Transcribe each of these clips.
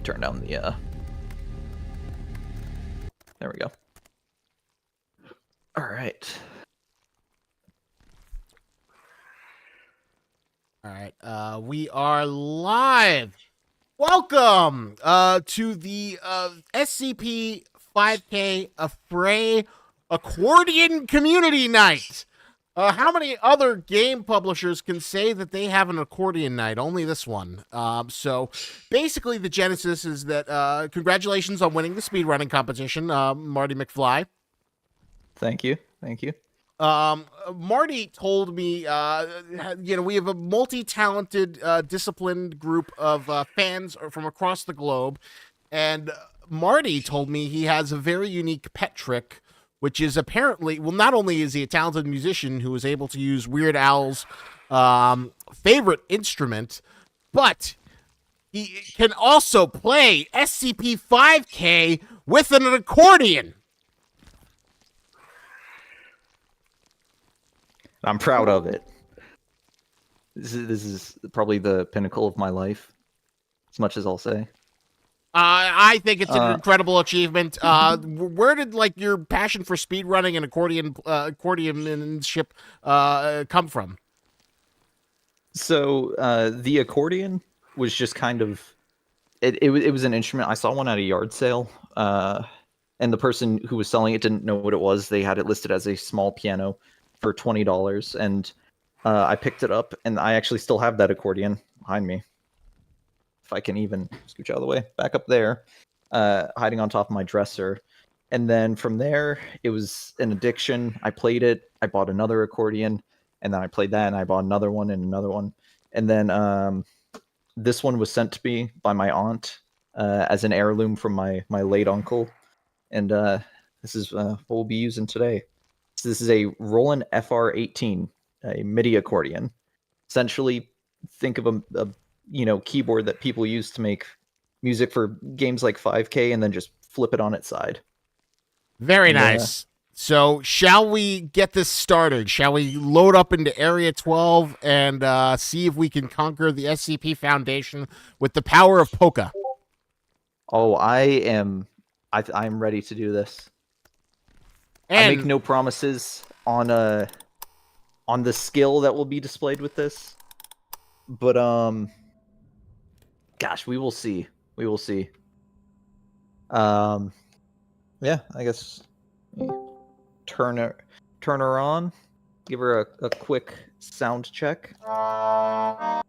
me turn down the, there we go. All right. All right, we are live. Welcome to the SCP 5K Affray Accordion Community Night. How many other game publishers can say that they have an accordion night? Only this one. So basically the genesis is that congratulations on winning the speedrunning competition, Marty McFly. Thank you. Thank you. Marty told me, we have a multi-talented, disciplined group of fans from across the globe, and Marty told me he has a very unique pet trick, which is apparently, well, not only is he a talented musician who is able to use Weird Al's favorite instrument, but he can also play SCP-5K with an accordion. I'm proud of it. This is probably the pinnacle of my life, as much as I'll say. I think it's an incredible achievement. Where did your passion for speedrunning and accordionship come from? So the accordion was just kind of it was an instrument. I saw one at a yard sale, and the person who was selling it didn't know what it was. They had it listed as a small piano for $20, and I picked it up, and I actually still have that accordion behind me. If I can even scooch out of the way, back up there, hiding on top of my dresser. And then from there, it was an addiction. I played it. I bought another accordion, and then I played that, and I bought another one and another one. And then this one was sent to me by my aunt as an heirloom from my late uncle. And this is what we'll be using today. So this is a Roland FR18, a MIDI accordion. Essentially, think of a keyboard that people use to make music for games like 5K, and then just flip it on its side. Very nice. So shall we get this started? Shall we load up into Area 12 and see if we can conquer the SCP Foundation with the power of Polka? Oh, I'm ready to do this. And I make no promises on the skill that will be displayed with this. But gosh, we will see. We will see. Yeah, I guess turn her on. Give her a quick sound check. All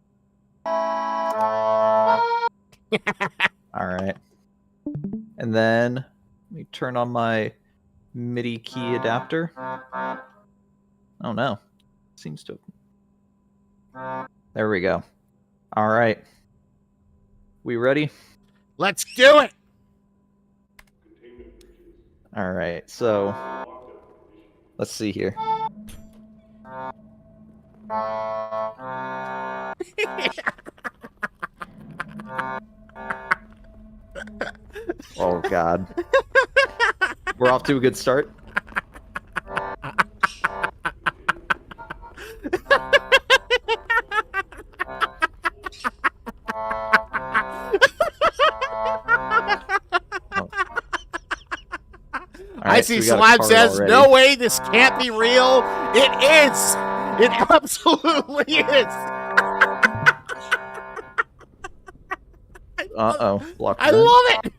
right. And then let me turn on my MIDI key adapter. Oh no. Seems to. There we go. All right. We ready? Let's do it. All right. So let's see here. Oh God. We're off to a good start. I see Slime says, already. No way, this can't be real. It is. It absolutely is. Uh-oh. I love it.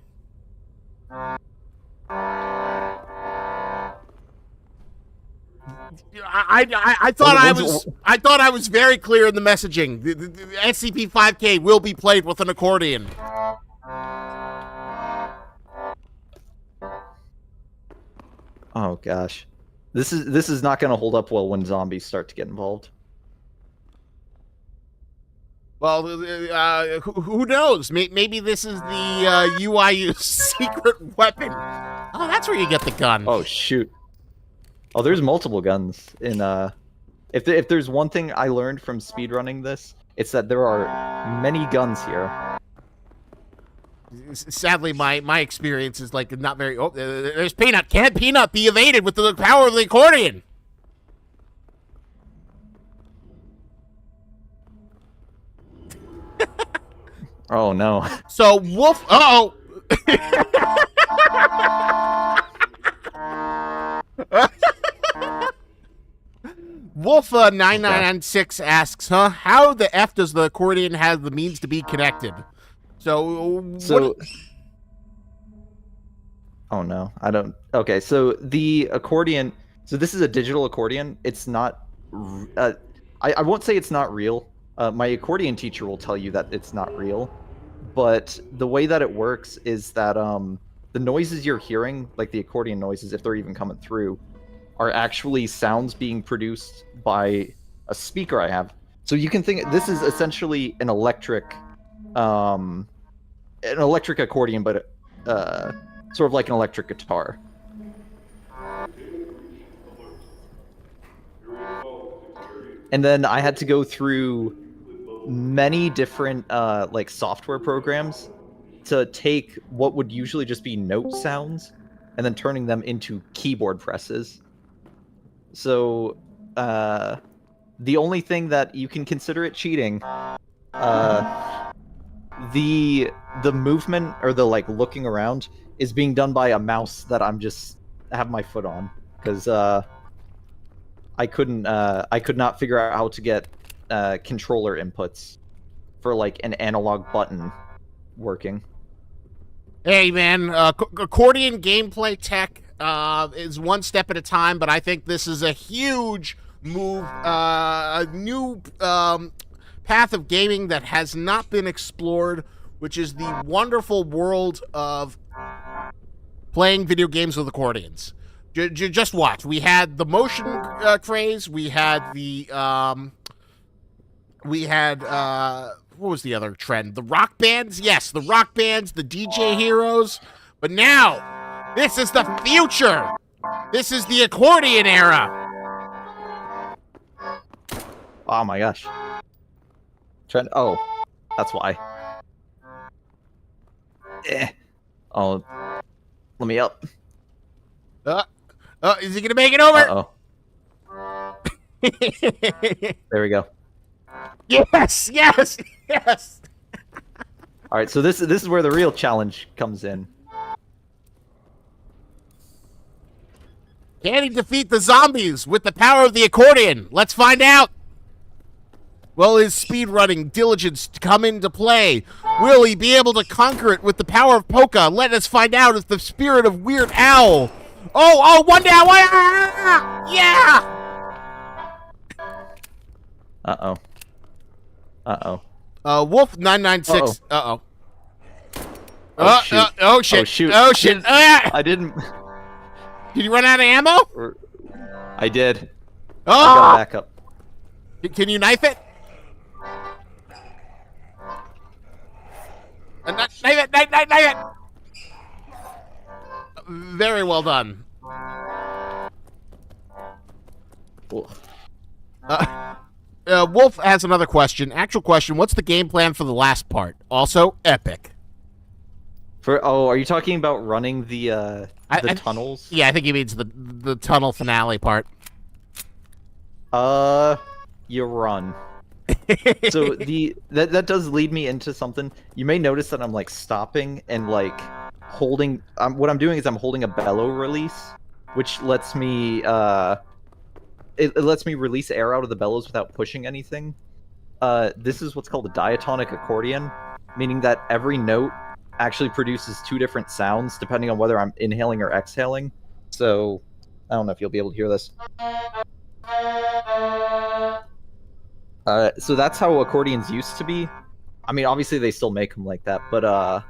I thought I was very clear in the messaging. The SCP-5K will be played with an accordion. Oh gosh, this is not going to hold up well when zombies start to get involved. Well, who knows? Maybe this is the UIU's secret weapon. Oh, that's where you get the gun. Oh shoot! Oh, there's multiple guns in. If there's one thing I learned from speedrunning this, it's that there are many guns here. Sadly, my experience is not very. Oh, there's Peanut. Can't Peanut be evaded with the power of the accordion? Oh no. So Wolf. Uh-oh. Wolf 9996 asks, huh? How the F does the accordion have the means to be connected? So. Oh no, I don't. Okay, so the accordion. So this is a digital accordion. It's not. I won't say it's not real. My accordion teacher will tell you that it's not real. But the way that it works is that the noises you're hearing, like the accordion noises, if they're even coming through, are actually sounds being produced by a speaker I have. So you can think this is essentially an electric accordion, but sort of like an electric guitar. And then I had to go through many different like software programs to take what would usually just be note sounds and then turning them into keyboard presses. So the only thing that you can consider it cheating, the movement or the like looking around is being done by a mouse that I have my foot on, because I could not figure out how to get controller inputs for like an analog button working. Hey man, accordion gameplay tech is one step at a time, but I think this is a huge move, a new path of gaming that has not been explored, which is the wonderful world of playing video games with accordions. Just watch. We had the motion craze. We had the what was the other trend? The rock bands? Yes, the rock bands, the DJ heroes. But now, this is the future. This is the accordion era. Oh my gosh. Trend. Oh, that's why. Oh, let me up. Is he gonna make it over? Uh-oh. There we go. Yes. All right, so this is where the real challenge comes in. Can he defeat the zombies with the power of the accordion? Let's find out. Will his speedrunning diligence come into play? Will he be able to conquer it with the power of polka? Let us find out if the spirit of Weird Owl. Oh, one down, one. Yeah. Wolf 996. Uh-oh. Oh shoot. Oh shit. Oh shoot. Oh shit. I didn't. Did you run out of ammo? I did. Oh. I got back up. Can you knife it? Knife it! Very well done. Cool. Wolf has another question. Actual question. What's the game plan for the last part? Also, epic. Are you talking about running the tunnels? Yeah, I think he means the tunnel finale part. You run. So that does lead me into something. You may notice that I'm like stopping and like holding. What I'm doing is I'm holding a bellow release, which lets me it lets me release air out of the bellows without pushing anything. This is what's called a diatonic accordion, meaning that every note actually produces two different sounds depending on whether I'm inhaling or exhaling. So I don't know if you'll be able to hear this. So that's how accordions used to be. I mean, obviously they still make them like that, but I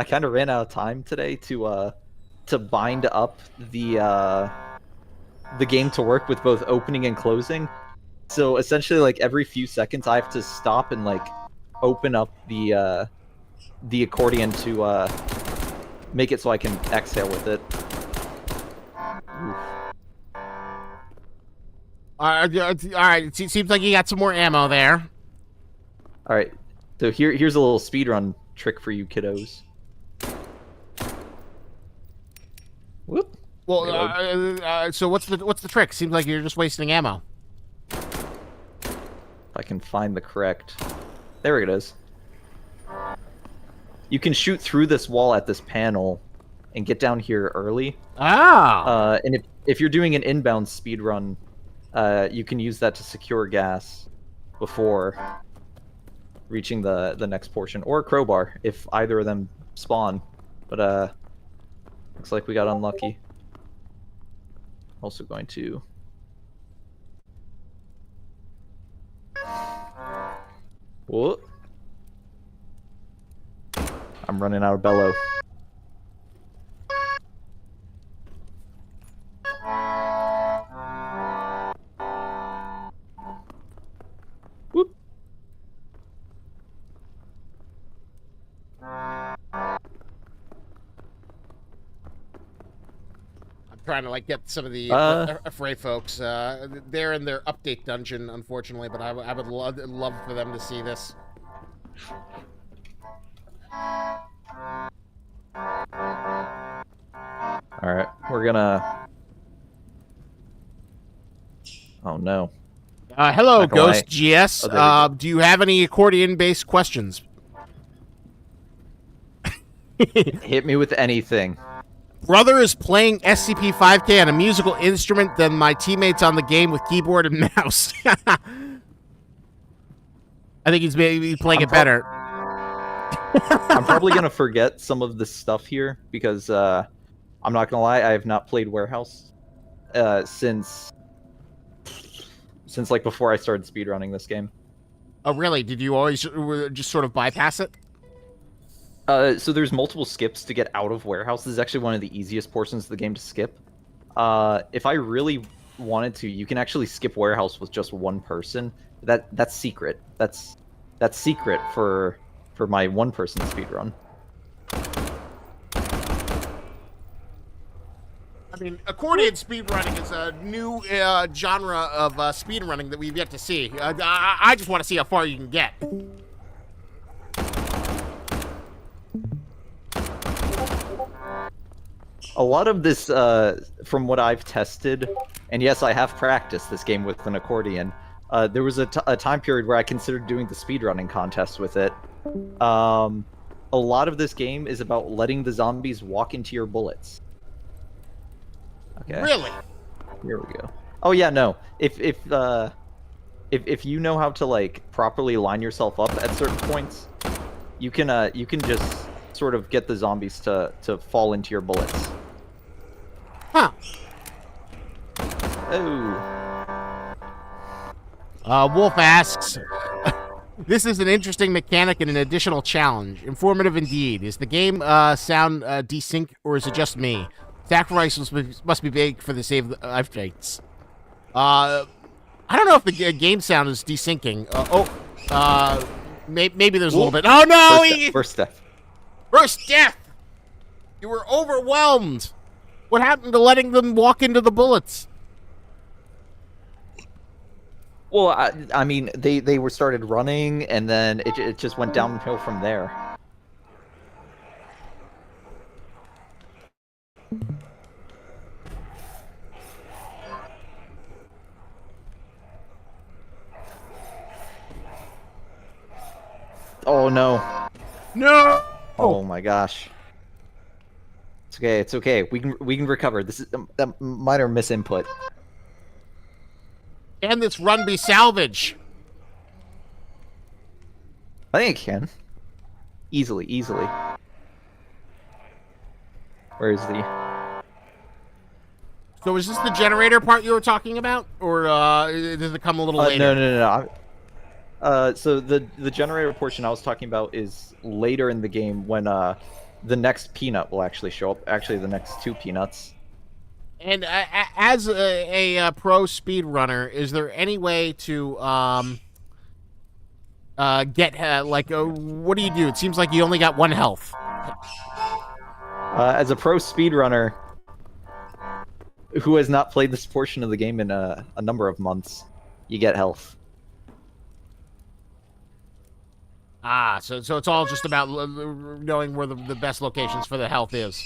kind of ran out of time today to bind up the game to work with both opening and closing. So essentially, like every few seconds, I have to stop and like open up the accordion to make it so I can exhale with it. Oof. All right. It seems like you got some more ammo there. All right. So here's a little speedrun trick for you kiddos. Whoop. Well, so what's the trick? Seems like you're just wasting ammo. I can find the correct... There it is. You can shoot through this wall at this panel and get down here early. Ah! And if you're doing an inbound speed run, you can use that to secure gas before reaching the next portion. Or a crowbar, if either of them spawn. But, looks like we got unlucky. Also going to... Whoa. I'm running out of bellow. Whoop. I'm trying to, like, get some of the afraid folks. They're in their update dungeon, unfortunately, but I would love for them to see this. Alright, we're gonna... Oh no. Hello, Not gonna lie. Ghost GS. Oh, there we go. Do you have any accordion-based questions? Hit me with anything. Brother is playing SCP-5K on a musical instrument than my teammates on the game with keyboard and mouse. I think he's maybe playing it better. I'm probably gonna forget some of this stuff here because I'm not gonna lie, I have not played Warehouse since like before I started speedrunning this game. Oh, really? Did you always just sort of bypass it? So there's multiple skips to get out of Warehouse. This is actually one of the easiest portions of the game to skip. If I really wanted to, you can actually skip Warehouse with just one person. That's secret. That's secret for my one-person speedrun. I mean, accordion speedrunning is a new genre of speedrunning that we've yet to see. I just want to see how far you can get. A lot of this, from what I've tested, and yes, I have practiced this game with an accordion, there was a time period where I considered doing the speedrunning contest with it. A lot of this game is about letting the zombies walk into your bullets. Okay. Really? Here we go. Oh yeah, no. If you know how to like properly line yourself up at certain points, you can just sort of get the zombies to fall into your bullets. Huh. Oh. Wolf asks, this is an interesting mechanic and an additional challenge. Informative indeed. Is the game sound desync, or is it just me? Sacrifices must be big for the save updates. I don't know if the game sound is desyncing. Maybe there's a little bit. Oh no! First death. First death! You were overwhelmed! What happened to letting them walk into the bullets? Well, I mean, they were started running, and then it just went downhill from there. Oh no! No! Oh my gosh! It's okay. It's okay. We can recover. This is a minor misinput. Can this run be salvaged? I think it can. Easily. Where is the... So is this the generator part you were talking about? Or does it come a little later? No. So the generator portion I was talking about is later in the game when the next peanut will actually show up. Actually, the next two peanuts. And as a pro speedrunner, is there any way to get what do you do? It seems like you only got 1 health. As a pro speedrunner who has not played this portion of the game in a number of months, you get health. Ah, so it's all just about knowing where the best locations for the health is.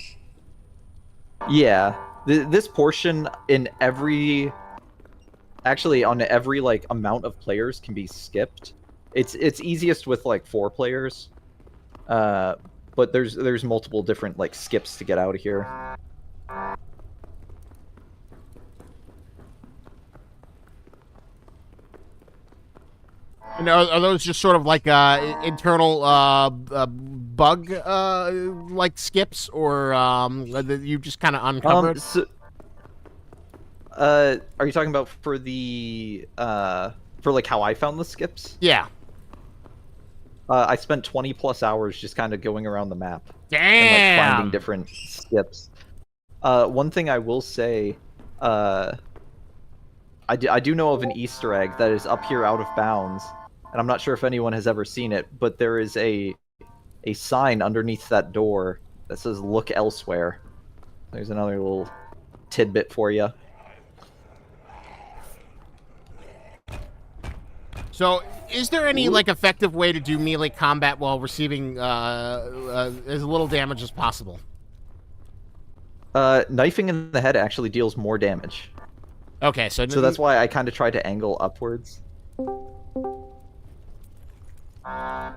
Yeah. This portion in every actually on every like amount of players can be skipped. It's easiest with like 4 players, but there's multiple different like skips to get out of here. And are those just sort of like internal bug like skips, or that you just kind of uncovered? Are you talking about for the for like how I found the skips? Yeah. I spent 20 plus hours just kind of going around the map and like finding Damn. different skips. One thing I will say, I do know of an Easter egg that is up here out of bounds, and I'm not sure if anyone has ever seen it, but there is a sign underneath that door that says "Look elsewhere." There's another little tidbit for you. So, is there any like effective way to do melee combat while receiving as little damage as possible? Knifing in the head actually deals more damage. Okay, so that's why I kind of try to angle upwards. Yeah,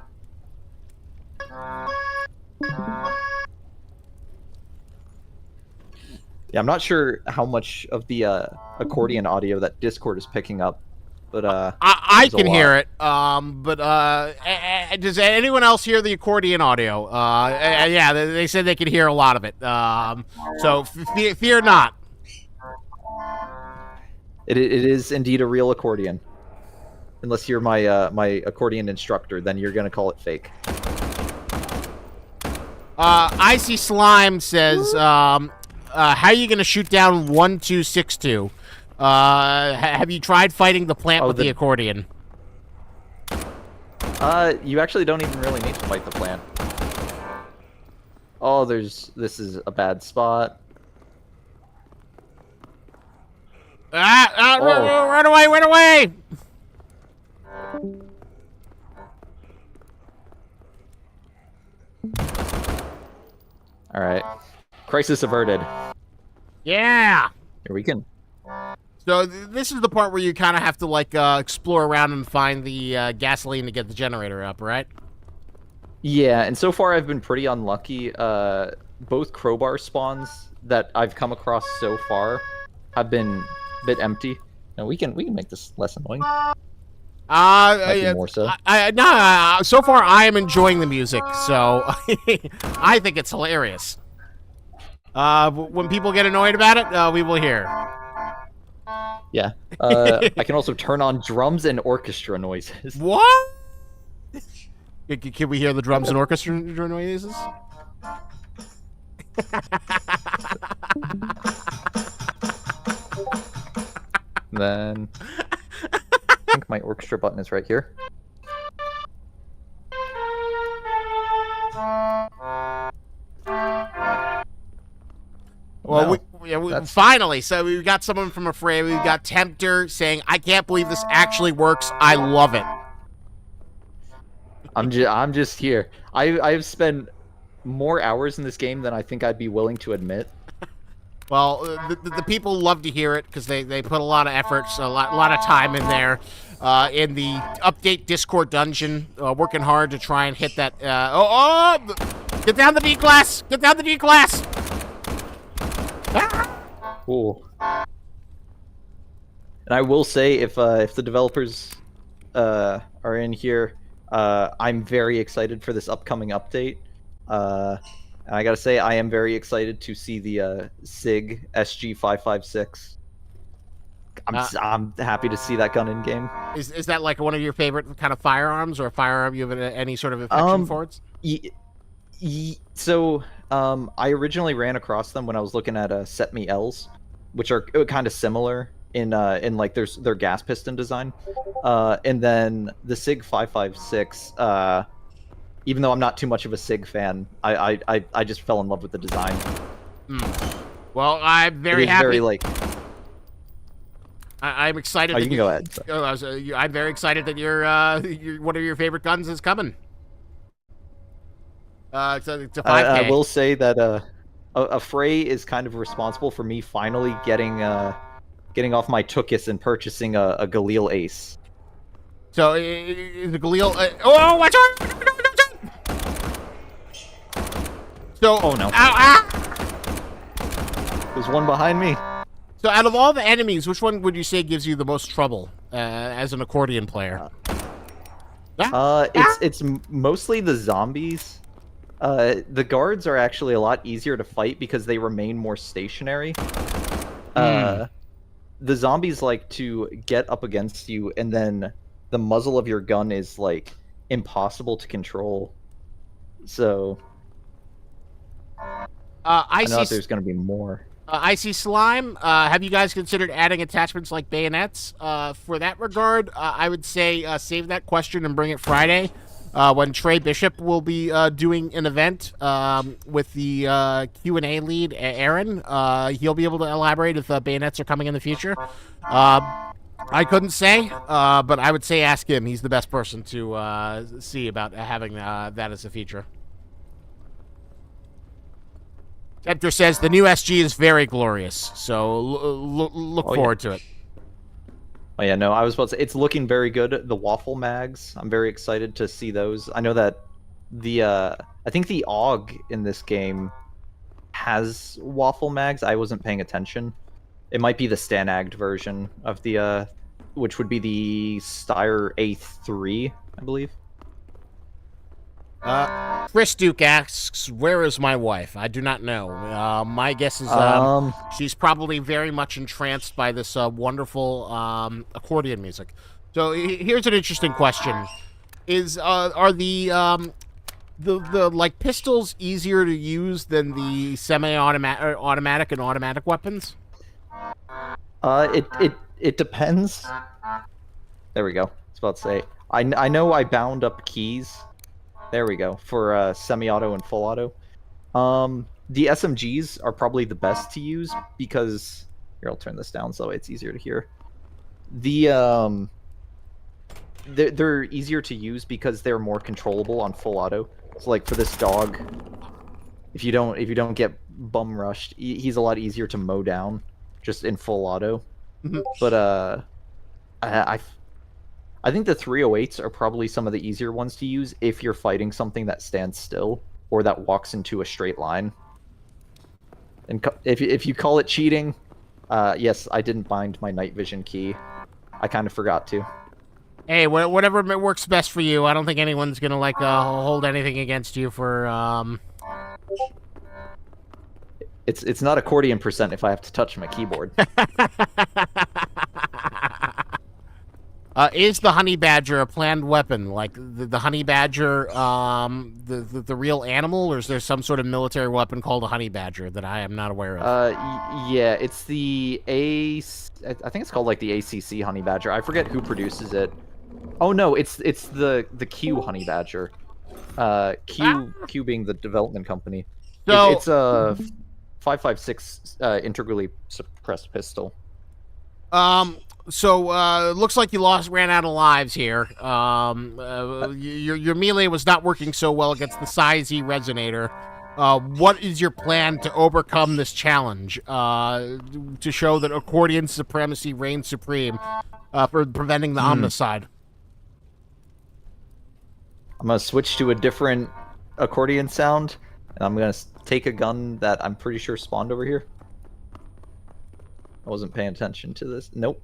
I'm not sure how much of the accordion audio that Discord is picking up, but I can hear it. But does anyone else hear the accordion audio? Yeah, they said they could hear a lot of it. So fear not. It is indeed a real accordion. Unless you're my my accordion instructor, then you're gonna call it fake. Icy Slime says, how are you gonna shoot down 1262? Have you tried fighting the plant with the accordion? You actually don't even really need to fight the plant. Oh, this is a bad spot. Run away, run away! All right, crisis averted. Yeah. Here we can. So this is the part where you kind of have to like explore around and find the gasoline to get the generator up, right? Yeah, and so far I've been pretty unlucky. Both crowbar spawns that I've come across so far have been a bit empty. Now we can make this less annoying. More so. No, so far I am enjoying the music, so I think it's hilarious. When people get annoyed about it, we will hear. Yeah. I can also turn on drums and orchestra noises. What? Can we hear the drums and orchestra noises? Then I think my orchestra button is right here. Well, finally, so we got someone from Afraid. We've got Tempter saying, "I can't believe this actually works. I love it." I'm just here. I've spent more hours in this game than I think I'd be willing to admit. Well, the people love to hear it because they put a lot of efforts, a lot of time in there, in the update Discord dungeon, working hard to try and hit that. Get down the D class! Get down the D class! Cool. And I will say, if the developers are in here, I'm very excited for this upcoming update. And I gotta say, I am very excited to see the SIG SG556. I'm happy to see that gun in game. Is that like one of your favorite kind of firearms, or a firearm you have any sort of affection for it? So I originally ran across them when I was looking at Set Me Ls, which are kind of similar in like their gas piston design, and then the SIG 556. Even though I'm not too much of a SIG fan, I just fell in love with the design. Well, I'm very happy. Very like. I'm excited. Oh, you can go ahead. I'm very excited that your one of your favorite guns is coming. To 5K. I will say that Affray is kind of responsible for me finally getting getting off my Tookus and purchasing a Galil Ace. So is the Galil? Oh, watch out! So, Oh no! Ow, There's one behind me. So out of all the enemies, which one would you say gives you the most trouble as an accordion player? It's mostly the zombies. The guards are actually a lot easier to fight because they remain more stationary. The zombies like to get up against you, and then the muzzle of your gun is like impossible to control. So I know that there's going to be more. Icy Slime, have you guys considered adding attachments like bayonets? For that regard, I would say save that question and bring it Friday, when Trey Bishop will be doing an event with the Q&A lead, Aaron. He'll be able to elaborate if bayonets are coming in the future. I couldn't say, but I would say ask him. He's the best person to see about having that as a feature. Tempter says the new SG is very glorious, so look forward to it. Oh yeah, no, I was about to say, it's looking very good. The waffle mags, I'm very excited to see those. I know that I think the AUG in this game has waffle mags. I wasn't paying attention. It might be the Stanagd version of the, which would be the Steyr A3, I believe. Chris Duke asks, where is my wife? I do not know. My guess is she's probably very much entranced by this wonderful accordion music. So here's an interesting question: are the like pistols easier to use than the semi-automatic and automatic weapons? It depends. There we go. I was about to say. I know I bound up keys. There we go, for semi-auto and full auto. The SMGs are probably the best to use because... Here, I'll turn this down so it's easier to hear. They're easier to use because they're more controllable on full auto. So like for this dog, if you don't get bum rushed, he's a lot easier to mow down just in full auto. But I think the 308s are probably some of the easier ones to use if you're fighting something that stands still or that walks into a straight line. And if you call it cheating, yes, I didn't bind my night vision key. I kind of forgot to. Hey, whatever works best for you. I don't think anyone's gonna like hold anything against you for. It's not accordion percent if I have to touch my keyboard. Is the honey badger a planned weapon? Like the honey badger, the real animal, or is there some sort of military weapon called a honey badger that I am not aware of? Yeah, it's the I think it's called like the ACC honey badger. I forget who produces it. Oh no, it's the Q honey badger. Q being the development company. So it's a 5.56 integrally suppressed pistol. So looks like you ran out of lives here. Your melee was not working so well against the Size E resonator. What is your plan to overcome this challenge? To show that accordion supremacy reigns supreme for preventing the omnicide. I'm gonna switch to a different accordion sound, and I'm gonna take a gun that I'm pretty sure spawned over here. I wasn't paying attention to this. Nope.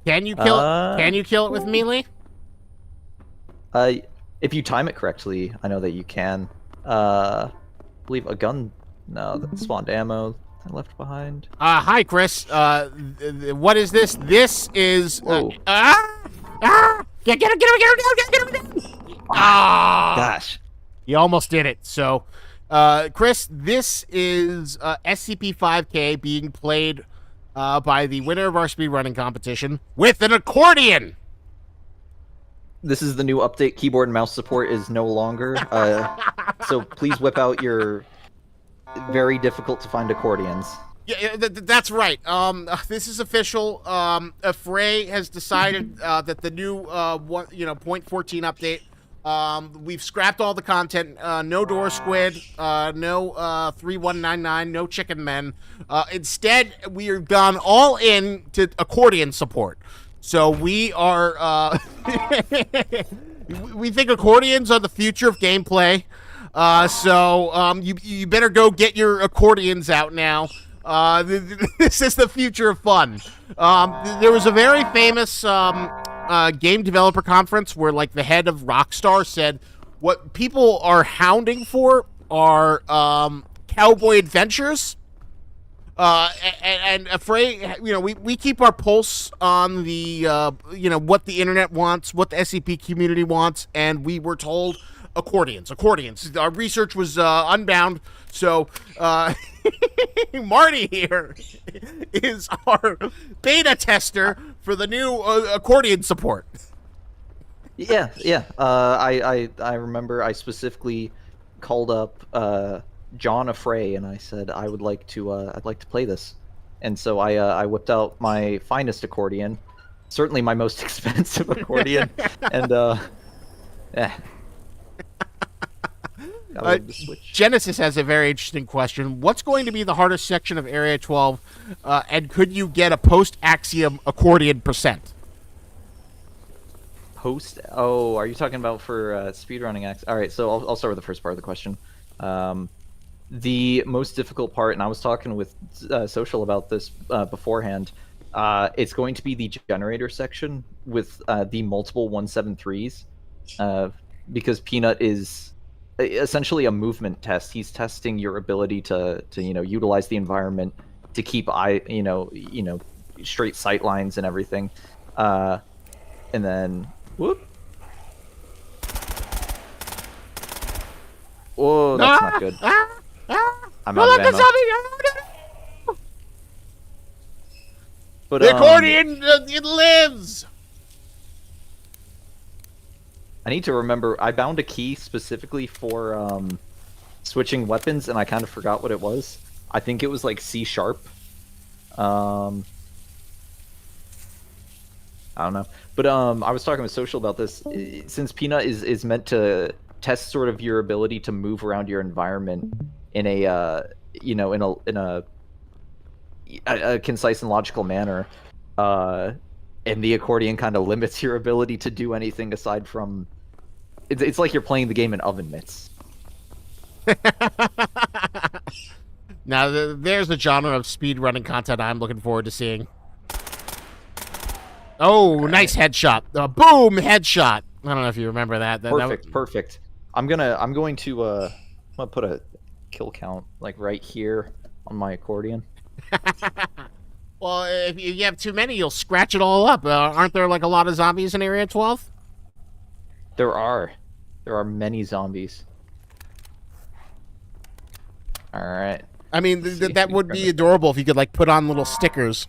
Can you kill? Can you kill it with melee? If you time it correctly, I know that you can. I believe a gun. No, that spawned ammo. I left behind. Hi, Chris. What is this? This is. Get him down! Gosh. You almost did it. So, Chris, this is SCP-5K being played by the winner of our speedrunning competition with an accordion. This is the new update. Keyboard and mouse support is no longer. So please whip out your very difficult to find accordions. Yeah, that's right. This is official. Frey has decided that the new 0.14 update We've scrapped all the content. No Door Squid, no 3199, no Chicken Men. Instead, we are gone all in to Accordion support. So we are. We think accordions are the future of gameplay. So you better go get your accordions out now. This is the future of fun. There was a very famous game developer conference where, like, the head of Rockstar said what people are hounding for are cowboy adventures. And afraid, we keep our pulse on the, what the internet wants, what the SCP community wants, and we were told accordions. Our research was unbound, so Marty here is our beta tester for the new accordion support. Yeah. I remember I specifically called up John Affray, and I said I'd like to play this, and so I whipped out my finest accordion, certainly my most expensive accordion, and yeah. Genesis has a very interesting question. What's going to be the hardest section of Area 12, and could you get a post-Axium accordion percent? Oh, are you talking about for speedrunning Axiom? All right, so I'll start with the first part of the question. The most difficult part, and I was talking with Social about this beforehand, it's going to be the generator section with the multiple 173s, because Peanut is essentially a movement test. He's testing your ability to utilize the environment to keep straight sight lines and everything, and then whoop. Whoa, that's not good. I'm out of ammo. But the accordion, it lives. I need to remember. I bound a key specifically for switching weapons, and I kind of forgot what it was. I think it was like C#. I don't know. But I was talking with Social about this. Since Peanut is meant to test sort of your ability to move around your environment in a concise and logical manner, and the accordion kind of limits your ability to do anything aside from it's like you're playing the game in oven mitts. Now there's the genre of speedrunning content I'm looking forward to seeing. Oh, nice headshot. Boom, headshot. I don't know if you remember that. Perfect. I'm going to put a kill count like right here on my accordion. Well, if you have too many, you'll scratch it all up. Aren't there like a lot of zombies in Area 12? There are many zombies. All right. I mean, that would be adorable if you could like put on little stickers.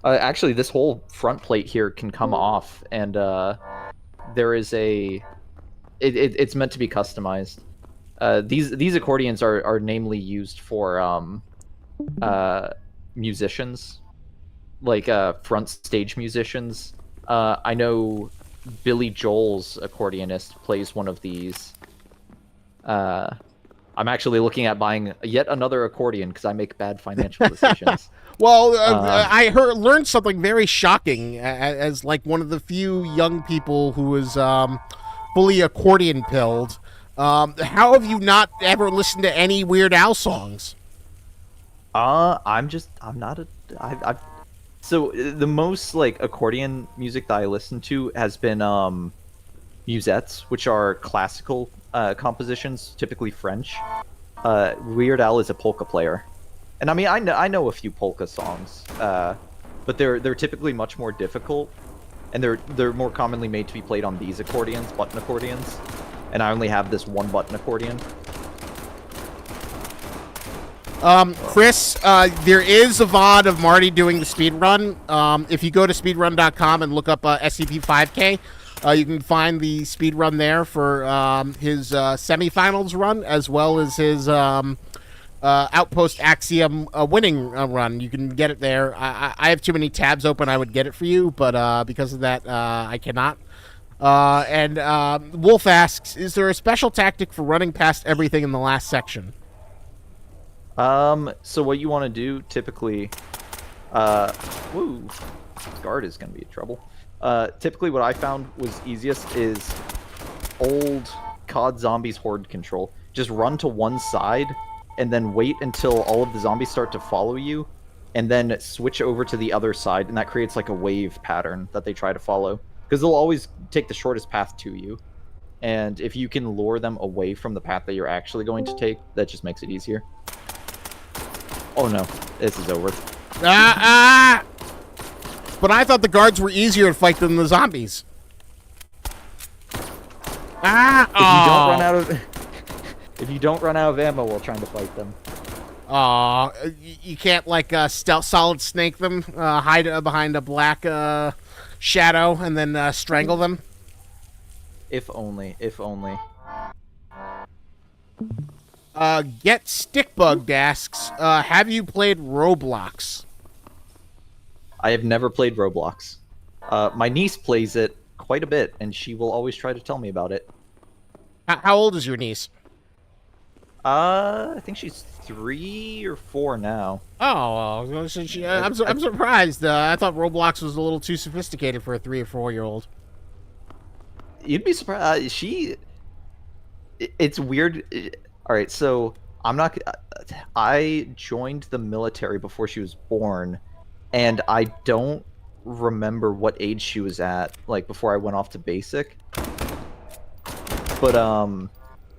Actually, this whole front plate here can come off, and there is it's meant to be customized. These accordions are namely used for musicians, like front stage musicians. I know Billy Joel's accordionist plays one of these. I'm actually looking at buying yet another accordion because I make bad financial decisions. Well, I learned something very shocking as like one of the few young people who was fully accordion pilled. How have you not ever listened to any Weird Al songs? So the most like accordion music that I listen to has been musettes, which are classical compositions, typically French. Weird Al is a polka player, and I mean I know a few polka songs, but they're typically much more difficult, and they're more commonly made to be played on these accordions, button accordions, and I only have this one button accordion. Chris, there is a VOD of Marty doing the speedrun. If you go to speedrun.com and look up SCP 5K, you can find the speedrun there for his semifinals run, as well as his Outpost Axium winning run. You can get it there. I have too many tabs open. I would get it for you, but because of that, I cannot. And Wolf asks, is there a special tactic for running past everything in the last section? So what you want to do typically, woo, guard is going to be in trouble. Typically what I found was easiest is old COD Zombies Horde control. Just run to one side and then wait until all of the zombies start to follow you, and then switch over to the other side, and that creates like a wave pattern that they try to follow. Because they'll always take the shortest path to you. And if you can lure them away from the path that you're actually going to take, that just makes it easier. Oh no, this is over. But I thought the guards were easier to fight than the zombies. If you don't run out of ammo while trying to fight them. You can't like stealth solid snake them, hide behind a black shadow, and then strangle them. If only. Get Stickbug asks, have you played Roblox? I have never played Roblox. My niece plays it quite a bit, and she will always try to tell me about it. How old is your niece? I think she's 3 or 4 now. Oh, well, I'm surprised. I thought Roblox was a little too sophisticated for a 3 or 4-year-old. You'd be surprised. It's weird. All right, so I joined the military before she was born, and I don't remember what age she was at, like before I went off to basic. But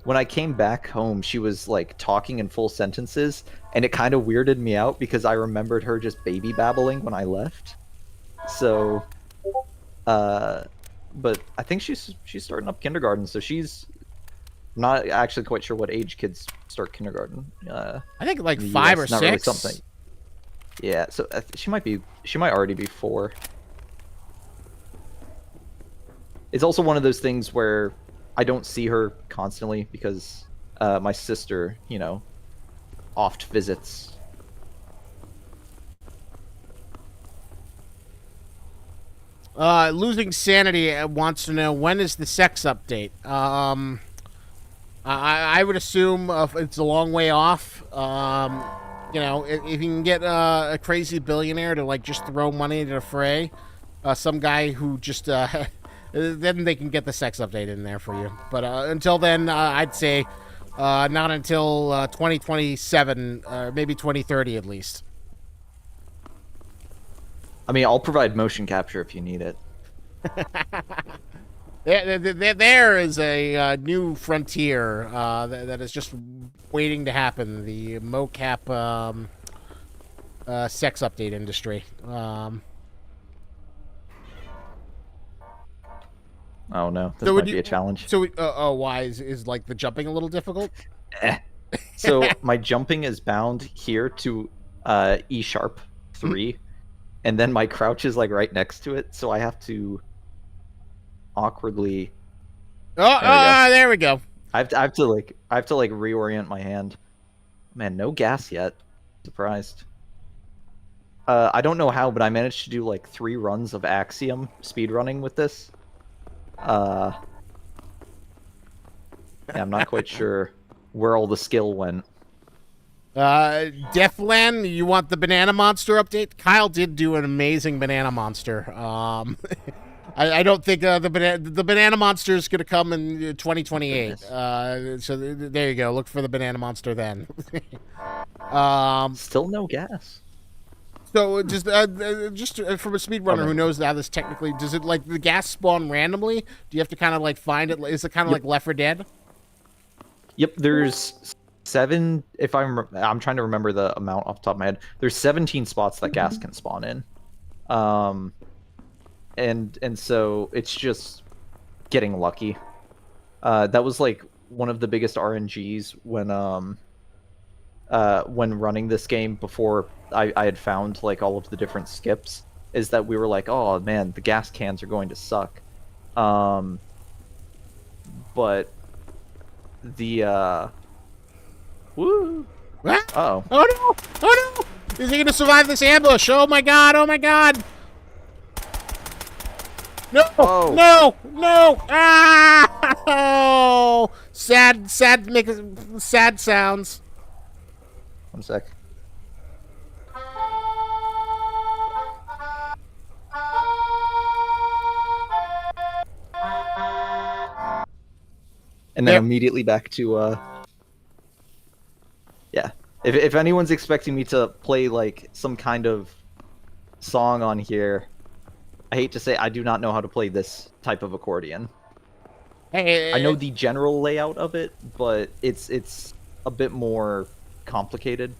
when I came back home, she was like talking in full sentences, and it kind of weirded me out because I remembered her just baby babbling when I left. So, but I think she's starting up kindergarten, so she's not actually quite sure what age kids start kindergarten. I think like 5 or 6. Really something. Yeah, so she might already be 4. It's also one of those things where I don't see her constantly because my sister, oft visits. Losing Sanity wants to know, when is the sex update? I would assume it's a long way off. If you can get a crazy billionaire to like just throw money into the fray, some guy who just then they can get the sex update in there for you. But until then, I'd say not until 2027, maybe 2030 at least. I mean, I'll provide motion capture if you need it. There is a new frontier that is just waiting to happen. The mocap sex update industry. Oh no, this might be a challenge. So, why is like the jumping a little difficult? So my jumping is bound here to E# 3, and then my crouch is like right next to it, so I have to awkwardly. There we go. I have to reorient my hand. Man, no gas yet. Surprised. I don't know how, but I managed to do like 3 runs of Axiom speedrunning with this. Yeah, I'm not quite sure where all the skill went. Deathland, you want the Banana Monster update? Kyle did do an amazing Banana Monster. I don't think the Banana Monster is going to come in 2028. So there you go. Look for the Banana Monster then. Still no gas. So just from a speedrunner who knows how this technically, does it like the gas spawn randomly? Do you have to kind of like find it? Is it kind of like Left 4 Dead? Yep, there's 7. If I'm trying to remember the amount off the top of my head. There's 17 spots that gas can spawn in, and so it's just getting lucky. That was like one of the biggest RNGs when running this game before I had found like all of the different skips, is that we were like, oh man, the gas cans are going to suck. But the woo. Uh-oh. Oh no! Oh no! Is he gonna survive this ambush? Oh my god! Oh my god! No! Oh. No! No! Ah! Oh! Sad, make sad sounds. 1 sec. And then There- immediately back to yeah. If anyone's expecting me to play like some kind of song on here, I hate to say I do not know how to play this type of accordion. Hey, I know the general layout of it, but it's a bit more complicated.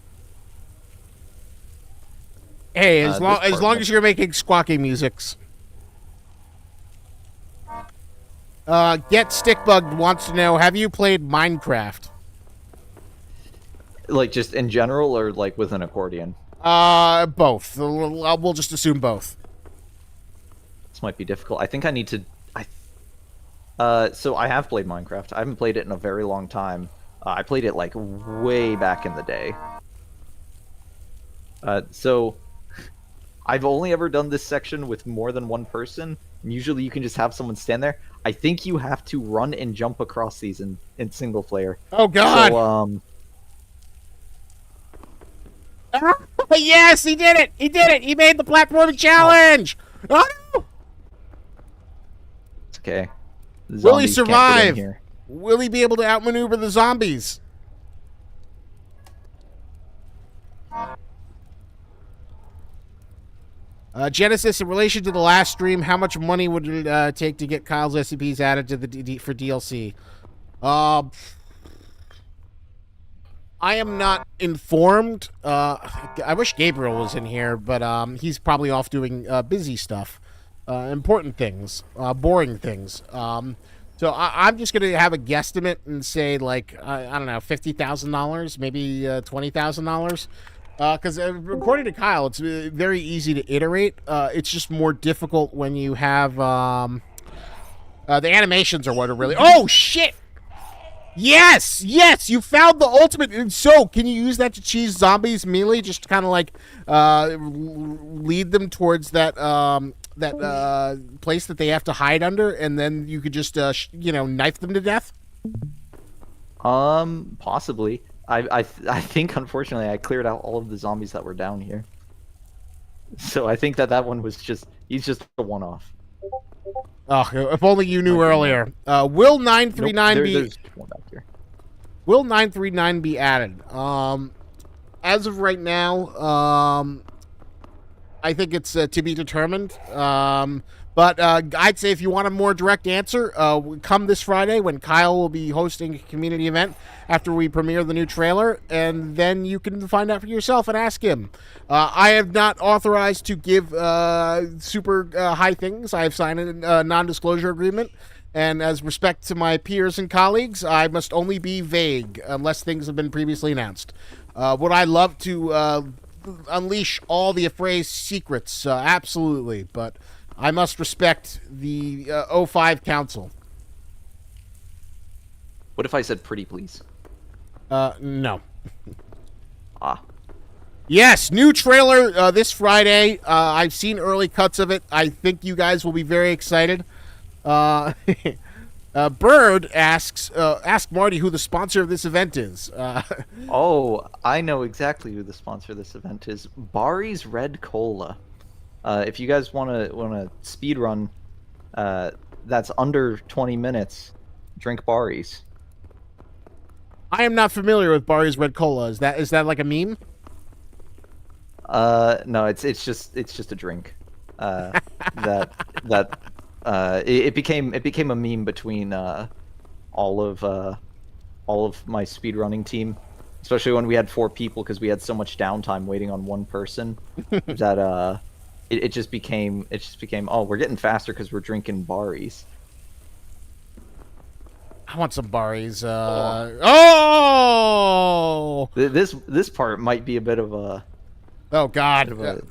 hey, as long part- as you're making squawking musics. Get Stickbug wants to know: have you played Minecraft? Like just in general, or like with an accordion. Both. We'll just assume both. This might be difficult. I think I need to. So I have played Minecraft. I haven't played it in a very long time. I played it like way back in the day. So I've only ever done this section with more than one person. Usually you can just have someone stand there. I think you have to run and jump across these in single player. Oh God! So Yes, he did it! He did it! He made the platforming challenge! Oh, no! it's okay. The Will he zombies can't get in survive? here. Will he be able to outmaneuver the zombies? Genesis, in relation to the last stream, how much money would it take to get Kyle's SCPs added to the for DLC? I am not informed. I wish Gabriel was in here, but he's probably off doing busy stuff, important things, boring things. So I'm just gonna have a guesstimate and say like I don't know, $50,000, maybe $20,000. Because according to Kyle, it's very easy to iterate. It's just more difficult when you have the animations are what are really. Oh shit! Yes, you found the ultimate. And so, can you use that to cheese zombies melee? Just kind of like lead them towards that place that they have to hide under, and then you could just knife them to death. Possibly. I think unfortunately I cleared out all of the zombies that were down here. So I think that one was he's just a one-off. Oh, if only you knew earlier. Will 939 Nope, be? there's one back here. Will 939 be added? As of right now, I think it's to be determined. But I'd say if you want a more direct answer, come this Friday when Kyle will be hosting a community event after we premiere the new trailer, and then you can find out for yourself and ask him. I have not authorized to give super high things. I have signed a non-disclosure agreement, and as respect to my peers and colleagues, I must only be vague unless things have been previously announced. Would I love to unleash all the Affray's secrets? Absolutely, but I must respect the 05 Council. What if I said pretty please? No. Ah. Yes, new trailer this Friday. I've seen early cuts of it. I think you guys will be very excited. Bird asks, ask Marty who the sponsor of this event is. Oh, I know exactly who the sponsor of this event is. Bari's Red Cola. If you guys want to speed run, that's under 20 minutes. Drink Bari's. I am not familiar with Bari's Red Cola. Is that like a meme? No, it's just a drink. It became a meme between all of my speedrunning team, especially when we had 4 people because we had so much downtime waiting on one person that it just became oh, we're getting faster because we're drinking Bari's. I want some Bari's. Oh! This part might be a bit of a. Oh God! a-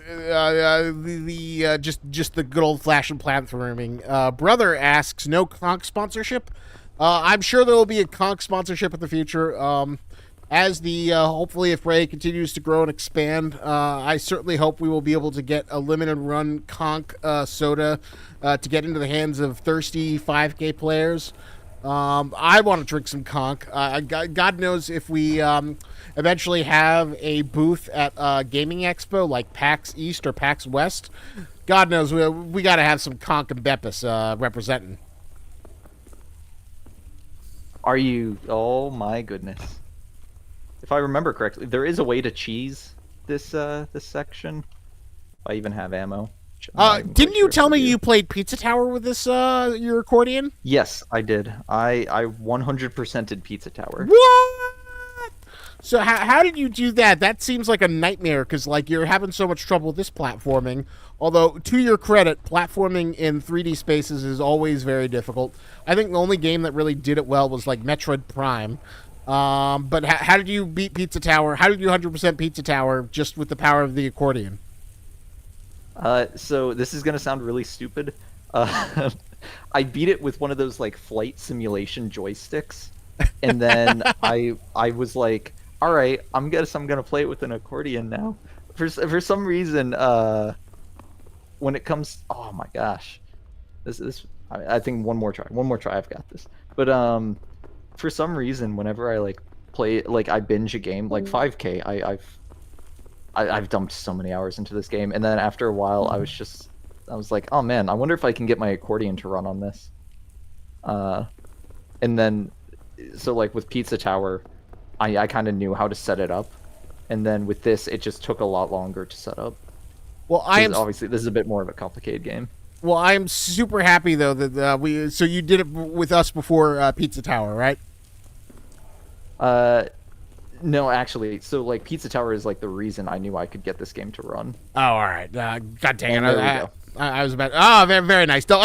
Just the good old flash and platforming. Brother asks, no conch sponsorship. I'm sure there will be a conch sponsorship in the future. as the hopefully if Ray continues to grow and expand, I certainly hope we will be able to get a limited run conch soda to get into the hands of thirsty 5K players. I want to drink some conch. God knows if we eventually have a booth at Gaming Expo like PAX East or PAX West. God knows we got to have some conch and Beppis representing. Are you? Oh my goodness! If I remember correctly, there is a way to cheese this this section. If I even have ammo. Didn't you tell me you played Pizza Tower with this your accordion? Yes, I did. I 100%ed Pizza Tower. What? So how did you do that? That seems like a nightmare because like you're having so much trouble with this platforming. Although to your credit, platforming in 3D spaces is always very difficult. I think the only game that really did it well was like Metroid Prime. But how did you beat Pizza Tower? How did you 100% Pizza Tower just with the power of the accordion? So this is gonna sound really stupid. I beat it with one of those like flight simulation joysticks, and then I was like, all right, I'm gonna play it with an accordion now. For some reason, when it comes, oh my gosh, I think one more try, I've got this. But for some reason, whenever I like play, like I binge a game like 5K, I've dumped so many hours into this game, and then after a while, I was like, oh man, I wonder if I can get my accordion to run on this. And then, so like with Pizza Tower, I kind of knew how to set it up, and then with this, it just took a lot longer to set up. Well, obviously this is a bit more of a complicated game. Well, I am super happy though that so you did it with us before Pizza Tower, right? No, actually, so like Pizza Tower is like the reason I knew I could get this game to run. Oh, all right. God dang it! I was about. Very, very nice. Double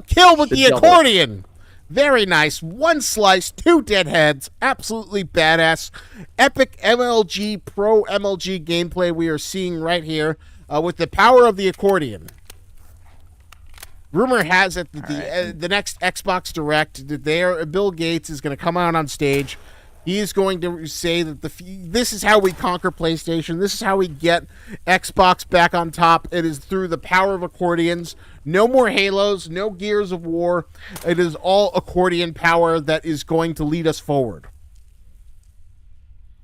kill with the accordion. Very nice. One slice, two dead heads. Absolutely badass. Epic MLG Pro MLG gameplay we are seeing right here with the power of the accordion. Rumor has it that the next Xbox Direct, that Bill Gates is going to come out on stage. He is going to say that this is how we conquer PlayStation. This is how we get Xbox back on top. It is through the power of accordions. No more Halos, no Gears of War. It is all accordion power that is going to lead us forward.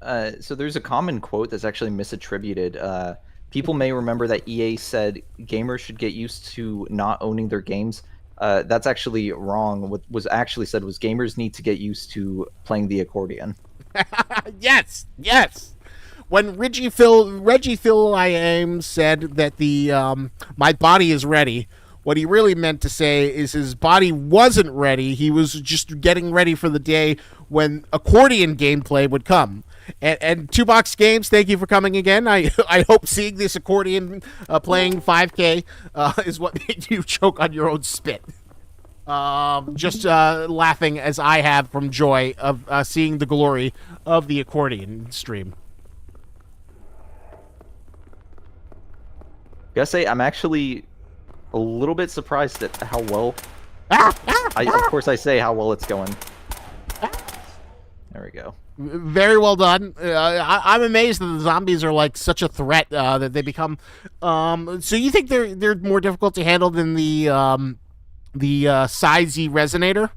So there's a common quote that's actually misattributed. People may remember that EA said gamers should get used to not owning their games. That's actually wrong. What was actually said was gamers need to get used to playing the accordion. Yes. When Reggie Fils-Aime said that the my body is ready, what he really meant to say is his body wasn't ready. He was just getting ready for the day when accordion gameplay would come. And 2Box Games, thank you for coming again. I hope seeing this accordion playing 5K is what made you choke on your own spit. Just laughing as I have from joy of seeing the glory of the accordion stream. Gotta say, I'm actually a little bit surprised at how well. Of course, I say how well it's going. There we go. Very well done. I'm amazed that the zombies are like such a threat that they become. So you think they're more difficult to handle than the Sizey Resonator?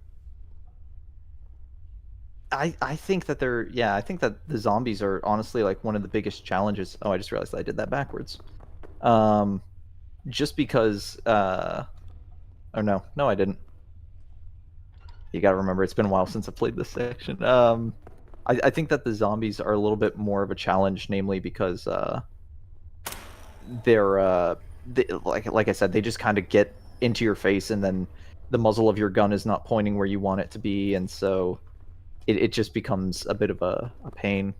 I think that I think that the zombies are honestly like one of the biggest challenges. Oh, I just realized I did that backwards. Just because. Oh no, I didn't. You gotta remember, it's been a while since I played this section. I think that the zombies are a little bit more of a challenge, namely because they're like I said, they just kind of get into your face, and then the muzzle of your gun is not pointing where you want it to be, and so it just becomes a bit of a pain.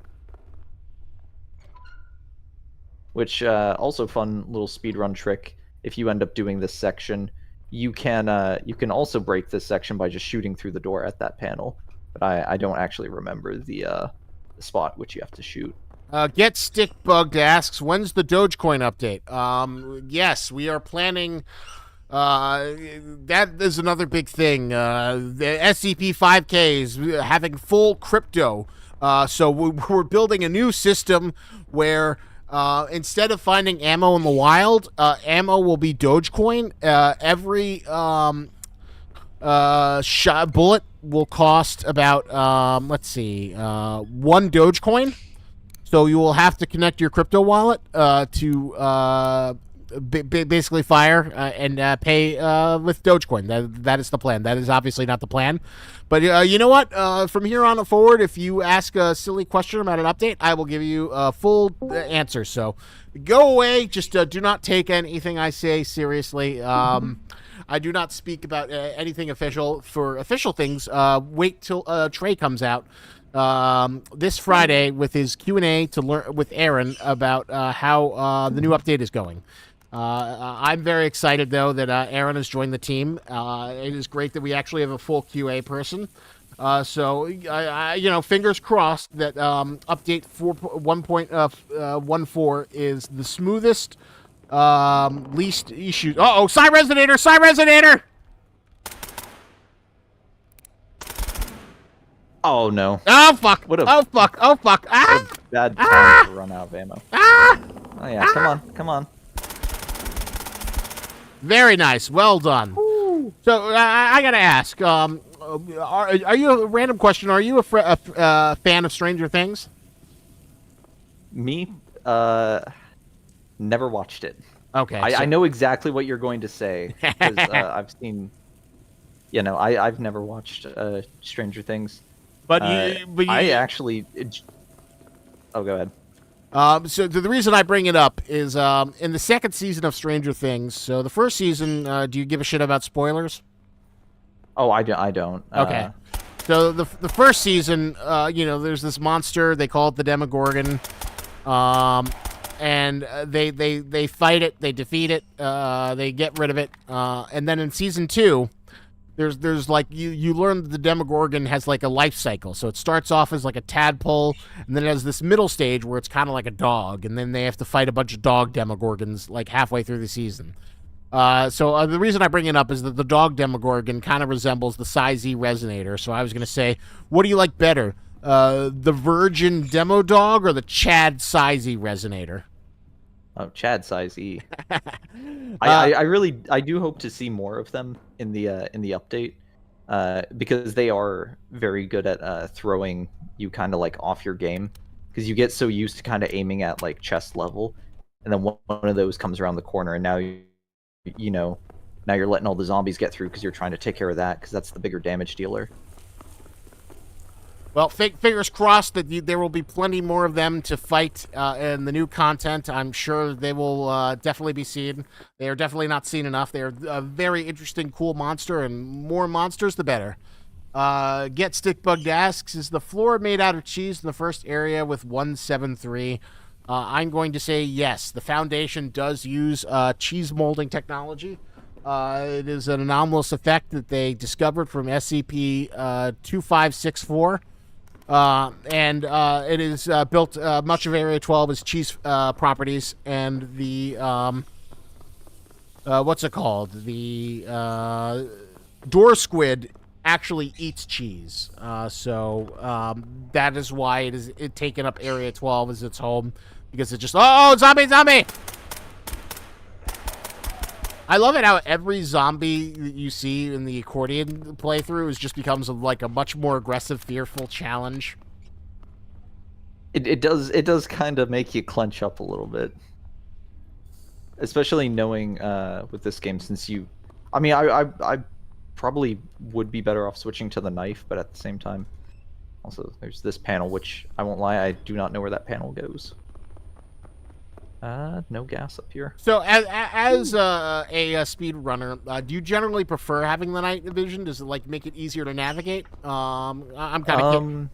Which also fun little speedrun trick. If you end up doing this section, you can also break this section by just shooting through the door at that panel. But I don't actually remember the spot which you have to shoot. Get Stick Bugged asks, when's the Dogecoin update? Yes, we are planning That is another big thing. The SCP 5Ks having full crypto. So we're building a new system where instead of finding ammo in the wild, ammo will be Dogecoin. Every shot bullet will cost about let's see, 1 Dogecoin. So you will have to connect your crypto wallet to basically fire and pay with Dogecoin. That is the plan. That is obviously not the plan. But you know what? From here on forward, if you ask a silly question about an update, I will give you a full answer. So go away. Just do not take anything I say seriously. I do not speak about anything official. For official things, wait till Trey comes out this Friday with his Q&A to learn with Aaron about how the new update is going. I'm very excited, though, that Aaron has joined the team. It is great that we actually have a full QA person. So, fingers crossed that update 1.14 is the smoothest, least issues. Uh-oh, Psy Resonator! Psy Resonator! Oh no! Oh fuck! What a Oh fuck! Oh fuck! Ah! bad time to run out of ammo. Ah! Oh yeah, come on, come on. Very nice. Well done. Woo. So I gotta ask. Are you a random question? Are you a fan of Stranger Things? Me, never watched it. Okay. I know exactly what you're going to say because I've seen. You know, I've never watched Stranger Things. But I actually. Oh, go ahead. So the reason I bring it up is in the second season of Stranger Things. So the first season, do you give a shit about spoilers? Oh, I don't. Okay. So the first season, there's this monster. They call it the Demogorgon, and they fight it. They defeat it. They get rid of it. And then in season 2. There's like you learn that the Demogorgon has like a life cycle. So it starts off as like a tadpole, and then it has this middle stage where it's kind of like a dog, and then they have to fight a bunch of dog Demogorgons like halfway through the season. So the reason I bring it up is that the dog Demogorgon kind of resembles the Psy-Z Resonator. So I was gonna say, what do you like better, the Virgin Demo Dog or the Chad Psy-Z Resonator? Oh, Chad size E. I do hope to see more of them in the update, because they are very good at throwing you kind of like off your game, because you get so used to kind of aiming at like chest level, and then one of those comes around the corner, and now now you're letting all the zombies get through because you're trying to take care of that, because that's the bigger damage dealer. Well, fingers crossed that there will be plenty more of them to fight in the new content. I'm sure they will definitely be seen. They are definitely not seen enough. They are a very interesting, cool monster, and more monsters, the better. Get Stickbugged asks, is the floor made out of cheese in the first area with 173? I'm going to say yes. The Foundation does use cheese molding technology. It is an anomalous effect that they discovered from SCP 2564. And it is built, much of Area 12 is cheese properties, and the, what's it called? The door squid actually eats cheese. So that is why it taken up Area 12 as its home, because it just, oh, zombie, zombie! I love it how every zombie you see in the Accordion playthrough just becomes like a much more aggressive, fearful challenge. It does kind of make you clench up a little bit, especially knowing with this game, since I probably would be better off switching to the knife, but at the same time, also there's this panel, which I won't lie, I do not know where that panel goes. No gas up here. So, as a speedrunner, do you generally prefer having the night vision? Does it like make it easier to navigate? I'm kind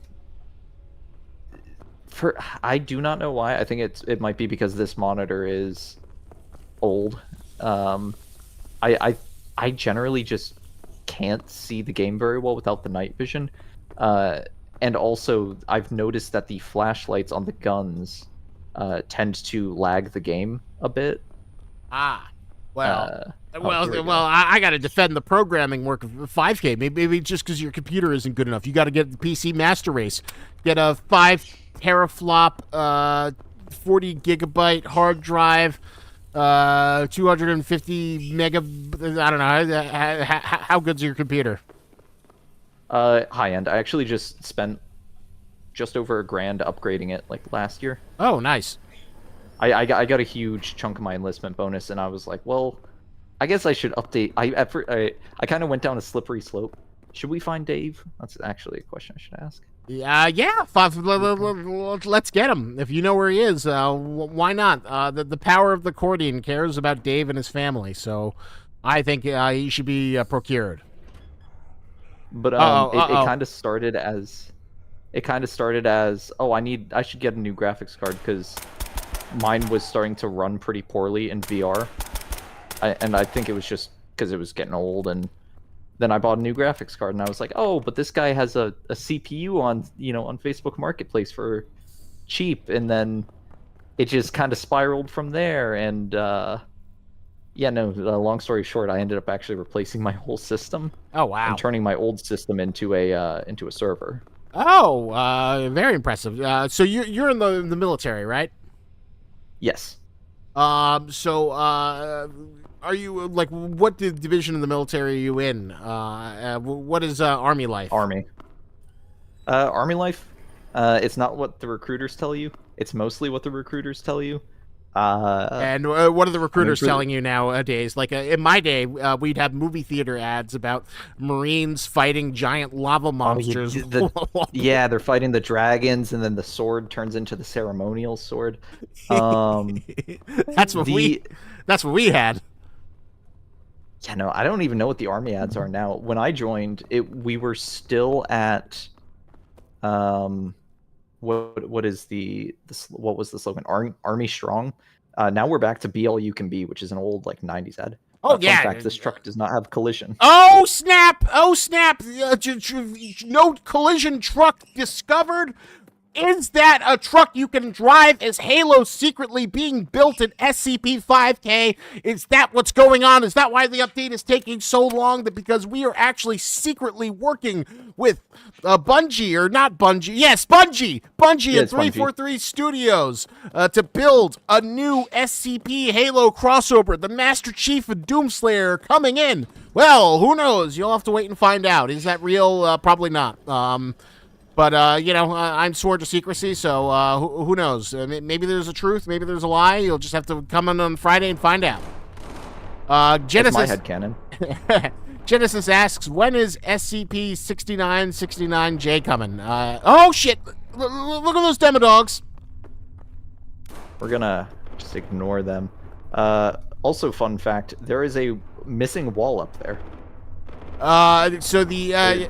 of I do not know why. I think it might be because this monitor is old. I generally just can't see the game very well without the night vision. And also, I've noticed that the flashlights on the guns tend to lag the game a bit. Well, Here we go. I got to defend the programming work of 5K. Maybe just because your computer isn't good enough. You got to get the PC Master Race. Get a 5 teraflop, 40 gigabyte hard drive, 250 mega. I don't know. How good's your computer? High end. I actually just spent just over $1,000 upgrading it like last year. Oh, nice. I got a huge chunk of my enlistment bonus, and I was like, well, I guess I should update. I kind of went down a slippery slope. Should we find Dave? That's actually a question I should ask. Yeah. Let's get him. If you know where he is, why not? The power of the Accordion cares about Dave and his family, so I think he should be procured. But it kind of started as, oh, I should get a new graphics card because mine was starting to run pretty poorly in VR, and I think it was just because it was getting old. And then I bought a new graphics card, and I was like, oh, but this guy has a CPU on on Facebook Marketplace for cheap, and then it just kind of spiraled from there. And yeah, no. Long story short, I ended up actually replacing my whole system. Oh wow! And turning my old system into a server. Oh, very impressive. So you're in the military, right? Yes. So, are you, like, what division of the military are you in? What is, Army life? Army. Army life, it's not what the recruiters tell you. It's mostly what the recruiters tell you. And what are the recruiters telling you nowadays? Like, in my day, we'd have movie theater ads about Marines fighting giant lava monsters. Yeah, they're fighting the dragons, and then the sword turns into the ceremonial sword. That's what we had. Yeah, no, I don't even know what the Army ads are now. When I joined, we were still at, what was the slogan? Army Strong. Now we're back to Be All You Can Be, which is an old like 90s ad. Oh yeah. In fact, this truck does not have collision. Oh snap! Oh snap! No collision truck discovered. Is that a truck you can drive? Is Halo secretly being built in SCP-5K? Is that what's going on? Is that why the update is taking so long? That because we are actually secretly working with Bungie, or not Bungie? Yes, Bungie and 343 Studios to build a new SCP Halo crossover. The Master Chief and Doomslayer coming in. Well, who knows? You'll have to wait and find out. Is that real? Probably not. But, I'm sworn to secrecy, so who knows? Maybe there's a truth, maybe there's a lie. You'll just have to come in on Friday and find out. Genesis... That's my headcanon. Genesis asks, when is SCP-6969J coming? Oh, shit! Look at those demo dogs! We're gonna just ignore them. Also, fun fact, there is a missing wall up there. So the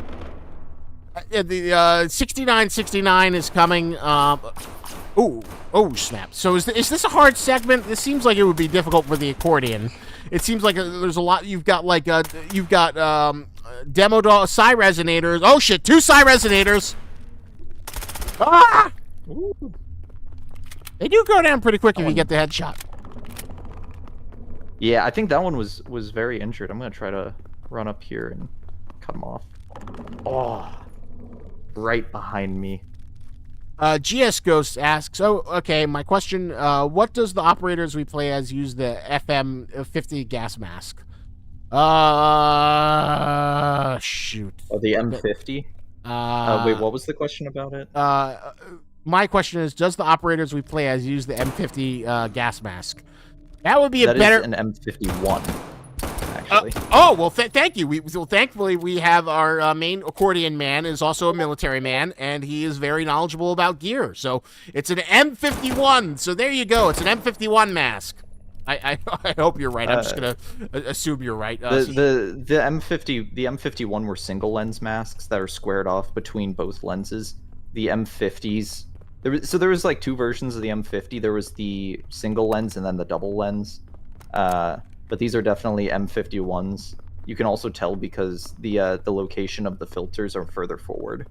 6969 is coming. Oh snap! So is this a hard segment? This seems like it would be difficult for the Accordion. It seems like there's a lot. You've got demo dog psi resonators. Oh shit! 2 psi resonators. Ah! Ooh. They do go down pretty quick if you get the headshot. Yeah, I think that one was very injured. I'm gonna try to run up here and cut him off. Oh. Right behind me. GS Ghost asks, oh, okay, my question, what does the operators we play as use the FM50 gas mask? Shoot. Oh, the M50? Wait, what was the question about it? My question is, does the operators we play as use the M50 gas mask? That would be that better... is an M51. Well, thank you. Thankfully, we have our main Accordion man is also a military man, and he is very knowledgeable about gear. So it's an M51. So there you go. It's an M51 mask. I hope you're right. I'm just gonna assume you're right. The M51 were single lens masks that are squared off between both lenses. The M50s. There was like 2 versions of the M50. There was the single lens and then the double lens. But these are definitely M51s. You can also tell because the location of the filters are further forward,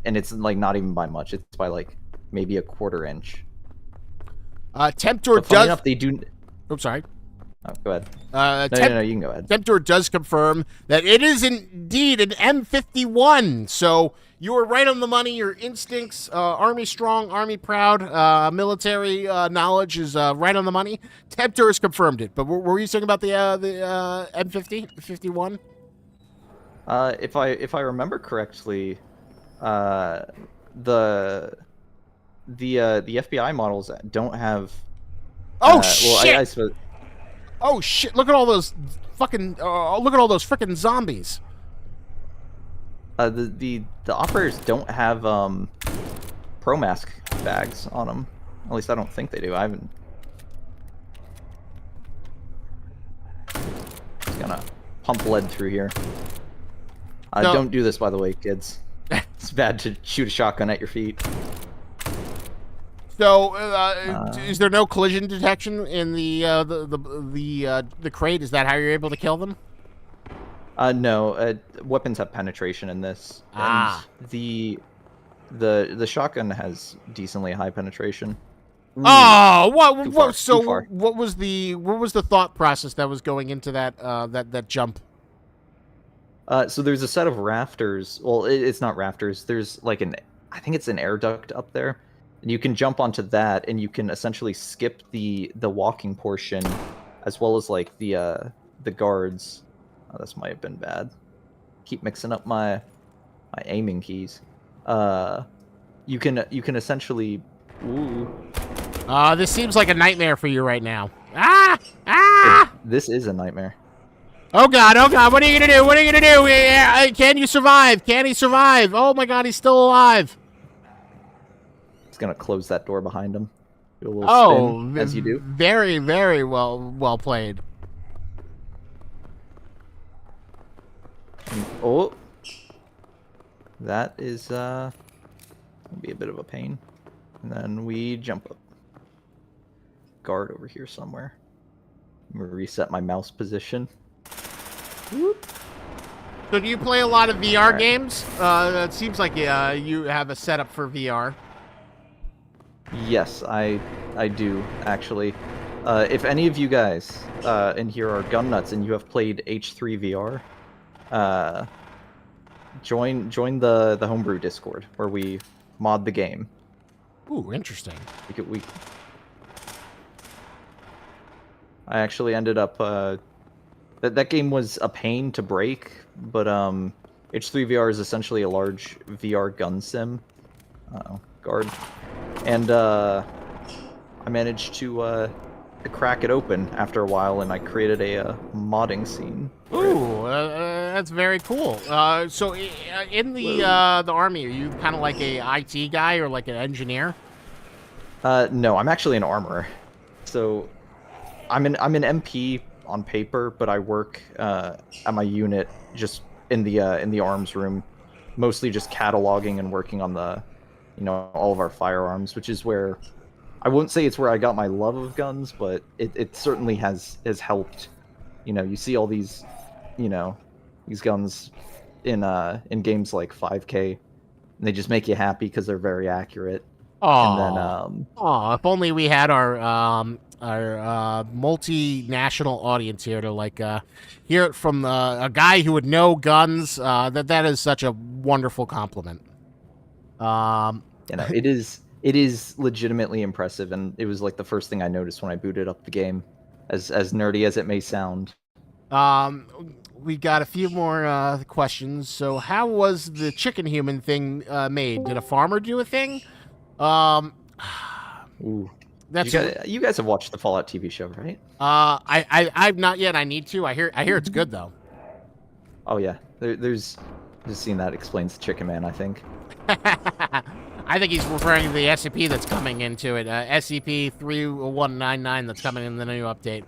and it's like not even by much. It's by like maybe a 1/4 inch. Temptor does. Enough, they do. Oops, sorry. Oh, go ahead. No, you can go ahead. Temptor does confirm that it is indeed an M51. So you were right on the money. Your instincts, Army strong, Army proud, military knowledge is right on the money. Temptor has confirmed it. But what were you saying about the M50, 51? If I remember correctly, the FBI models don't have. Oh shit! Well, I suppose. Oh shit! Look at all those fucking. Look at all those freaking zombies. The operators don't have pro mask bags on them. At least I don't think they do. I haven't. Just gonna pump lead through here. No. Don't do this, by the way, kids. It's bad to shoot a shotgun at your feet. So, is there no collision detection in the crate? Is that how you're able to kill them? No. Weapons have penetration in this. Ah. And the shotgun has decently high penetration. Oh, Too far, what? So, too far. what was the thought process that was going into that that jump? So there's a set of rafters. Well, it's not rafters. There's like I think it's an air duct up there. And you can jump onto that, and you can essentially skip the walking portion, as well as like the guards. Oh, this might have been bad. Keep mixing up my aiming keys. You can essentially. Ooh. This seems like a nightmare for you right now. Ah! This is a nightmare. Oh god! What are you gonna do? What are you gonna do? Can you survive? Can he survive? Oh my god, he's still alive. Gonna close that door behind him. Do a little spin, as you do. Very, very well played. Oh, that is gonna be a bit of a pain. And then we jump up. Guard over here somewhere. I'm gonna reset my mouse position. Whoop. So do you play a lot of VR Right. games? It seems like you have a setup for VR. Yes, I do actually. If any of you guys in here are gun nuts and you have played H3 VR, join the homebrew Discord where we mod the game. Ooh, interesting. I actually ended up that game was a pain to break, but H3 VR is essentially a large VR gun sim. Guard. And I managed to crack it open after a while, and I created a modding scene. Ooh, that's very cool. So in the army, are you kind of like a IT guy or like an engineer? No, I'm actually an armorer. So I'm an MP on paper, but I work at my unit just in the arms room, mostly just cataloging and working on the all of our firearms, which is where I won't say it's where I got my love of guns, but it certainly has helped. You see all these these guns in games like 5K, and they just make you happy because they're very accurate. Oh, if only we had our multinational audience here to hear it from a guy who would know guns. That is such a wonderful compliment. It is legitimately impressive, and it was like the first thing I noticed when I booted up the game, as nerdy as it may sound. We got a few more questions. So, how was the chicken human thing made? Did a farmer do a thing? Ooh. That's you guys have watched the Fallout TV show, right? I've not yet. I need to. I hear it's good though. Oh yeah, there's just seen that explains the Chicken Man, I think. I think he's referring to the SCP that's coming into it. SCP-3199 that's coming in the new update.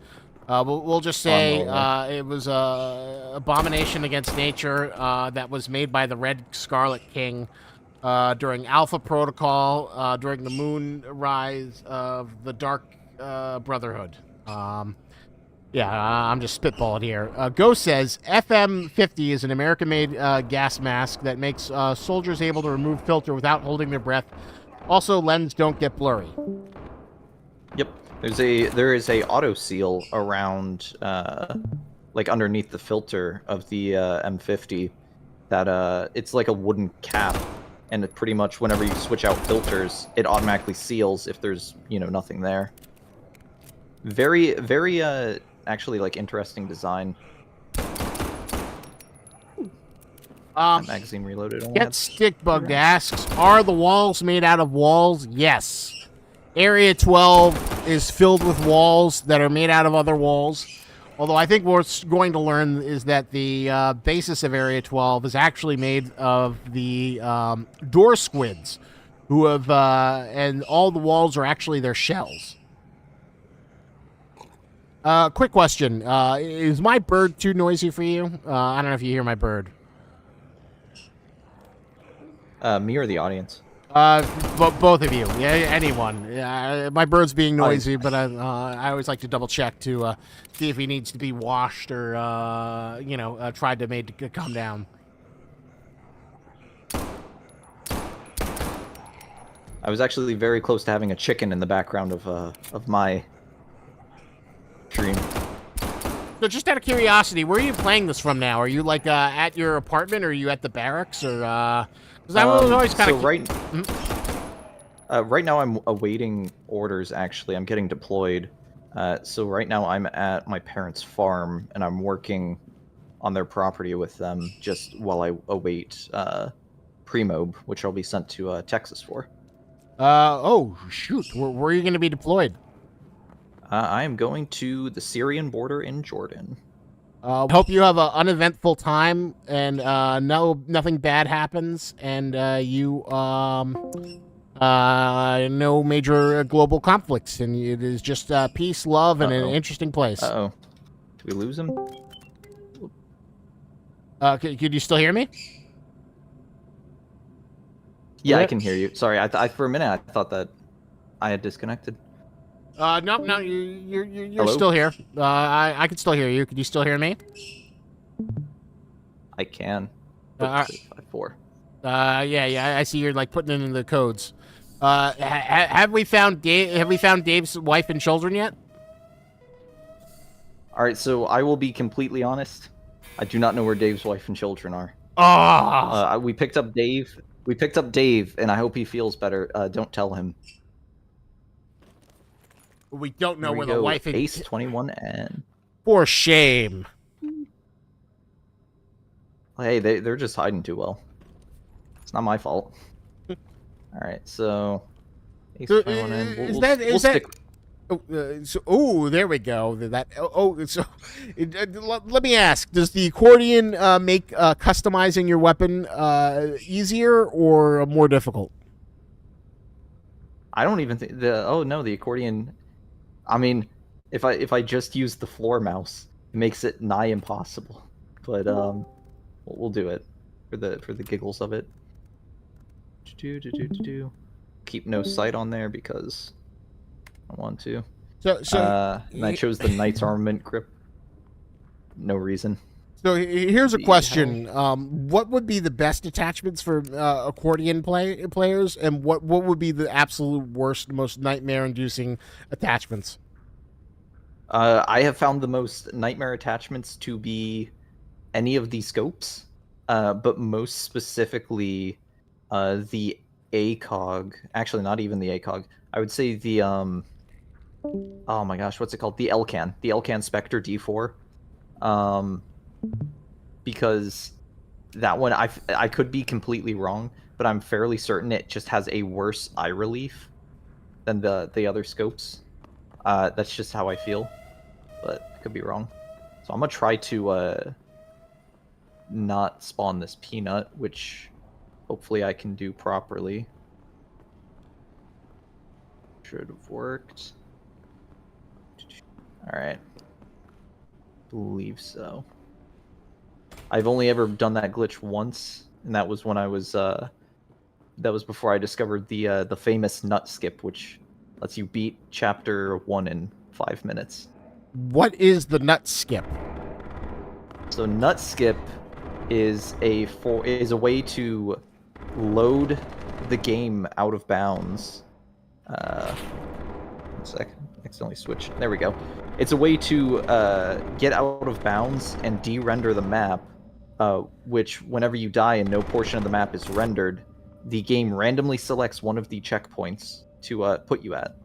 We'll just say it was a abomination against nature that was made by the Red Scarlet King during Alpha Protocol during the moon rise of the Dark Brotherhood. I'm just spitballing here. Ghost says FM50 is an American-made gas mask that makes soldiers able to remove filter without holding their breath. Also, lenses don't get blurry. Yep. There is a auto seal around like underneath the filter of the M50 that it's like a wooden cap, and it pretty much whenever you switch out filters, it automatically seals if there's nothing there. Very actually like interesting design. That magazine reloaded. Only Get Stickbugged asks, are the walls made out of walls? Yes. Area 12 is filled with walls that are made out of other walls. Although I think what we're going to learn is that the basis of Area 12 is actually made of the door squids, who have and all the walls are actually their shells. Quick question: is my bird too noisy for you? I don't know if you hear my bird. Me or the audience? Both of you. Yeah, anyone. My bird's being noisy, but I always like to double check to see if he needs to be washed or tried to made to calm down. I was actually very close to having a chicken in the background of my stream. So just out of curiosity, where are you playing this from now? Are you like at your apartment, or are you at the barracks, or? Because I was always kind of right now I'm awaiting orders. Actually, I'm getting deployed. So right now I'm at my parents' farm and I'm working on their property with them just while I await pre-mob, which I'll be sent to Texas for. Oh shoot, where are you going to be deployed? I am going to the Syrian border in Jordan. Hope you have an uneventful time and nothing bad happens, and you no major global conflicts, and it is just peace, love, and an interesting place. Uh-oh. Did we lose him? Could you still hear me? Yeah, I can hear you. Sorry, I for a minute I thought that I had disconnected. No, you're still here. I can still hear you. Could you still hear me? I can. 4. Yeah, I see you're like putting in the codes. Have we found Dave's wife and children yet? All right, so I will be completely honest. I do not know where Dave's wife and children are. Oh. We picked up Dave. We picked up Dave, and I hope he feels better. Don't tell him. We don't know where the wife and Ace 21N. For shame. Hey, they're just hiding too well. It's not my fault. All right, so Ace 21N. Oh, there we go. Let me ask: does the accordion make customizing your weapon easier or more difficult? I don't even think the accordion. I mean, if I just use the floor mouse, it makes it nigh impossible. But we'll do it for the giggles of it. Keep no sight on there because I want to. And I chose the Knight's Armament grip. No reason. So here's a question: what would be the best attachments for accordion players, and what would be the absolute worst, most nightmare-inducing attachments? I have found the most nightmare attachments to be any of the scopes, but most specifically the ACOG. Actually, not even the ACOG. I would say the oh my gosh, what's it called? The Elcan. The Elcan Spectre D4. Because that one, I could be completely wrong, but I'm fairly certain it just has a worse eye relief than the other scopes. That's just how I feel, but I could be wrong. So I'm gonna try to not spawn this peanut, which hopefully I can do properly. Should have worked. All right. Believe so. I've only ever done that glitch once, and that was when I was that was before I discovered the famous nut skip, which lets you beat chapter 1 in 5 minutes. What is the nut skip? So nut skip is a way to load the game out of bounds. 1 second. accidentally switched. There we go. It's a way to get out of bounds and de-render the map, which whenever you die and no portion of the map is rendered, the game randomly selects one of the checkpoints to put you at.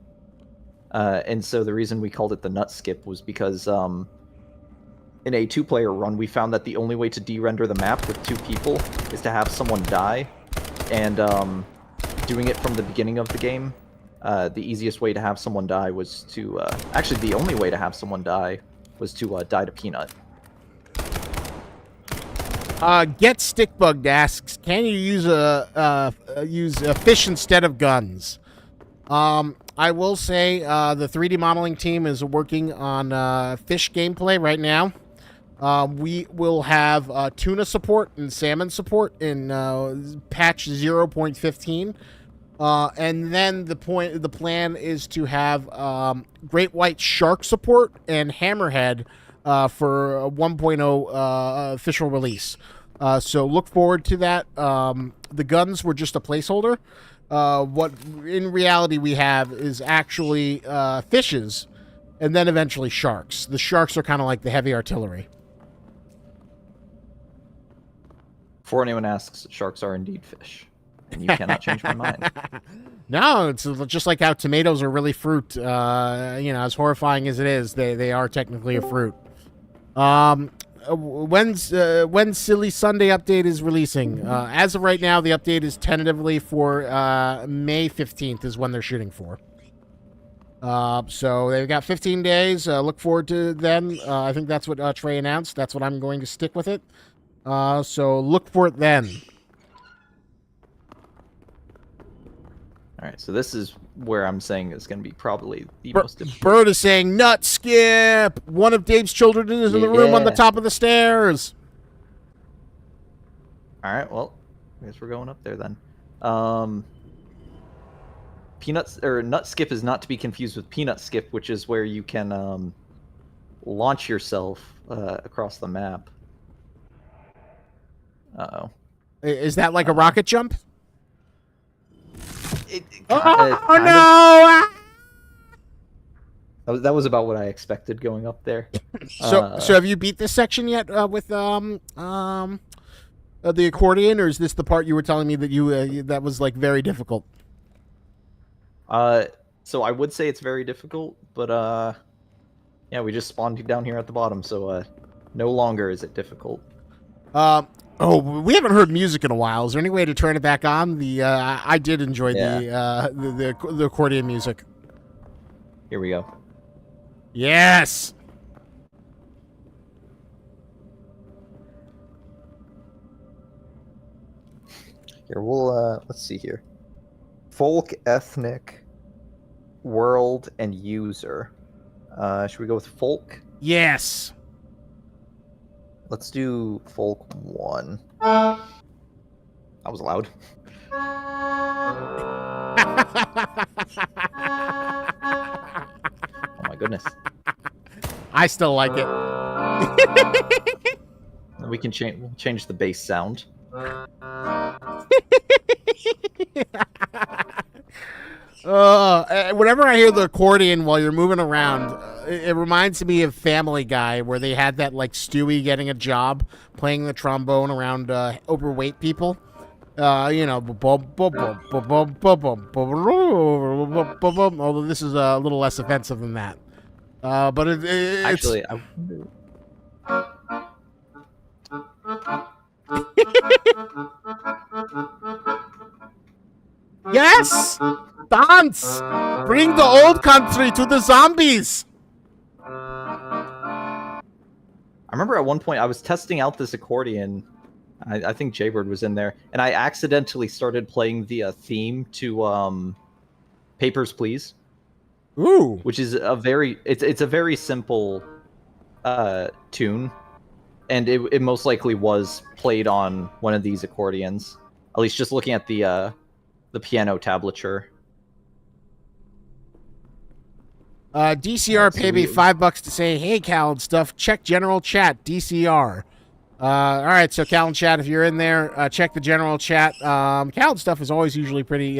And so the reason we called it the nut skip was because in a 2-player run, we found that the only way to de-render the map with 2 people is to have someone die, and doing it from the beginning of the game, the easiest way to have someone die was to... actually, the only way to have someone die was to die to Peanut. Get Stickbugged asks, can you use a fish instead of guns? I will say the 3D modeling team is working on fish gameplay right now. We will have tuna support and salmon support in patch 0.15. And then the plan is to have great white shark support and hammerhead for a 1.0 official release. So look forward to that. The guns were just a placeholder. What in reality we have is actually fishes, and then eventually sharks. The sharks are kind of like the heavy artillery. Before anyone asks, sharks are indeed fish. And you cannot change my mind. No, it's just like how tomatoes are really fruit. You know, as horrifying as it is, they are technically a fruit. When Silly Sunday update is releasing? As of right now, the update is tentatively for May 15th is when they're shooting for. So they've got 15 days. Look forward to then. I think that's what Trey announced. That's what I'm going to stick with it. So look for it then. All right, so this is where I'm saying is going to be probably the most difficult. Bird is saying, nut skip! One of Dave's children is in the room on the top of the stairs. All right, well, I guess we're going up there then. Nut skip is not to be confused with peanut skip, which is where you can launch yourself across the map. Uh-oh. Is that like a rocket jump? No! That was about what I expected going up there. So have you beat this section yet with the accordion, or is this the part you were telling me that you that was like very difficult? So I would say it's very difficult, but yeah, we just spawned down here at the bottom, so no longer is it difficult. Oh, we haven't heard music in a while. Is there any way to turn it back on? I did enjoy the accordion music. Here we go. Yes. Here we'll let's see here. Folk, ethnic, world, and user. Should we go with folk? Yes. Let's do folk 1. That was loud. Oh my goodness. I still like it. We can change the bass sound. Whenever I hear the accordion while you're moving around, it reminds me of Family Guy, where they had that like Stewie getting a job playing the trombone around overweight people. You know, although this is a little less offensive than that. But it's actually. Yes! Dance! Bring the old country to the zombies! I remember at one point I was testing out this accordion. I think Jaybird was in there, and I accidentally started playing the theme to Papers, Please. Ooh. Which is a very it's a very simple tune, and it most likely was played on one of these accordions. At least just looking at the piano tablature. DCR paid me $5 to say, hey, Cal and stuff, check general chat, DCR. All right, so Cal and chat, if you're in there, check the general chat. Cal and stuff is always usually pretty...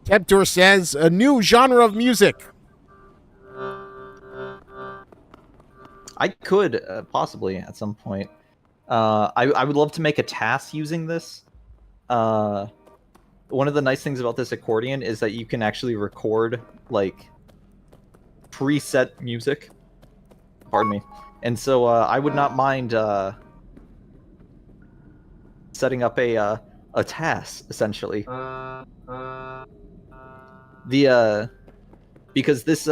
Temptor says, a new genre of music. I could possibly at some point. I would love to make a task using this. One of the nice things about this accordion is that you can actually record like preset music. Pardon me. And so I would not mind setting up a task essentially. Because this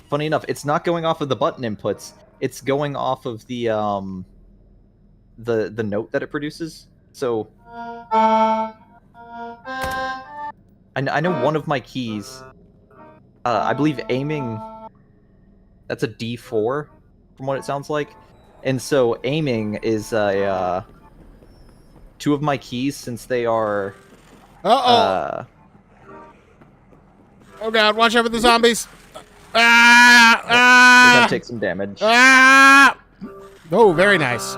funny enough, it's not going off of the button inputs. It's going off of the note that it produces. So I know one of my keys. I believe aiming. That's a D4, from what it sounds like, and so aiming is two of my keys since they are. Oh God! Watch out for the zombies. We're gonna take some damage. Oh, very nice.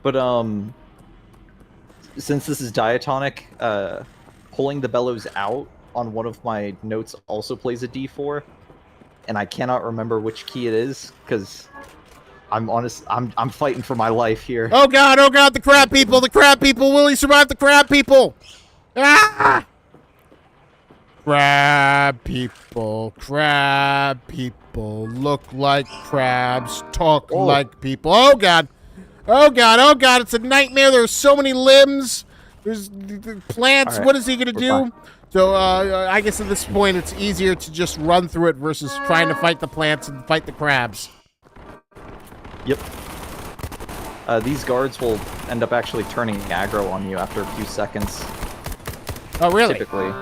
But since this is diatonic, pulling the bellows out on one of my notes also plays a D4, and I cannot remember which key it is because I'm fighting for my life here. Oh God! Oh God! The crab people! The crab people! Will he survive the crab people? Ah! Crab people, look like crabs, talk like people. Oh God, oh God, oh God, it's a nightmare. There's so many limbs. There's plants. Right. What is he gonna do? Fine. So I guess at this point it's easier to just run through it versus trying to fight the plants and fight the crabs. Yep. These guards will end up actually turning aggro on you after a few seconds. Oh really? Typically.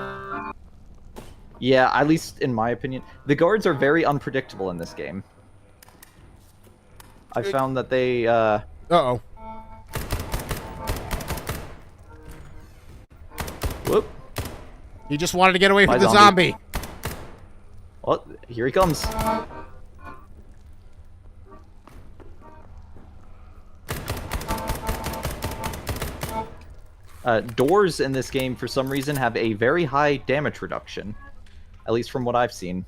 Yeah, at least in my opinion. The guards are very unpredictable in this game. I found that they, Uh-oh. Whoop. He just wanted to get away from the zombie. Well, here he comes. Doors in this game, for some reason, have a very high damage reduction. At least from what I've seen.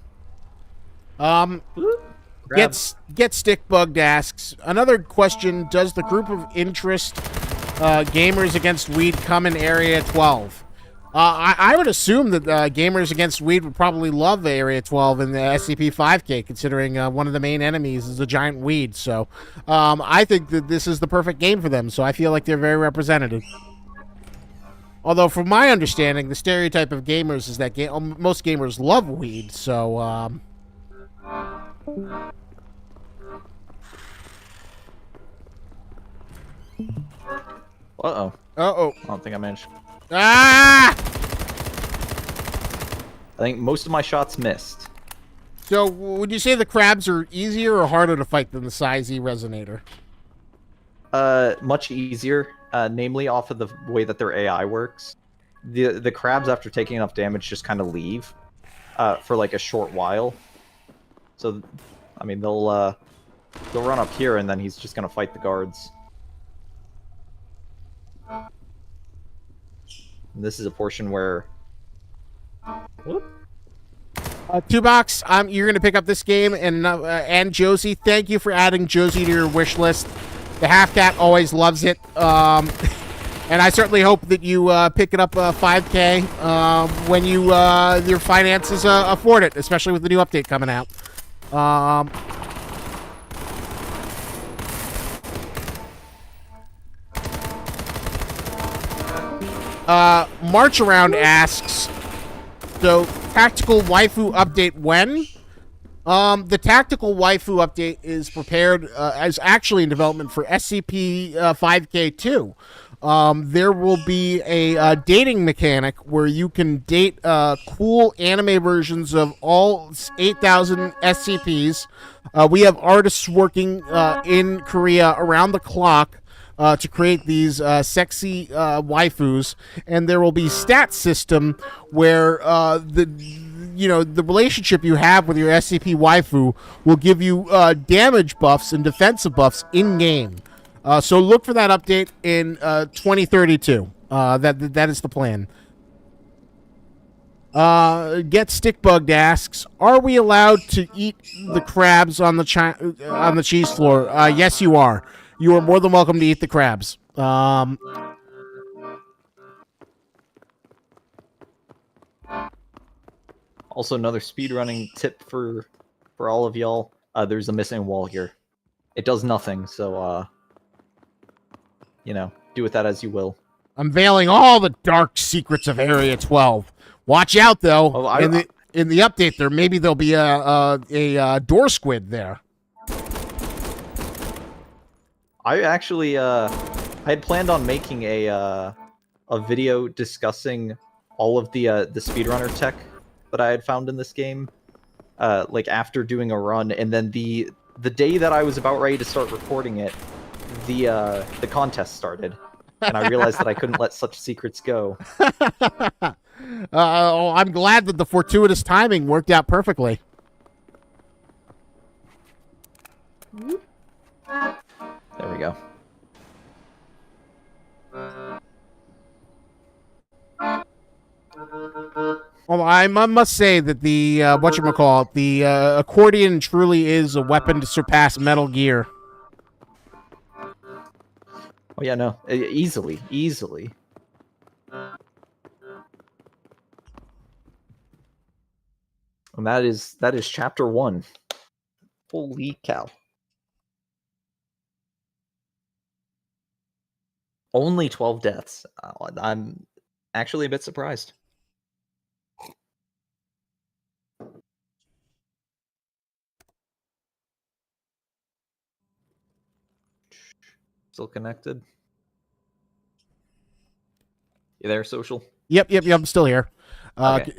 Get Stick Bugged asks, another question, does the group of interest Gamers Against Weed come in Area 12? I would assume that Gamers Against Weed would probably love Area 12 in the SCP 5K, considering one of the main enemies is a giant weed. So I think that this is the perfect game for them, so I feel like they're very representative. Although, from my understanding, the stereotype of gamers is that most gamers love weed, so, Uh-oh. Uh-oh. I don't think I managed. Ah! I think most of my shots missed. So, would you say the crabs are easier or harder to fight than the Size-E Resonator? Much easier. Namely off of the way that their AI works. The crabs, after taking enough damage, just kind of leave for like a short while. So, I mean, they'll run up here, and then he's just gonna fight the guards. And this is a portion where. Whoop. Two-Box, you're gonna pick up this game, and Josie, thank you for adding Josie to your wish list. The Half Cat always loves it, and I certainly hope that you pick it up 5K when your finances afford it, especially with the new update coming out. March Around asks, so tactical waifu update when? The tactical waifu update is prepared, is actually in development for SCP 5K2. There will be a dating mechanic where you can date cool anime versions of all 8,000 SCPs. We have artists working in Korea around the clock to create these sexy waifus, and there will be stat system where the relationship you have with your SCP waifu will give you damage buffs and defensive buffs in game. So look for that update in 2032. That is the plan. Get Stickbugged asks, are we allowed to eat the crabs on the cheese floor? Yes, you are. You are more than welcome to eat the crabs. Also, another speedrunning tip for all of y'all. There's a missing wall here. It does nothing, so do with that as you will. Unveiling all the dark secrets of Area 12. Watch out, though. Oh, in the update, there'll be a door squid there. I actually I had planned on making a video discussing all of the speedrunner tech that I had found in this game, like after doing a run, and then the day that I was about ready to start recording it, the contest started, and I realized that I couldn't let such secrets go. I'm glad that the fortuitous timing worked out perfectly. There we go. Well, I must say that the whatchamacallit, the accordion truly is a weapon to surpass Metal Gear. Oh yeah, no, easily. And that is chapter 1. Holy cow. Only 12 deaths. I'm actually a bit surprised. Still connected? You there, Social? Yep, I'm still here. Okay.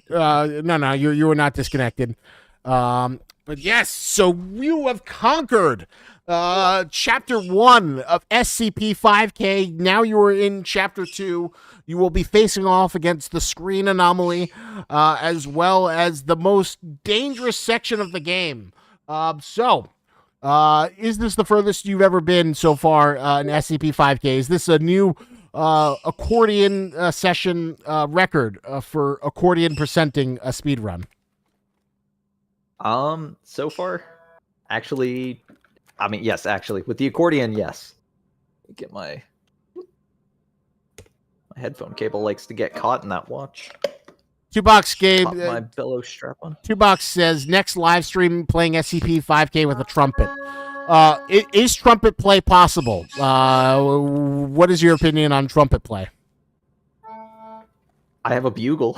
No, you were not disconnected. But yes, so you have conquered chapter 1 of SCP-5K. Now you are in chapter 2. You will be facing off against the screen anomaly, as well as the most dangerous section of the game. Is this the furthest you've ever been so far in SCP-5K? Is this a new accordion session record for accordion presenting a speedrun? So far, actually, I mean, yes, actually, with the accordion, yes. Get my headphone cable likes to get caught in that watch. 2box game. My bellow strap on. 2box says next live stream playing SCP-5K with a trumpet. Is trumpet play possible? What is your opinion on trumpet play? I have a bugle.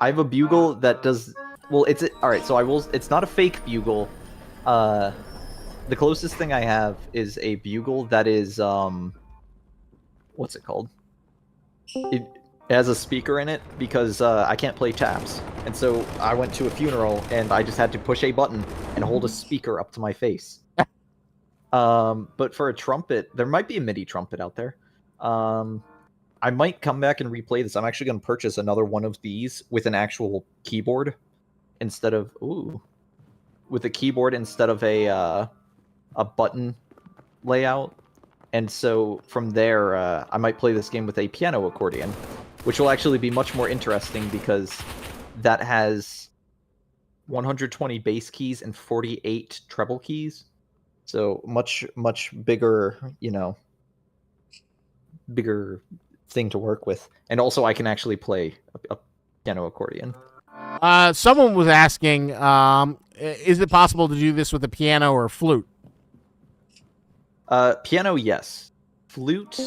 I have a bugle that does well. All right. So I will. It's not a fake bugle. The closest thing I have is a bugle that is what's it called? It has a speaker in it because I can't play taps, and so I went to a funeral and I just had to push a button and hold a speaker up to my face. But for a trumpet, there might be a MIDI trumpet out there. I might come back and replay this. I'm actually going to purchase another one of these with an actual keyboard instead of with a keyboard instead of a button layout. And so from there, I might play this game with a piano accordion, which will actually be much more interesting because that has 120 bass keys and 48 treble keys. So much bigger, bigger thing to work with. And also I can actually play a piano accordion. Someone was asking, is it possible to do this with a piano or a flute? Piano, yes. Flute,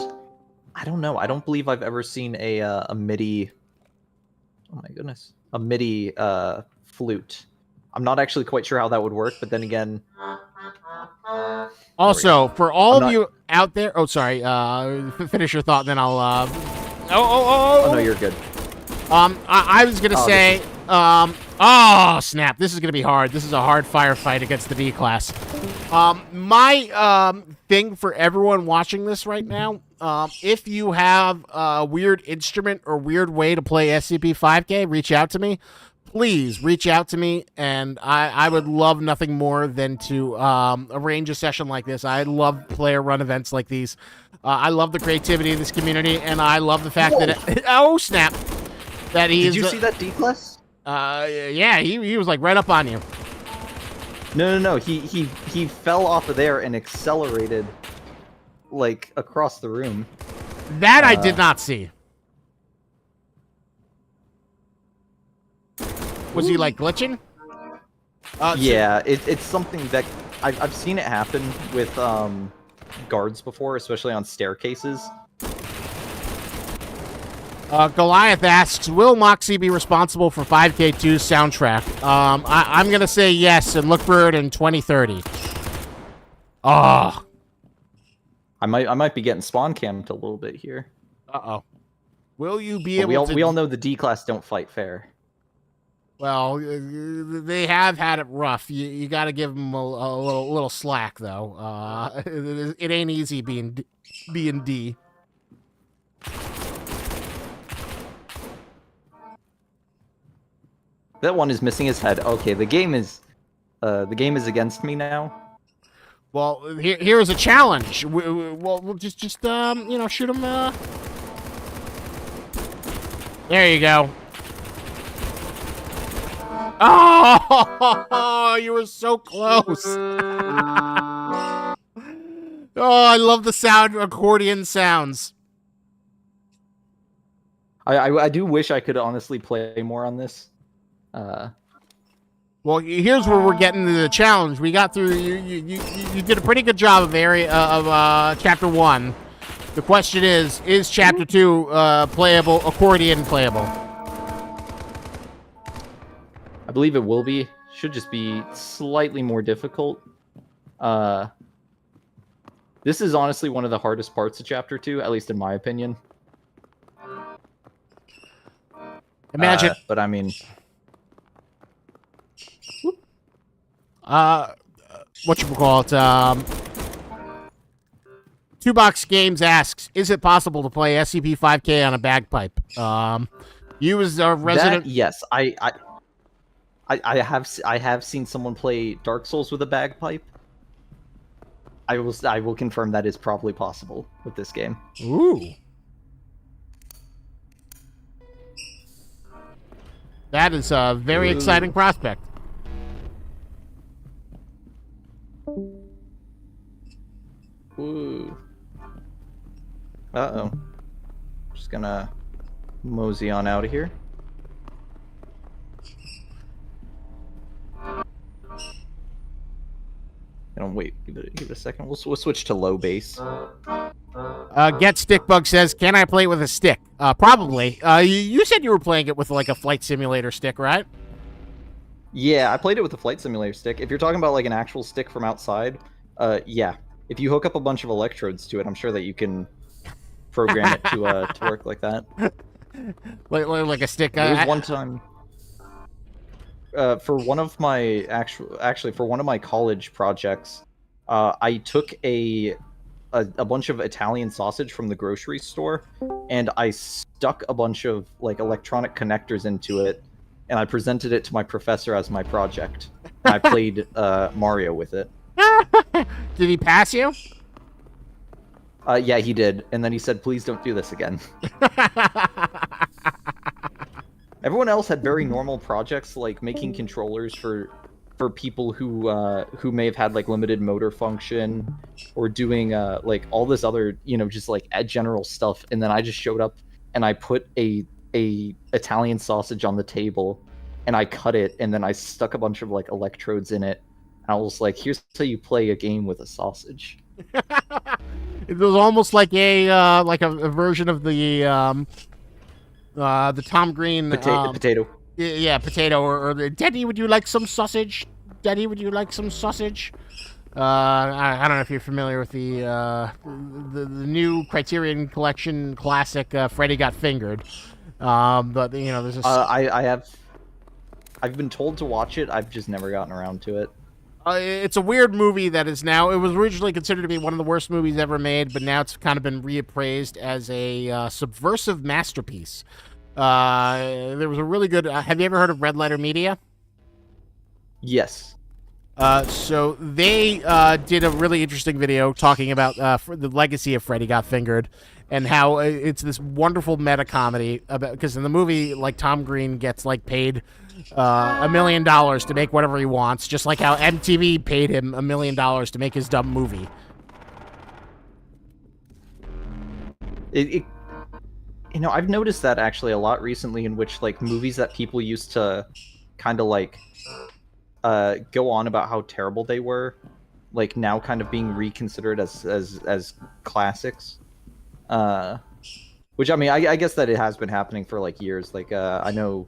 I don't know. I don't believe I've ever seen a MIDI. Oh my goodness, a MIDI flute. I'm not actually quite sure how that would work, but then again. Also, for all of you out there, sorry. Finish your thought, and then I'll. Oh no, you're good. I was gonna say. Oh snap! This is gonna be hard. This is a hard firefight against the D class. My thing for everyone watching this right now, if you have a weird instrument or weird way to play SCP-5K, reach out to me. please reach out to me, and I would love nothing more than to arrange a session like this. I love player-run events like these. I love the creativity of this community, and I love the fact that oh snap, that he Did you see that D-class? Yeah, he was like right up on you. No. He fell off of there and accelerated like across the room. That I did not see. Was he like glitching? Yeah, it's something that I've seen it happen with guards before, especially on staircases. Goliath asks, will Moxie be responsible for 5K2's soundtrack? I'm going to say yes and look for it in 2030. Oh. I might be getting spawn camped a little bit here. Uh-oh. Will you be able to... We all know the D-class don't fight fair. Well, they have had it rough. You got to give them a little slack, though. It ain't easy being D. That one is missing his head. Okay, the game is against me now. Well, here's a challenge. We'll just shoot him. There you go. Oh, you were so close. Oh, I love the sound accordion sounds. I do wish I could honestly play more on this. Well, here's where we're getting to the challenge. We got through. You did a pretty good job of chapter 1. The question is chapter 2 playable? Accordion playable? I believe it will be. Should just be slightly more difficult. This is honestly one of the hardest parts of chapter 2, at least in my opinion. Imagine. But I mean. Whatchamacallit, Two Box Games asks, is it possible to play SCP 5K on a bagpipe? You as a resident... Yes, I have seen someone play Dark Souls with a bagpipe. I will confirm that is probably possible with this game. Ooh. That is a very exciting prospect. Ooh. Uh-oh. Just gonna mosey on out of here. Wait, give it a second. We'll switch to low base. Get Stickbug says, can I play it with a stick? Probably. You said you were playing it with like a flight simulator stick, right? Yeah, I played it with a flight simulator stick. If you're talking about like an actual stick from outside, yeah. If you hook up a bunch of electrodes to it, I'm sure that you can program it to work like that. Like a stick. There was one time for one of my for one of my college projects, I took a bunch of Italian sausage from the grocery store, and I stuck a bunch of like electronic connectors into it, and I presented it to my professor as my project. And I played Mario with it. Did he pass you? Yeah, he did. And then he said, please don't do this again. Everyone else had very normal projects, like making controllers for people who may have had like limited motor function, or doing like all this other, just like general stuff. And then I just showed up and I put a Italian sausage on the table, and I cut it, and then I stuck a bunch of like electrodes in it. I was like, here's how you play a game with a sausage. It was almost like a version of the Tom Green... potato. Yeah, potato. Or the, Daddy, would you like some sausage? Daddy, would you like some sausage? I don't know if you're familiar with the new Criterion Collection classic, Freddy Got Fingered. But, there's a... I've been told to watch it. I've just never gotten around to it. It's a weird movie that is now... It was originally considered to be one of the worst movies ever made, but now it's kind of been reappraised as a subversive masterpiece. There was a really good. Have you ever heard of Red Letter Media? Yes. So they did a really interesting video talking about the legacy of Freddy Got Fingered, and how it's this wonderful meta comedy about, because in the movie, like, Tom Green gets like paid $1 million to make whatever he wants, just like how MTV paid him $1 million to make his dumb movie. It I've noticed that actually a lot recently, in which like movies that people used to kind of like go on about how terrible they were, like now kind of being reconsidered as classics. Which, I mean, I guess that it has been happening for like years. Like I know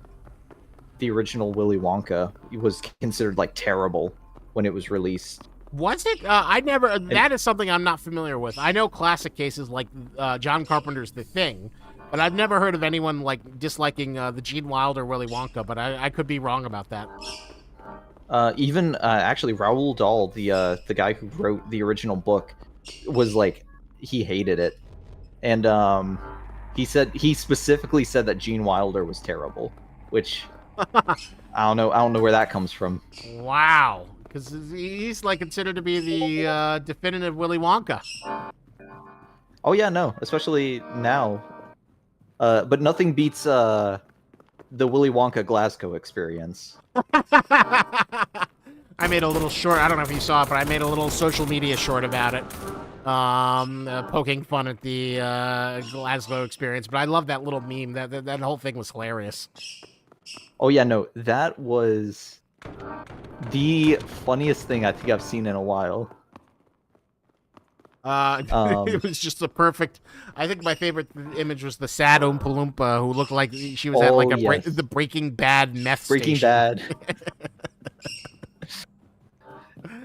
the original Willy Wonka was considered like terrible when it was released. Was it? I never. That is something I'm not familiar with. I know classic cases like John Carpenter's The Thing, but I've never heard of anyone like disliking the Gene Wilder Willy Wonka. But I could be wrong about that. Even actually, Roald Dahl, the guy who wrote the original book, was like, he hated it, and he specifically said that Gene Wilder was terrible, which I don't know where that comes from. Wow, because he's like considered to be the definitive Willy Wonka. Oh yeah, no, especially now. But nothing beats the Willy Wonka Glasgow experience. I made a little short. I don't know if you saw it, but I made a little social media short about it, poking fun at the Glasgow experience. But I love that little meme. That whole thing was hilarious. Oh yeah, no, that was the funniest thing I think I've seen in a while. It was just a perfect. I think my favorite image was the sad Oompa Loompa who looked like she was at like the Breaking Bad meth Breaking station. Bad.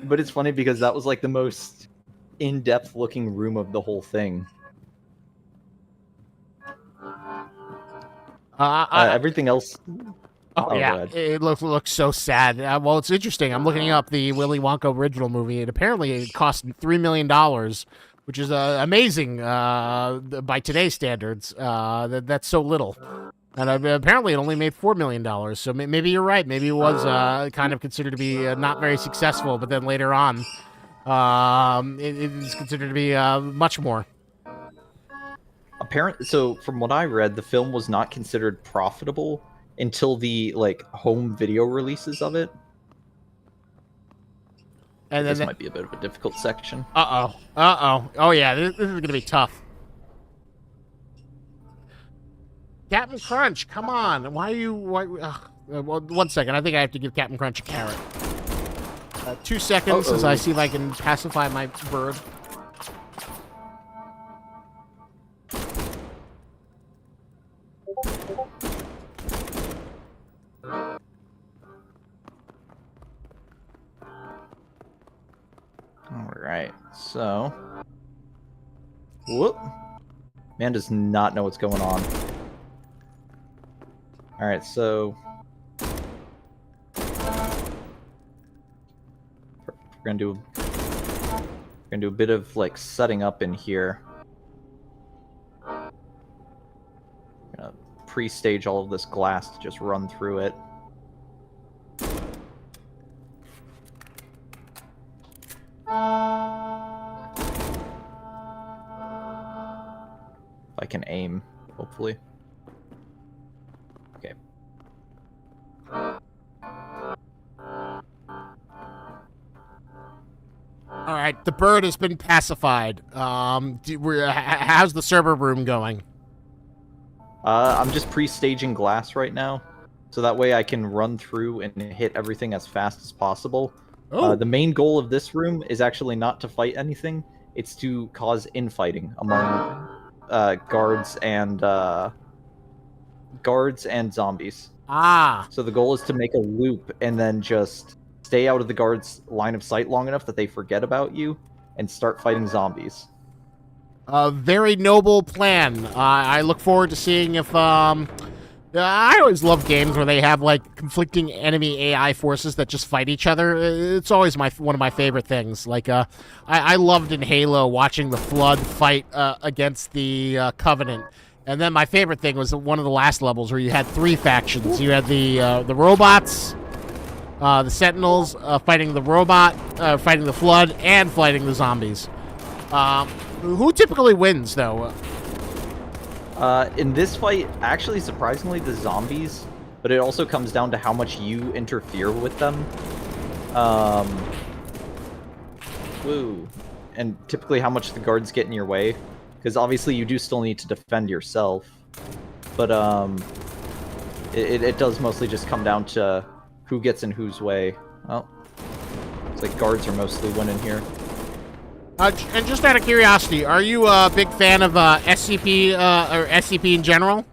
But it's funny because that was like the most in-depth looking room of the whole thing. Everything else. Oh yeah, it looks so sad. Well, it's interesting. I'm looking up the Willy Wonka original movie, and apparently it cost $3 million, which is amazing by today's standards. That's so little, and apparently it only made $4 million. So maybe you're right. Maybe it was kind of considered to be not very successful, but then later on, it is considered to be much more. So from what I read, the film was not considered profitable until the like home video releases of it. And this might be a bit of a difficult section. Oh yeah, this is gonna be tough. Captain Crunch, come on! Why? Well, 1 second. I think I have to give Captain Crunch a carrot. 2 seconds as I see if I can pacify my bird. Alright, so... Whoop! Man does not know what's going on. Alright, so... We're gonna do a bit of, like, setting up in here. We're gonna pre-stage all of this glass to just run through it. I can aim, hopefully. Okay. All right, the bird has been pacified. How's the server room going? I'm just pre-staging glass right now, so that way I can run through and hit everything as fast as possible. Oh. The main goal of this room is actually not to fight anything; it's to cause infighting among guards and zombies. Ah. So the goal is to make a loop and then just stay out of the guards' line of sight long enough that they forget about you and start fighting zombies. A very noble plan. I look forward to seeing if I always love games where they have like conflicting enemy AI forces that just fight each other. It's always one of my favorite things. Like I loved in Halo watching the Flood fight against the Covenant, And then my favorite thing was one of the last levels where you had 3 factions. You had the robots, the Sentinels fighting the robot, fighting the Flood, and fighting the zombies. Who typically wins, though? In this fight, actually, surprisingly, the zombies, but it also comes down to how much you interfere with them. Woo. And typically how much the guards get in your way. Because obviously you do still need to defend yourself. But, it does mostly just come down to who gets in whose way. Well, it's like guards are mostly winning here. And just out of curiosity, are you a big fan of SCP or SCP in general?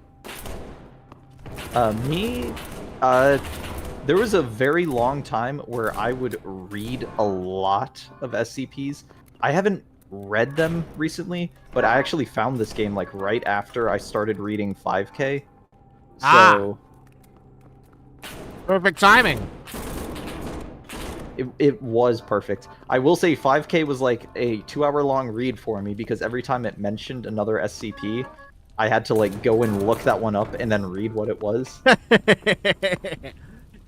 Me? There was a very long time where I would read a lot of SCPs. I haven't read them recently, but I actually found this game like right after I started reading 5K. So perfect timing. It was perfect. I will say 5K was like a 2-hour-long read for me because every time it mentioned another SCP, I had to like go and look that one up and then read what it was.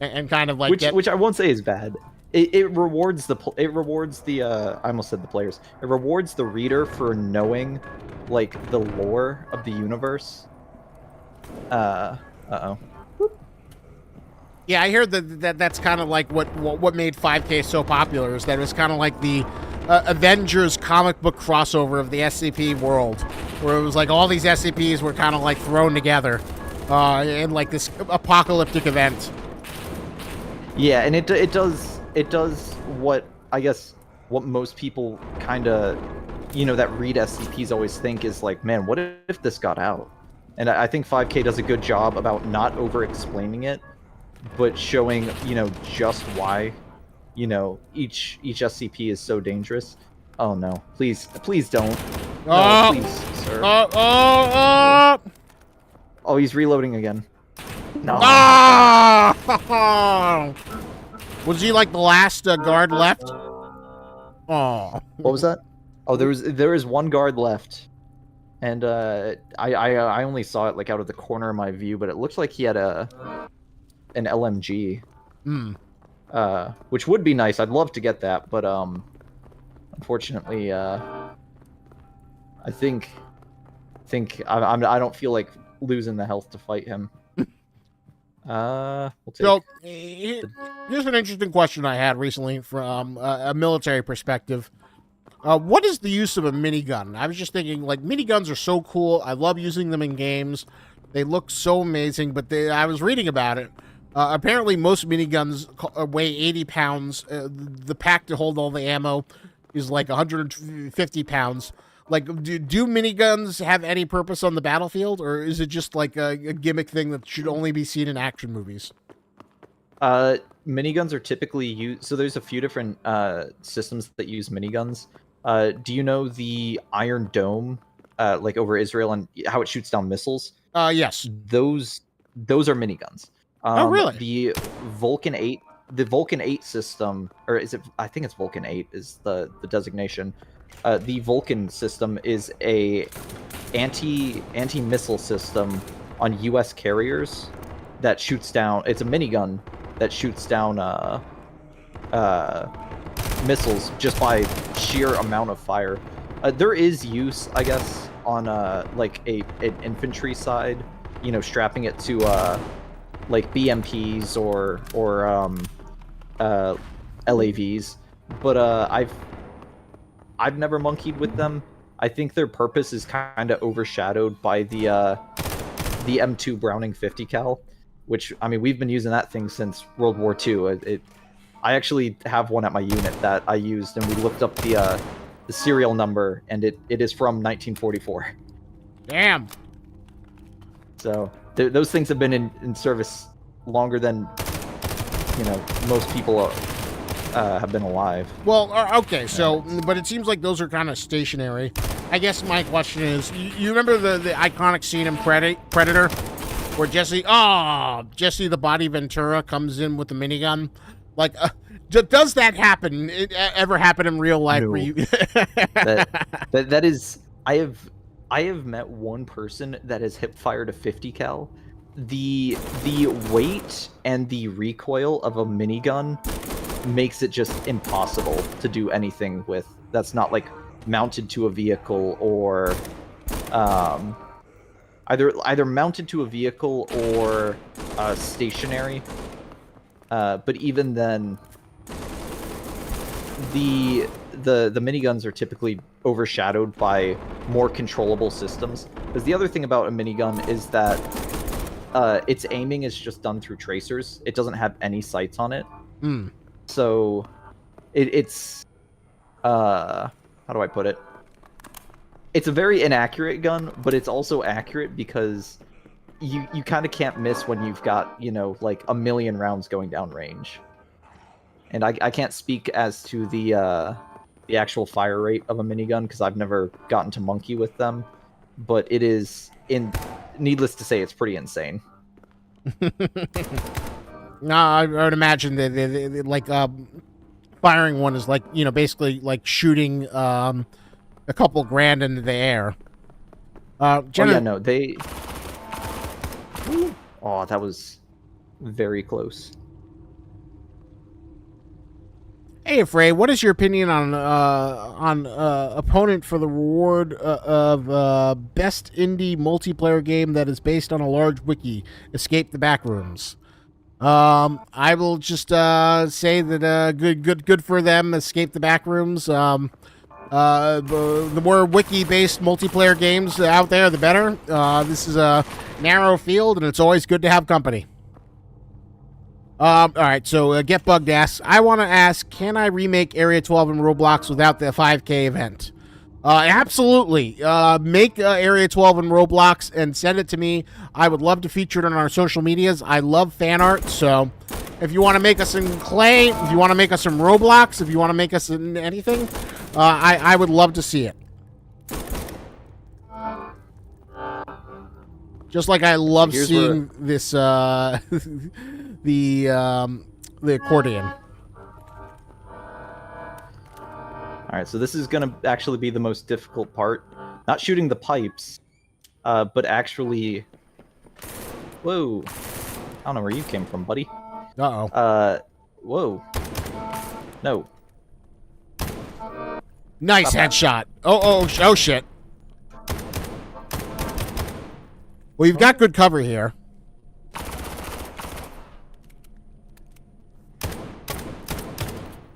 and kind of like which I won't say is bad. It rewards the I almost said the players. It rewards the reader for knowing like the lore of the universe. Uh-oh. Yeah, I heard that's kind of like what made 5K so popular, is that it was kind of like the Avengers comic book crossover of the SCP world, where it was like all these SCPs were kind of like thrown together in like this apocalyptic event. Yeah, and it does what I guess what most people kind of that read SCPs always think is like, man, what if this got out? And I think 5K does a good job about not over-explaining it, but showing, just why, each SCP is so dangerous. Oh no, please don't. No, please, sir. Oh, he's reloading again. No. Was he like the last guard left? Oh. What was that? Oh, there is one guard left. And I only saw it like out of the corner of my view, but it looked like he had an LMG. Which would be nice. I'd love to get that, but unfortunately, I think I don't feel like losing the health to fight him. We'll take... So here's an interesting question I had recently from a military perspective. What is the use of a minigun? I was just thinking, like, miniguns are so cool. I love using them in games. They look so amazing, but I was reading about it. Apparently, most miniguns weigh 80 pounds. The pack to hold all the ammo is like 150 pounds. Like, do miniguns have any purpose on the battlefield, or is it just like a gimmick thing that should only be seen in action movies? Miniguns are typically used... So there's a few different systems that use miniguns. Do you know the Iron Dome, like over Israel, and how it shoots down missiles? Yes. Those are miniguns. Oh, really? The Vulcan 8 system, or is it? I think it's Vulcan 8 is the designation. The Vulcan system is a anti-missile system on U.S. carriers that shoots down. It's a minigun that shoots down missiles just by sheer amount of fire. There is use, I guess, on like an infantry side, strapping it to like BMPs or LAVs, but I've never monkeyed with them. I think their purpose is kind of overshadowed by the M2 Browning 50 cal, which, I mean, we've been using that thing since World War II. I actually have one at my unit that I used, and we looked up the serial number, and it is from 1944. Damn. So those things have been in service longer than most people have been alive. Well, okay, so but it seems like those are kind of stationary. I guess my question is, you remember the iconic scene in Predator where Jesse the Body Ventura comes in with the minigun? Like, does that happen? Ever happen in real life? No. Where you... that is, I I have met one person that has hip fired a 50 cal. The weight and the recoil of a minigun makes it just impossible to do anything with that's not like mounted to a vehicle or either mounted to a vehicle or stationary. But even then, the miniguns are typically overshadowed by more controllable systems. Because the other thing about a minigun is that its aiming is just done through tracers. It doesn't have any sights on it. Mm. So it's how do I put it? It's a very inaccurate gun, but it's also accurate because you kind of can't miss when you've got, you know, like a million rounds going down range. And I can't speak as to the actual fire rate of a minigun because I've never gotten to monkey with them, but it is needless to say, it's pretty insane. No, I would imagine that like firing one is like, you know, basically like shooting a couple grand into the air. Oh yeah, no, they. Oh, that was very close. Hey, Afraid, what is your opinion on opponent for the reward of best indie multiplayer game that is based on a large wiki? Escape the Backrooms. I will just say that good for them. Escape the Backrooms. The more wiki-based multiplayer games out there, the better. This is a narrow field, and it's always good to have company. All right, so Get Bugged asks, I want to ask, can I remake Area 12 in Roblox without the 5K event? Absolutely. Make Area 12 in Roblox and send it to me. I would love to feature it on our social medias. I love fan art, so if you want to make us in Clay, if you want to make us in Roblox, if you want to make us in anything, I would love to see it. Just like I love seeing this, the accordion. All right, so this is going to actually be the most difficult part. Not shooting the pipes, but actually... Whoa. I don't know where you came from, buddy. Uh-oh. Whoa. No. Nice headshot. Oh, shit. Well, you've got good cover here.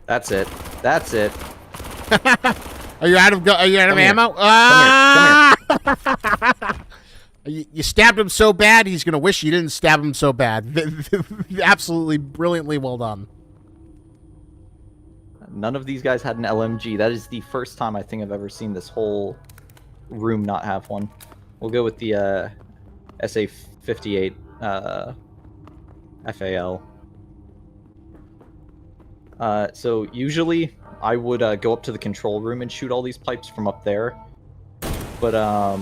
That's it. That's it. Are you out of ammo? Come here. You stabbed him so bad, he's going to wish you didn't stab him so bad. Absolutely brilliantly well done. None of these guys had an LMG. That is the first time I think I've ever seen this whole room not have one. We'll go with the SA-58 FAL. So usually I would go up to the control room and shoot all these pipes from up there. But I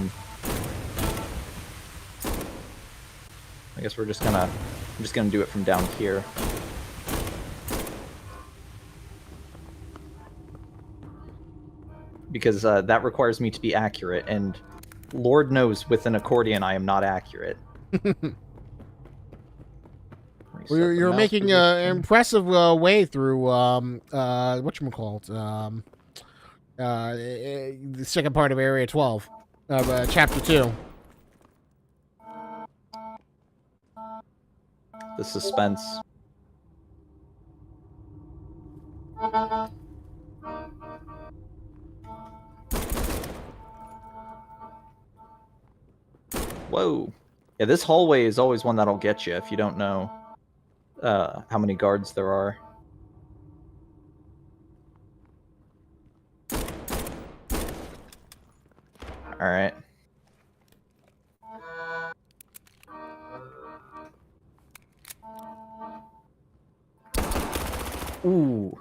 guess I'm just gonna do it from down here. Because that requires me to be accurate, and Lord knows with an accordion I am not accurate. Well, you're making an impressive way through whatchamacallit, the second part of Area 12 of Chapter 2. The suspense. Whoa. Yeah, this hallway is always one that'll get you if you don't know how many guards there are. Alright. Ooh.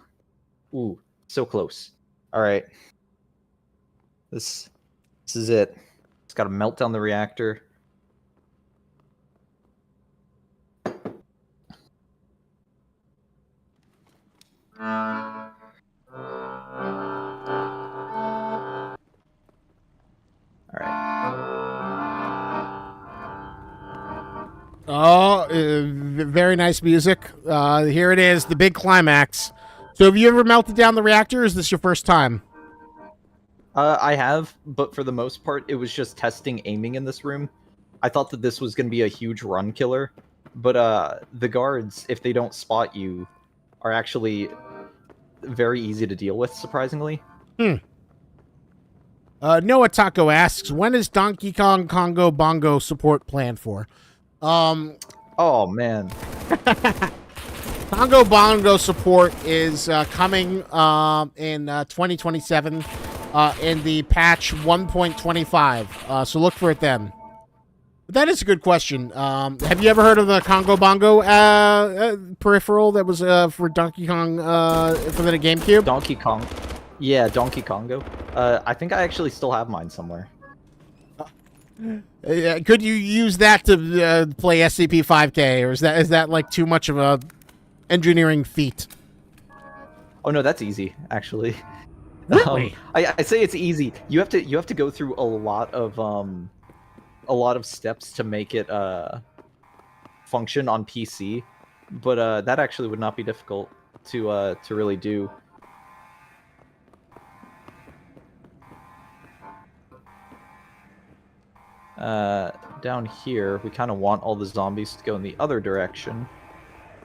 Ooh. So close. Alright. This is it. It's got to melt down the reactor. Alright. Very nice music. Here it is, the big climax. So have you ever melted down the reactor, or is this your first time? I have, but for the most part, it was just testing aiming in this room. I thought that this was going to be a huge run killer, but the guards, if they don't spot you, are actually very easy to deal with, surprisingly. Noah Taco asks, when is Donkey Kong Congo Bongo support planned for? Oh, man. Congo Bongo support is coming in 2027 in the patch 1.25. So look for it then. But that is a good question. Have you ever heard of the Congo Bongo peripheral that was for Donkey Kong for the GameCube? Donkey Kong. Yeah, Donkey Kongo. I think I actually still have mine somewhere. Could you use that to play SCP 5K, or is that like too much of a engineering feat? Oh no, that's easy actually. Really? I say it's easy. You have to go through a lot of steps to make it function on PC, but that actually would not be difficult to really do. Down here, we kind of want all the zombies to go in the other direction,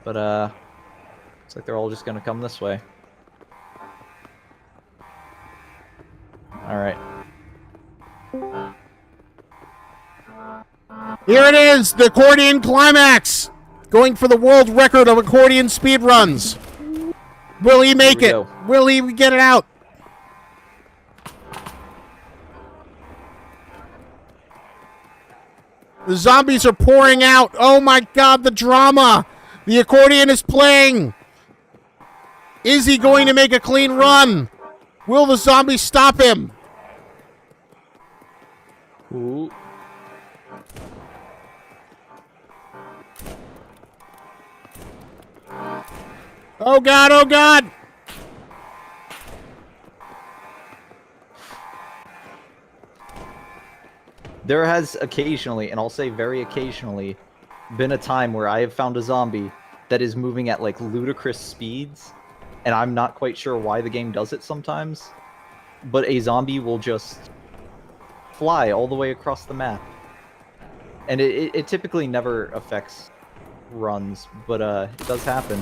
but looks like they're all just gonna come this way. All right. Here it is, the Accordion climax, going for the world record of Accordion speedruns. Will he make it? Go. Will he get it out? The zombies are pouring out. Oh my god, the drama. The Accordion is playing. Is he going to make a clean run? Will the zombies stop him? Ooh. Oh god, oh god. There has occasionally, and I'll say very occasionally, been a time where I have found a zombie that is moving at like ludicrous speeds, and I'm not quite sure why the game does it sometimes, but a zombie will just fly all the way across the map. And it typically never affects runs, but it does happen.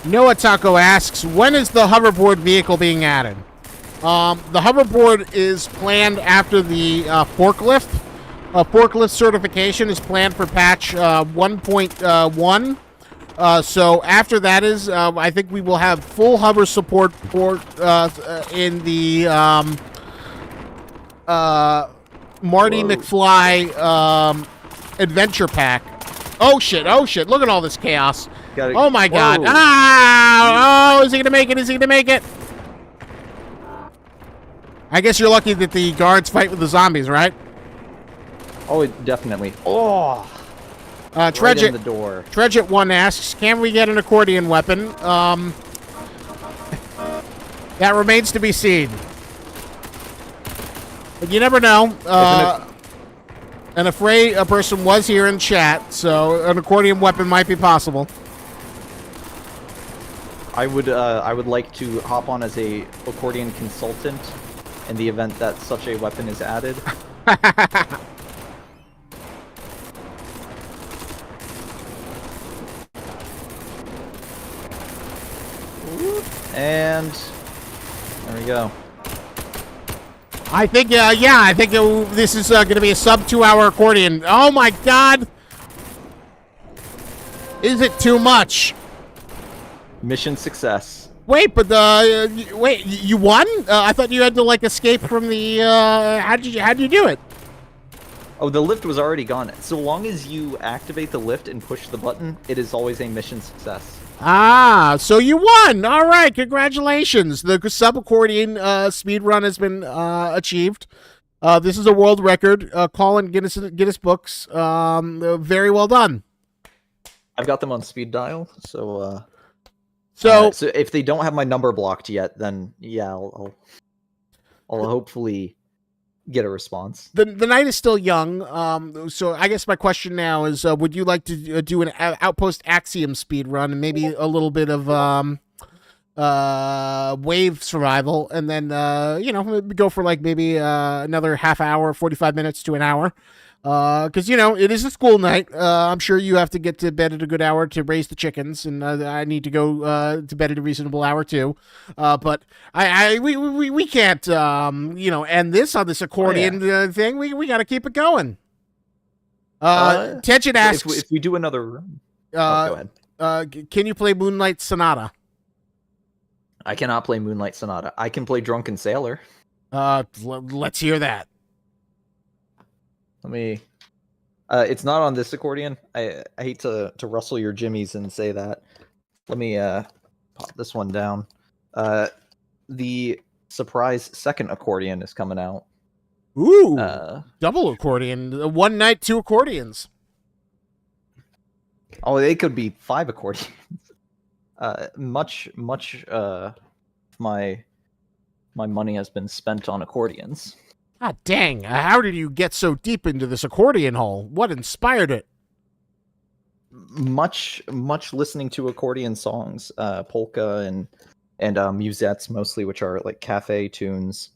Noah Taco asks, when is the hoverboard vehicle being added? The hoverboard is planned after the forklift. Forklift certification is planned for patch 1.1. So after that is, I think we will have full hover support in the Marty Whoa. McFly adventure pack. Oh shit, look at all this chaos. Oh my god. Whoa. Ah! Oh, is he gonna make it? Is he gonna make it? I guess you're lucky that the guards fight with the zombies, right? Oh, definitely. Oh, right in the door. Tredget1 asks, can we get an accordion weapon? That remains to be seen. But you never know. And afraid a person was here in chat, so an accordion weapon might be possible. I would like to hop on as a accordion consultant in the event that such a weapon is added. And there we go. I think, this is going to be a sub 2 hour accordion. Oh my god! Is it too much? Mission success. Wait, but wait, you won? I thought you had to like escape from the. How'd you do it? Oh, the lift was already gone. So long as you activate the lift and push the button, it is always a mission success. Ah, so you won! All right, congratulations. The sub accordion speed run has been achieved. This is a world record. Call in Guinness books. Very well done. I've got them on speed dial, so. So if they don't have my number blocked yet, then yeah, I'll hopefully get a response. The night is still young. So I guess my question now is, would you like to do an Outpost Axium speed run and maybe a little bit of wave survival, and then go for like maybe another half hour, 45 minutes to an hour, because it is a school night. I'm sure you have to get to bed at a good hour to raise the chickens, and I need to go to bed at a reasonable hour too. But we can't end this on this accordion thing. We got to keep it going. Tension asks if we do another run. Go ahead. Can you play Moonlight Sonata? I cannot play Moonlight Sonata. I can play Drunken Sailor. Let's hear that. Let me. It's not on this accordion. I hate to rustle your jimmies and say that. Let me pop this one down. The surprise second accordion is coming out. Ooh, double accordion. One night, 2 accordions. Oh, they could be 5 accordions. Much my money has been spent on accordions. Ah, dang! How did you get so deep into this accordion hole? What inspired it? Much listening to accordion songs, polka and musettes mostly, which are like cafe tunes.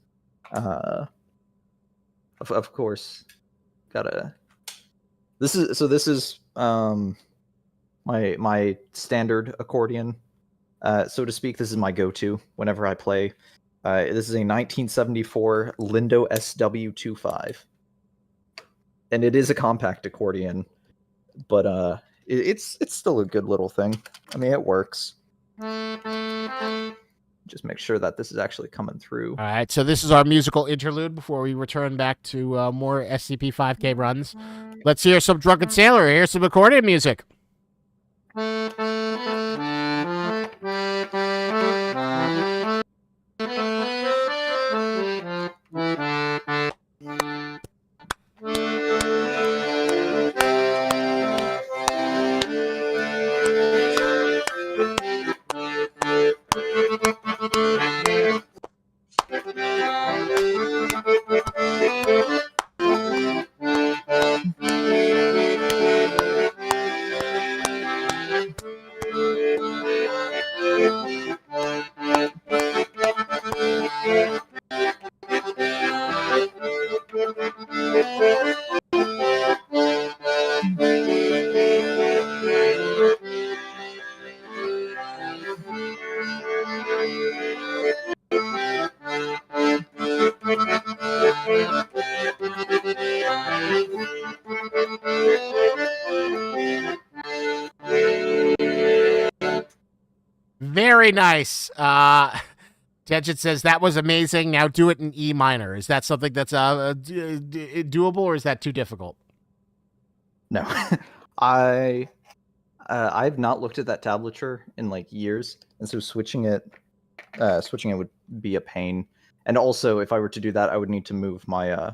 Of course, gotta. This is my standard accordion, so to speak. This is my go-to whenever I play. This is a 1974 Lindo SW25, and it is a compact accordion, but it's still a good little thing. I mean, it works. Just make sure that this is actually coming through. All right, so this is our musical interlude before we return back to more SCP 5K runs. Let's hear some Drunken Sailor. Here's some accordion music. Very nice. Tension says that was amazing. Now do it in E minor. Is that something that's doable, or is that too difficult? No, I've not looked at that tablature in like years, and so switching it would be a pain. And also, if I were to do that, I would need to move my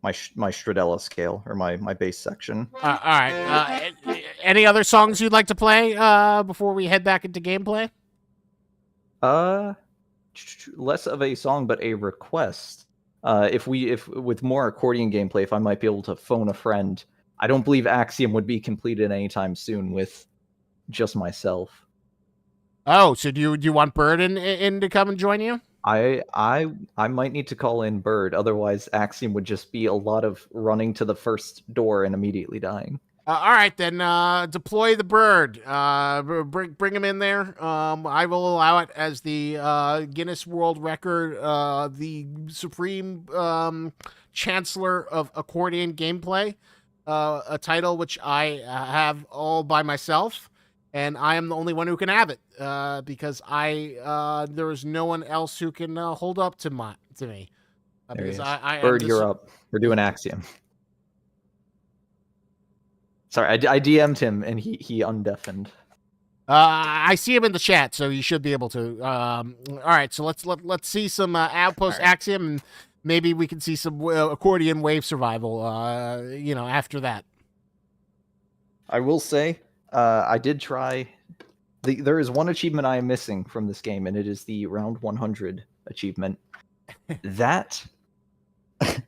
my Stradella scale or my bass section. All right. Any other songs you'd like to play before we head back into gameplay? Less of a song, but a request. If with more accordion gameplay, if I might be able to phone a friend. I don't believe Axiom would be completed anytime soon with just myself. Oh, so do you want Bird in to come and join you? I might need to call in Bird, otherwise Axiom would just be a lot of running to the first door and immediately dying. All right, then deploy the Bird. Bring him in there. I will allow it as the Guinness World Record, the supreme chancellor of accordion gameplay, a title which I have all by myself, and I am the only one who can have it because there is no one else who can hold up to me. Because Bird, you're up. We're doing Axiom. Sorry, I DM'd him and he undeafened. I see him in the chat, so you should be able to. All right, so let's see some Outpost Axiom, and maybe we can see some accordion wave survival. After that. I will say, I did try. There is one achievement I am missing from this game, and it is the round 100 achievement. That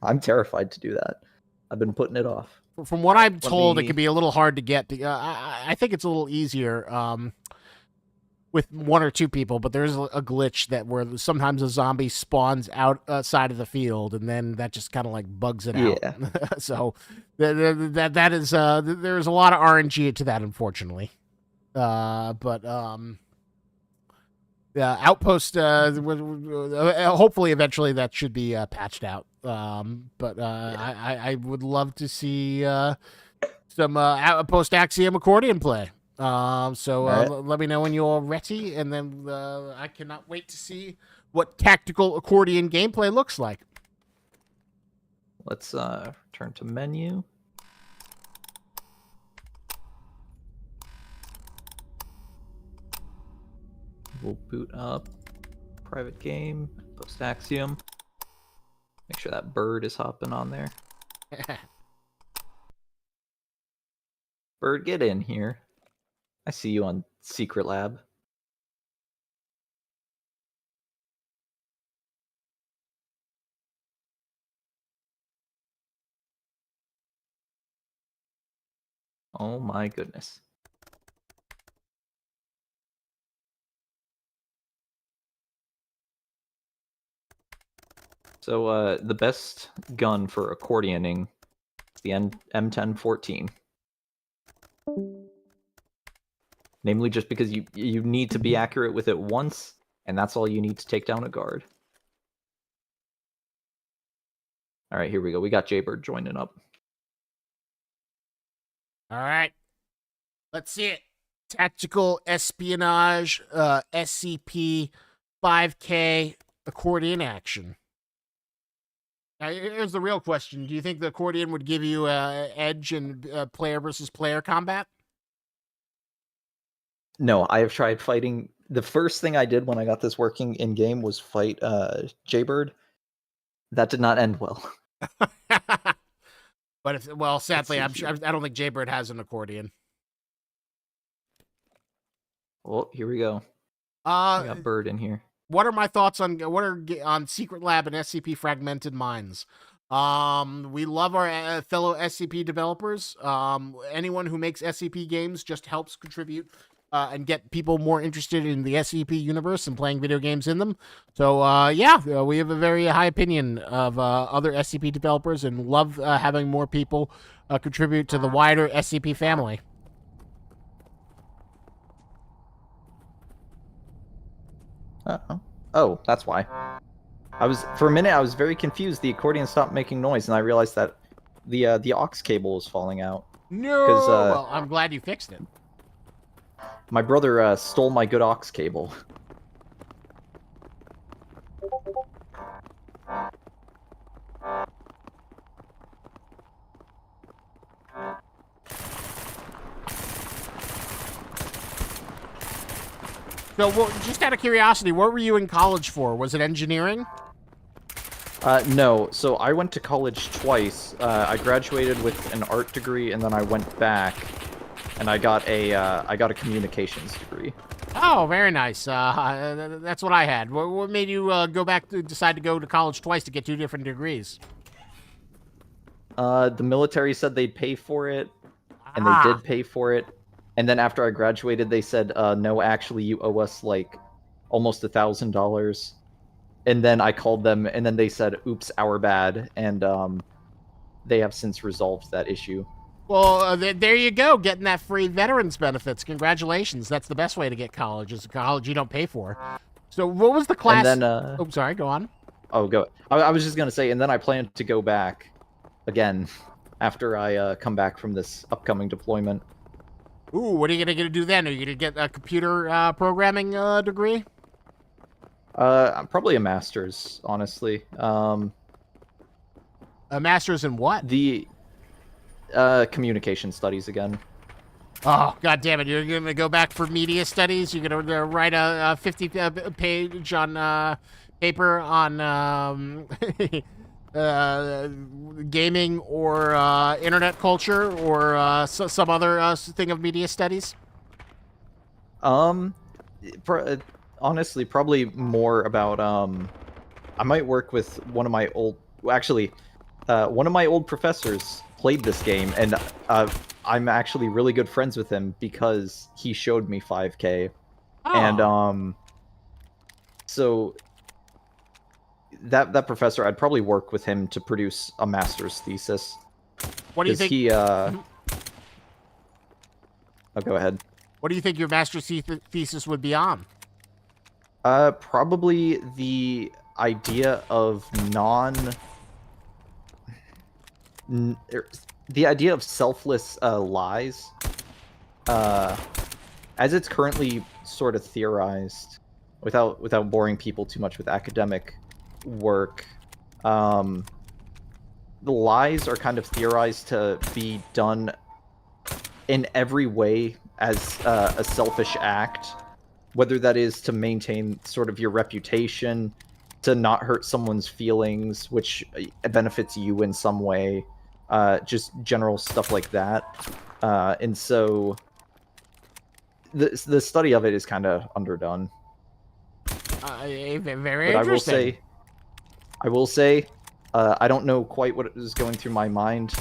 I'm terrified to do that. I've been putting it off. From what I'm Let told, it me- can be a little hard to get. I think it's a little easier with one or two people, but there's a glitch that where sometimes a zombie spawns outside of the field, and then that just kind of like bugs it out. So that is there's a lot of RNG to that, unfortunately. But Outpost, hopefully eventually that should be patched out. But I would love to see some Outpost Axium accordion play. Let me know when you're ready, and then I cannot wait to see what tactical accordion gameplay looks like. Let's return to menu. We'll boot up private game, Outpost Axium. Make sure that bird is hopping on there. Bird, get in here. I see you on Secret Lab. Oh my goodness. So the best gun for accordioning is the M1014. Namely, just because you need to be accurate with it once, and that's all you need to take down a guard. All right, here we go. We got Jaybird joining up. All right, let's see it. Tactical espionage, SCP, 5K accordion action. Now, here's the real question: do you think the accordion would give you edge in player versus player combat? No, I have tried fighting. The first thing I did when I got this working in game was fight Jaybird. That did not end well. But sadly, I don't think Jaybird has an accordion. Well, here we go. We got Bird in here. What are my thoughts on Secret Lab and SCP Fragmented Minds? We love our fellow SCP developers. Anyone who makes SCP games just helps contribute and get people more interested in the SCP universe and playing video games in them. So, we have a very high opinion of other SCP developers and love having more people contribute to the wider SCP family. Uh-oh. Oh, that's why. For a minute, I was very confused. The accordion stopped making noise, and I realized that the aux cable was falling out. No! Well, I'm glad you fixed it. My brother stole my good aux cable. So, just out of curiosity, what were you in college for? Was it engineering? No. So I went to college twice. I graduated with an art degree, and then I went back, and I got a communications degree. Oh, very nice. That's what I had. What made you decide to go to college twice to get two different degrees? The military said they'd pay for it, and they did pay for it. And then after I graduated, they said, no, actually, you owe us, like, almost $1,000. And then I called them, and then they said, oops, our bad. And they have since resolved that issue. Well, there you go, getting that free veterans benefits. Congratulations. That's the best way to get college, is a college you don't pay for. So what was the class? And then, oh, sorry, go on. Oh, go. I was just going to say, and then I plan to go back again after I come back from this upcoming deployment. Ooh, what are you going to do then? Are you going to get a computer programming degree? Probably a master's, honestly. A master's in what? The communication studies again. Oh, God damn it. You're going to go back for media studies? You're going to write a 50-page on paper on gaming or internet culture or some other thing of media studies? Honestly, probably more about I might work with one of my actually, one of my old professors played this game, and I'm actually really good friends with him because he showed me 5K. And so that professor, I'd probably work with him to produce a master's thesis. What do you think? He oh, go ahead. What do you think your master's thesis would be on? Probably the idea of the idea of selfless lies, as it's currently sort of theorized, without boring people too much with academic work. The lies are kind of theorized to be done in every way as a selfish act, whether that is to maintain sort of your reputation, to not hurt someone's feelings, which benefits you in some way, just general stuff like that. And so the study of it is kind of underdone. Very But interesting. I will say, I don't know quite what was going through my mind.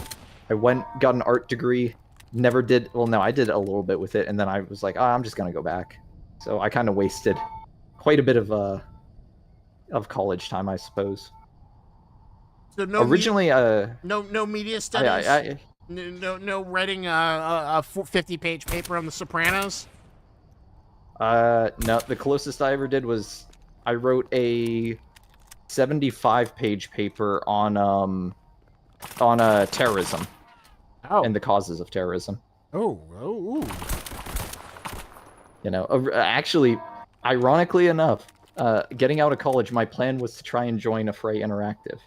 I got an art degree, never did. Well, no, I did a little bit with it, and then I was like, I'm just gonna go back. So I kind of wasted quite a bit of college time, I suppose. So Originally, no media studies. No writing a 50-page paper on The Sopranos. no, the closest I ever did was I wrote a 75-page paper on terrorism and the causes of terrorism. Oh. You know, actually, ironically enough, getting out of college, my plan was to try and join Affray Interactive.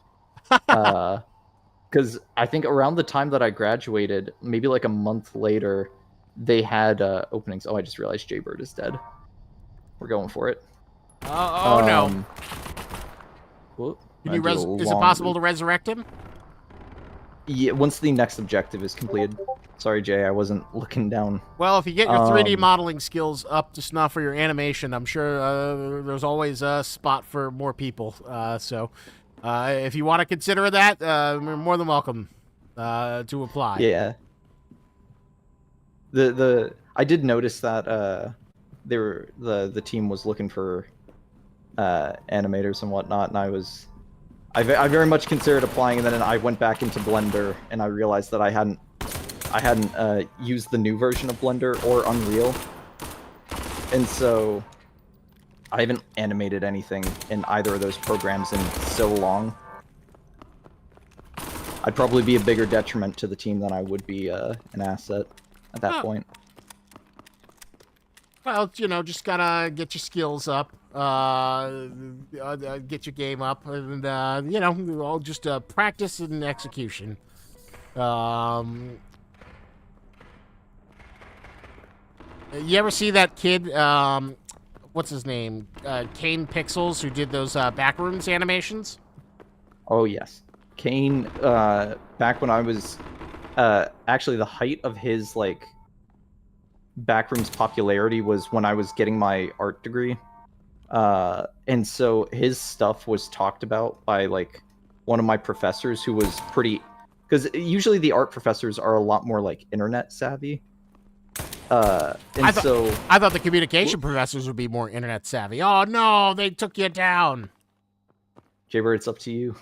Because I think around the time that I graduated, maybe like a month later, they had openings. Oh, I just realized Jaybird is dead. We're going for it. Oh no. Whoop, Can you is it possible to resurrect him? Yeah, once the next objective is completed. Sorry, Jay, I wasn't looking down. Well, if you get your 3D modeling skills up to snuff for your animation, I'm sure there's always a spot for more people. So if you want to consider that, you're more than welcome to apply. Yeah. I did notice that the team was looking for animators and whatnot, and I very much considered applying, and then I went back into Blender and I realized that I hadn't used the new version of Blender or Unreal, and so I haven't animated anything in either of those programs in so long. I'd probably be a bigger detriment to the team than I would be an asset at that point. Well, you know, just gotta get your skills up, get your game up, and you know, all just practice and execution. You ever see that kid? What's his name? Kane Pixels, who did those backrooms animations. Oh yes, Kane. Back when I was actually the height of his like Backrooms popularity was when I was getting my art degree, and so his stuff was talked about by like one of my professors who was pretty, because usually the art professors are a lot more like internet savvy. I thought the communication professors would be more internet savvy. Oh no, they took you down. Jaybird, it's up to you.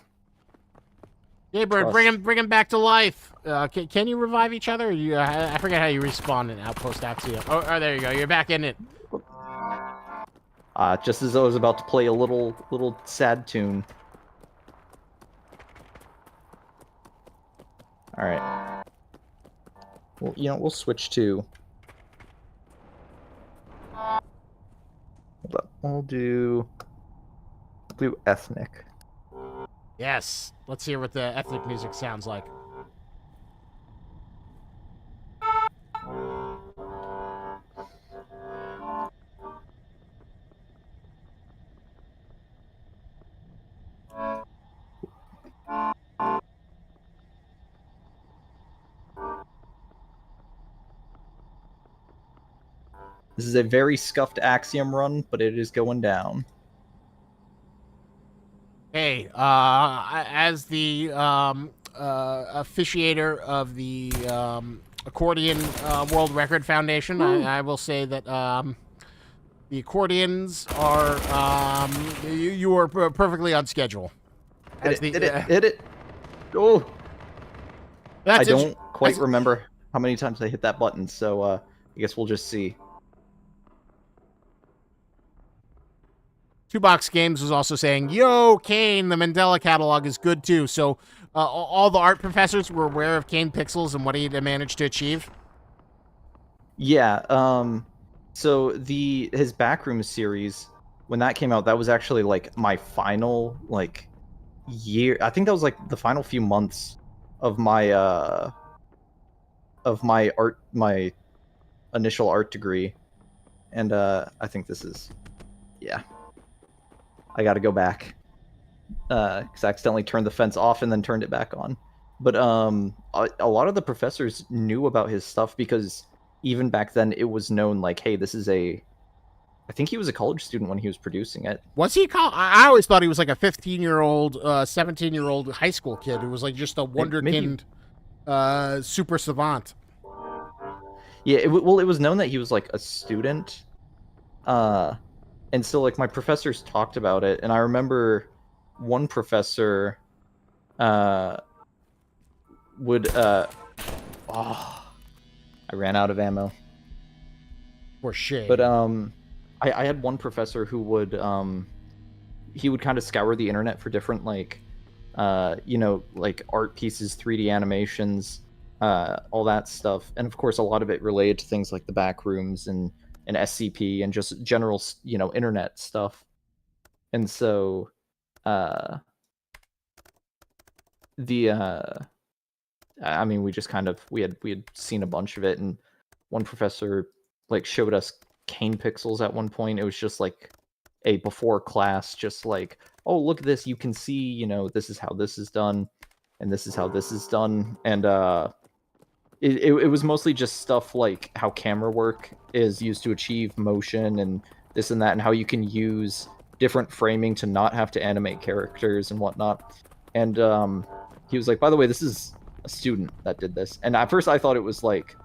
Jaybird, bring him back to life. Can you revive each other? I forget how you respawn in Outpost Axium. Oh, there you go. You're back in it. Just as I was about to play a little sad tune. All right. Well, you know, we'll switch to. We'll do ethnic. Yes. Let's hear what the ethnic music sounds like. This is a very scuffed Axiom run, but it is going down. Hey, as the officiator of the Accordion World Record Foundation, I will say that the accordions are you are perfectly on schedule. As Hit it, hit it. Oh, I That's don't quite remember how many times I hit that button, so I guess we'll just see. Two Box Games was also saying, "Yo, Kane, the Mandela catalog is good too." So all the art professors were aware of Kane Pixels and what he had managed to achieve. Yeah. So his Backroom series, when that came out, that was actually like my final like year. I think that was like the final few months of my my initial art degree, and I think this is, yeah. I got to go back because I accidentally turned the fence off and then turned it back on. But a lot of the professors knew about his stuff because even back then it was known like, hey, this is a. I think he was a college student when he was producing it. Was he? I always thought he was like a 15-year-old, 17-year-old high school kid who was like just a wonderkind, super savant. Yeah, it was known that he was like a student, and so like my professors talked about it, and I remember one professor would oh, I ran out of ammo. For shame. But I had one professor who would he would kind of scour the internet for different like like art pieces, 3D animations, all that stuff, and of course a lot of it related to things like the back rooms and SCP and just general internet stuff. And so the I mean, we just kind of we had seen a bunch of it, and one professor like showed us Cane Pixels at one point. It was just like a before class, just like, oh, look at this, you can see, this is how this is done, and this is how this is done. And it was mostly just stuff like how camera work is used to achieve motion and this and that, and how you can use different framing to not have to animate characters and whatnot. And he was like, by the way, this is a student that did this. And at first I thought it was like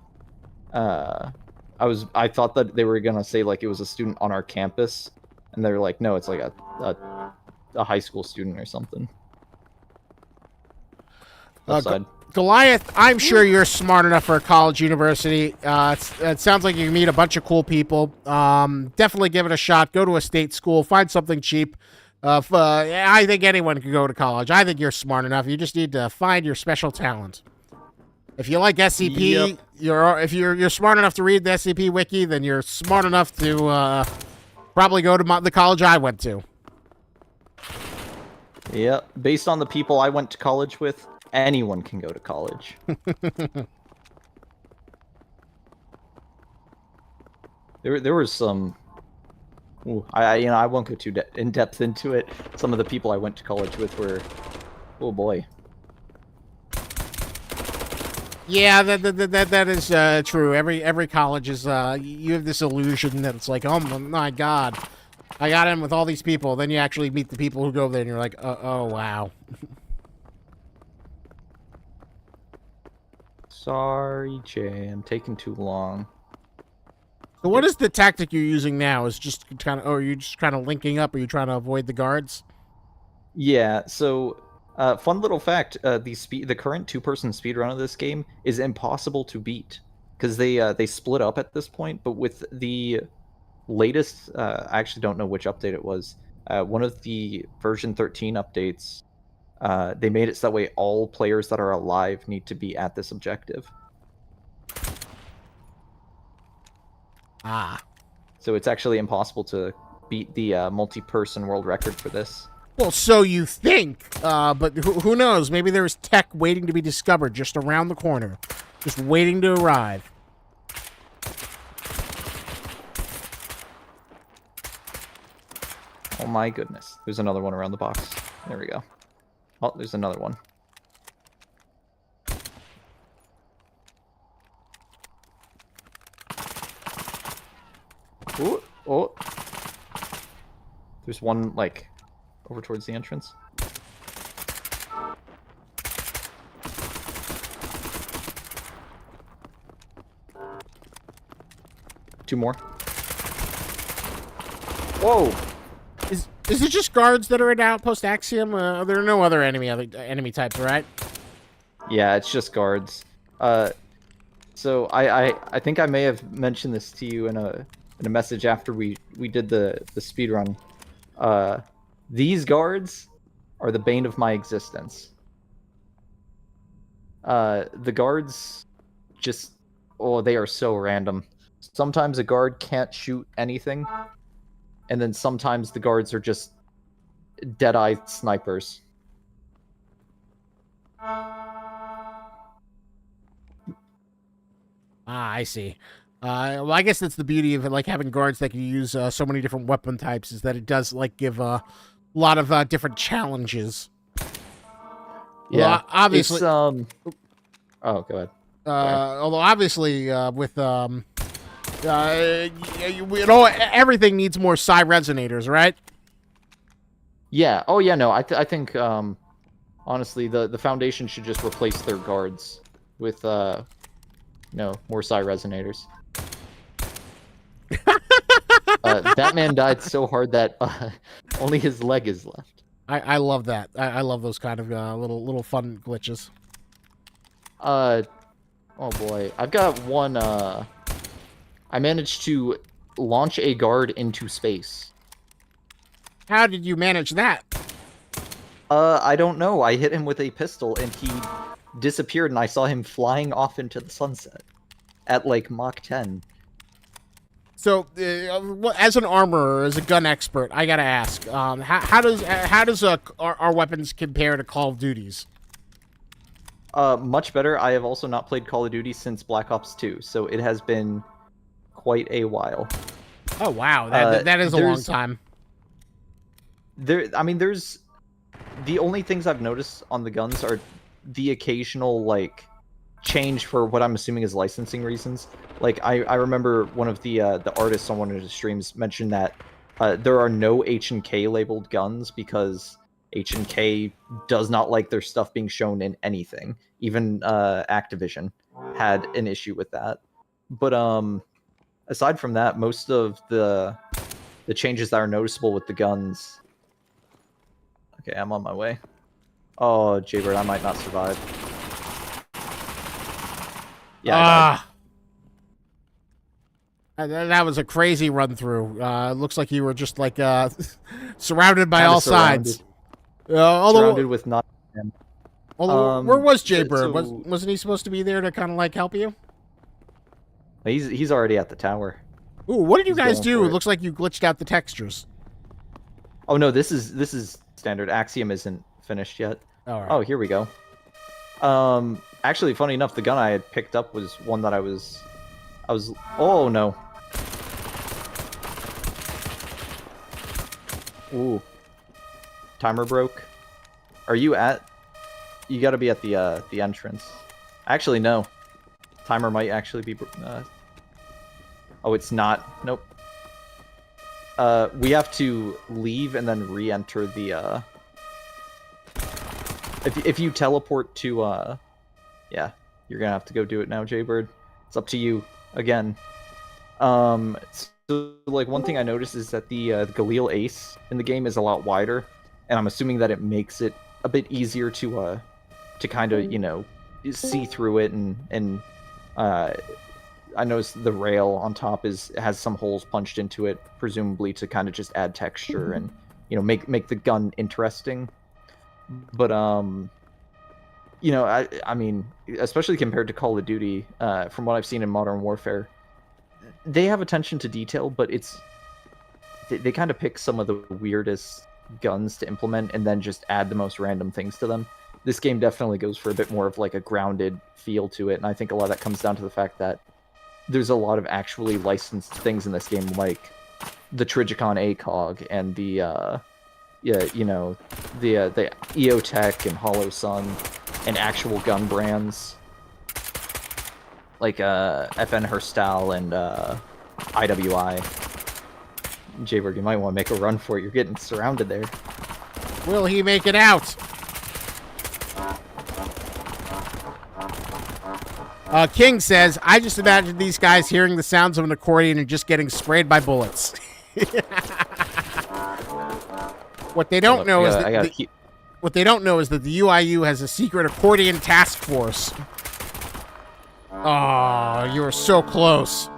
I thought that they were gonna say like it was a student on our campus, and they're like, no, it's like a high school student or something. Goliath, I'm sure you're smart enough for a college university. It sounds like you can meet a bunch of cool people. Definitely give it a shot. Go to a state school. Find something cheap. I think anyone can go to college. I think you're smart enough. You just need to find your special talent. If you like SCP, yep. if you're smart enough to read the SCP wiki, then you're smart enough to probably go to the college I went to. Yeah, based on the people I went to college with, anyone can go to college. There was some. Ooh, I won't go too in depth into it. Some of the people I went to college with were, oh boy. Yeah, that is true. Every college is you have this illusion that it's like, oh my god, I got in with all these people. Then you actually meet the people who go there, and you're like, oh wow. Sorry, Jay, I'm taking too long. So what is the tactic you're using now? Is just kind of, or are you just kind of linking up? Or are you trying to avoid the guards? Yeah. So, fun little fact: the current two-person speedrun of this game is impossible to beat because they split up at this point. But with the latest, I actually don't know which update it was. One of the version 13 updates, they made it so that way all players that are alive need to be at this objective. Ah. So it's actually impossible to beat the multi-person world record for this. Well, so you think, but who knows? Maybe there's tech waiting to be discovered just around the corner, just waiting to arrive. Oh my goodness. There's another one around the box. There we go. Oh, there's another one. Ooh, oh. There's one, like, over towards the entrance. 2 more. Whoa! Is it just guards that are in Outpost Axium? There are no other enemy types, right? Yeah, it's just guards. So I think I may have mentioned this to you in a message after we did the speed run. These guards are the bane of my existence. The guards just, oh, they are so random. Sometimes a guard can't shoot anything, and then sometimes the guards are just dead-eye snipers. Ah, I see. Well, I guess that's the beauty of it, like having guards that can use so many different weapon types, is that it does like give a lot of different challenges. Yeah, well, obviously. It's, oh, go ahead. Although obviously with everything needs more psi resonators, right? Yeah. Oh yeah. No. I think honestly the Foundation should just replace their guards with more psi resonators. That man died so hard that only his leg is left. I love that. I love those kind of little fun glitches. Oh boy, I've got one. I managed to launch a guard into space. How did you manage that? I don't know. I hit him with a pistol and he disappeared, and I saw him flying off into the sunset at like Mach 10. So, as an armorer, as a gun expert, I gotta ask: how does our weapons compare to Call of Duty's? Much better. I have also not played Call of Duty since Black Ops 2, so it has been quite a while. Oh wow, that is a long time. There's the only things I've noticed on the guns are the occasional like change for what I'm assuming is licensing reasons. Like I remember one of the artists on one of his streams mentioned that there are no H&K labeled guns because H&K does not like their stuff being shown in anything. Even Activision had an issue with that. But aside from that, most of the changes that are noticeable with the guns. Okay, I'm on my way. Oh, Jaybird, I might not survive. Yeah. That was a crazy run through. Looks like you were just like surrounded by all sides. Surrounded with not. Although, where was Jaybird? Wasn't he supposed to be there to kind of like help you? He's already at the tower. Ooh, what did you guys do? It looks like you glitched out the textures. Oh no, this is standard. Axiom isn't finished yet. All right. Oh, here we go. Actually, funny enough, the gun I had picked up was one that I was. Oh no. Ooh. Timer broke. Are you at? You got to be at the entrance. Actually, no. Timer might actually be. Oh, it's not. Nope. We have to leave and then re-enter the. If you teleport to yeah, you're gonna have to go do it now, Jaybird. It's up to you again. So like one thing I noticed is that the Galil Ace in the game is a lot wider, and I'm assuming that it makes it a bit easier to kind of see through it, and I noticed the rail on top has some holes punched into it, presumably to kind of just add texture and make the gun interesting. But I mean, especially compared to Call of Duty, from what I've seen in Modern Warfare, they have attention to detail, but they kind of pick some of the weirdest guns to implement and then just add the most random things to them. This game definitely goes for a bit more of like a grounded feel to it, and I think a lot of that comes down to the fact that there's a lot of actually licensed things in this game, like the Trigicon ACOG and the EOTech and Hollow Sun and actual gun brands like FN Herstal and IWI. Jaybird, you might want to make a run for it. You're getting surrounded there. Will he make it out? King says, I just imagine these guys hearing the sounds of an accordion and just getting sprayed by bullets. What they don't know is that what they don't know is that the UIU has a secret accordion task force. Oh, you were so close.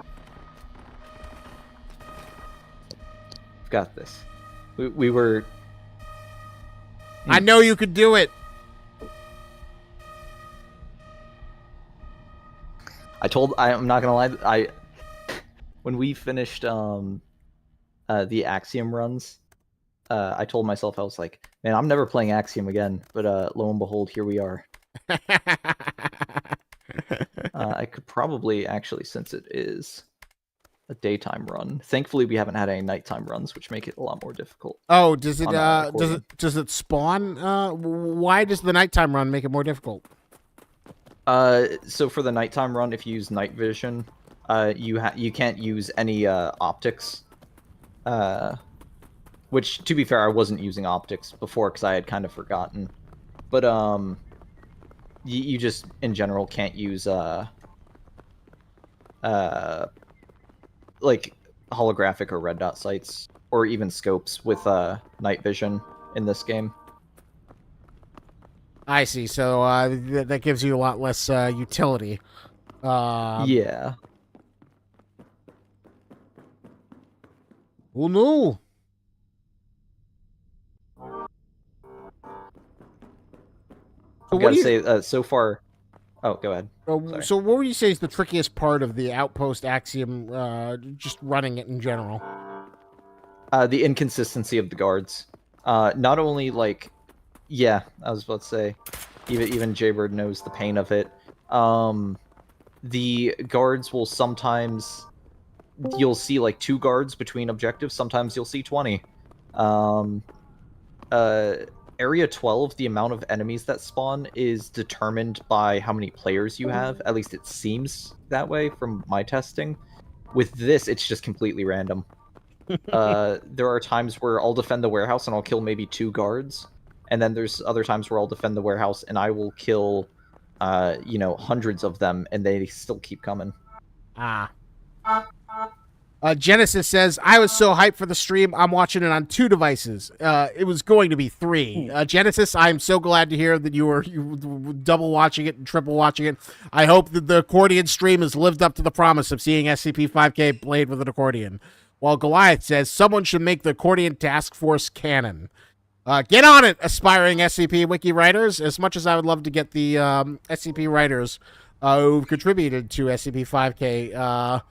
Got this. We were. I know you could do it. I'm not gonna lie. When we finished the Axiom runs, I told myself, I was like, man, I'm never playing Axiom again. But lo and behold, here we are. I could probably actually, since it is a daytime run. Thankfully, we haven't had any nighttime runs, which make it a lot more difficult. Oh, does it spawn? Why does the nighttime run make it more difficult? So for the nighttime run, if you use night vision, you can't use any optics. Which, to be fair, I wasn't using optics before because I had kind of forgotten. But you just in general can't use like holographic or red dot sights or even scopes with night vision in this game. I see. So that gives you a lot less utility. Yeah. Oh no. I gotta say, so far. Oh, go ahead. So what would you say is the trickiest part of the Outpost Axiom, just running it in general? The inconsistency of the guards. Not only, like, yeah, I was about to say, even Jaybird knows the pain of it. The guards will sometimes, you'll see, like, 2 guards between objectives. Sometimes you'll see 20. Area 12, the amount of enemies that spawn is determined by how many players you have. At least it seems that way from my testing. With this, it's just completely random. There are times where I'll defend the warehouse and I'll kill maybe 2 guards. And then there's other times where I'll defend the warehouse and I will kill, hundreds of them and they still keep coming. Ah. Genesis says, I was so hyped for the stream, I'm watching it on 2 devices. It was going to be 3. Genesis, I'm so glad to hear that you were double watching it and triple watching it. I hope that the accordion stream has lived up to the promise of seeing SCP-5K played with an accordion. While Goliath says, someone should make the accordion task force canon. Get on it, aspiring SCP wiki writers. As much as I would love to get the SCP writers who've contributed to SCP-5K,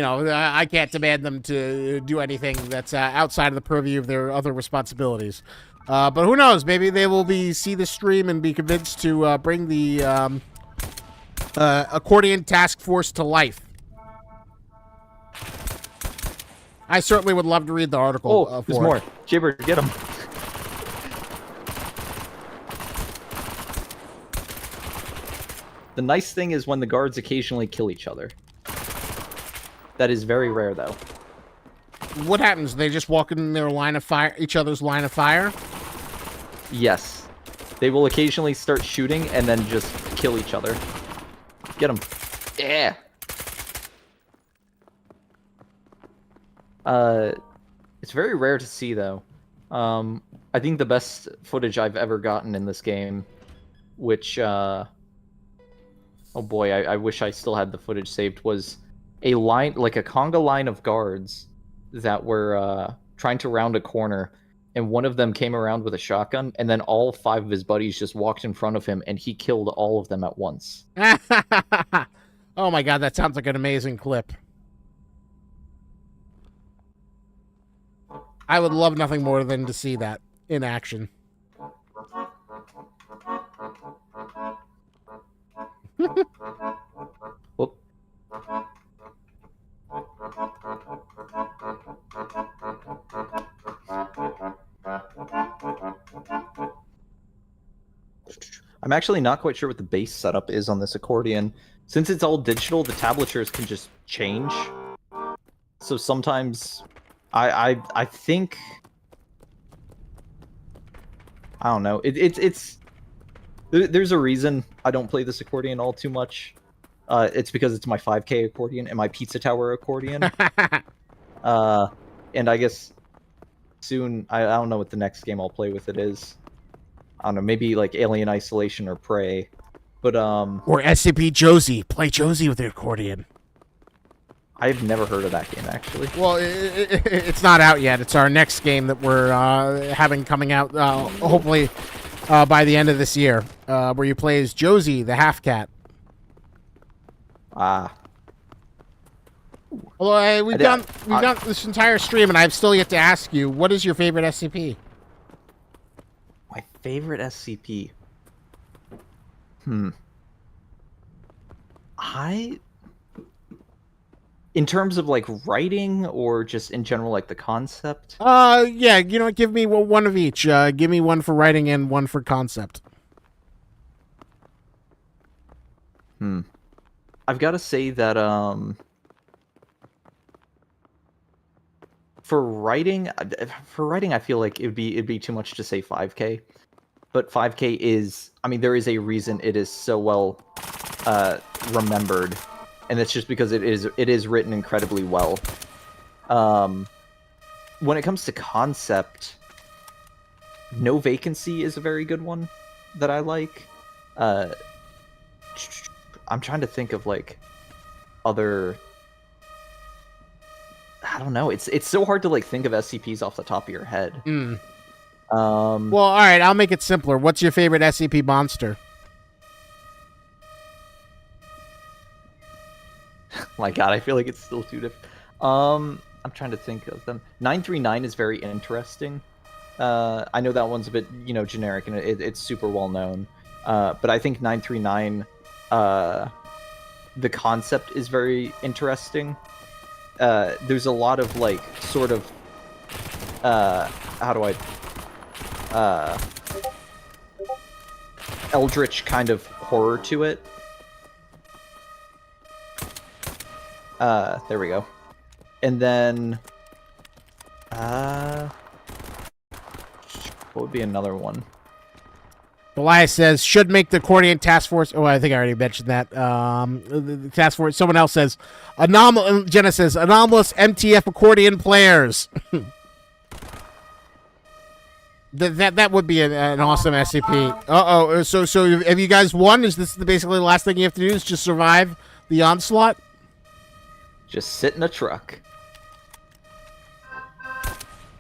I can't demand them to do anything that's outside of the purview of their other responsibilities. But who knows? Maybe they will see the stream and be convinced to bring the accordion task force to life. I certainly would love to read the article. Oh, there's more. Jaybird, get him. The nice thing is when the guards occasionally kill each other. That is very rare, though. What happens? They just walk in their line of fire, each other's line of fire? Yes. They will occasionally start shooting and then just kill each other. Get them. Yeah. It's very rare to see, though. I think the best footage I've ever gotten in this game, which, oh boy, I wish I still had the footage saved, was a line, like a conga line of guards that were trying to round a corner, and one of them came around with a shotgun, and then all 5 of his buddies just walked in front of him, and he killed all of them at once. Oh my god, that sounds like an amazing clip. I would love nothing more than to see that in action. Whoop. I'm actually not quite sure what the base setup is on this accordion. Since it's all digital, the tablatures can just change. So sometimes I think, I don't know. There's a reason I don't play this accordion all too much. It's because it's my 5K accordion and my Pizza Tower accordion. And I guess soon, I don't know what the next game I'll play with it is. I don't know, maybe like Alien Isolation or Prey. But Or SCP Josie. Play Josie with the accordion. I've never heard of that game actually. Well, it's not out yet. It's our next game that we're having coming out, hopefully by the end of this year, where you play as Josie, the half cat. Although we've done this entire stream, and I've still yet to ask you, what is your favorite SCP? My favorite SCP. In terms of like writing or just in general, like the concept? Yeah, you know, give me one of each. Give me one for writing and one for concept. I've got to say that for writing, I feel like it'd be too much to say 5K, but 5K is, I mean, there is a reason it is so well remembered, and it's just because it is written incredibly well. When it comes to concept, No Vacancy is a very good one that I like. I'm trying to think of like other. I don't know. It's so hard to like think of SCPs off the top of your head. Well, all right. I'll make it simpler. What's your favorite SCP monster? My God, I feel like it's still too different. I'm trying to think of them. 939 is very interesting. I know that one's a bit, you know, generic and it's super well known. But I think 939, the concept is very interesting. There's a lot of like sort of how do I eldritch kind of horror to it. There we go. And then what would be another one? Elias says, should make the accordion task force. Oh, I think I already mentioned that. The task force. Someone else says, Jenna says, anomalous MTF accordion players. that would be an awesome SCP. So have you guys won? Is this basically the last thing you have to do is just survive the onslaught? Just sit in a truck.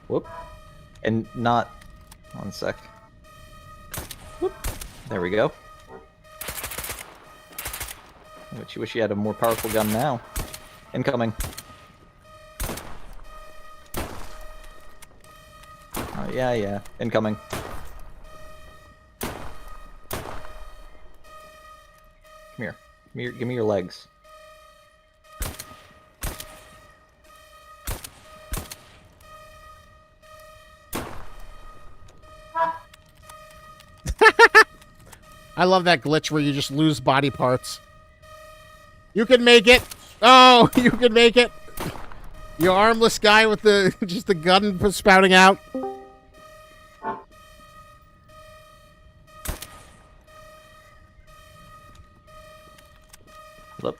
Whoop. And not... One sec. Whoop. There we go. Wish you had a more powerful gun now. Incoming. Oh, yeah. Incoming. Come here. Give me your legs. I love that glitch where you just lose body parts. You can make it. Oh, you can make it. You armless guy with the just the gun spouting out. Look.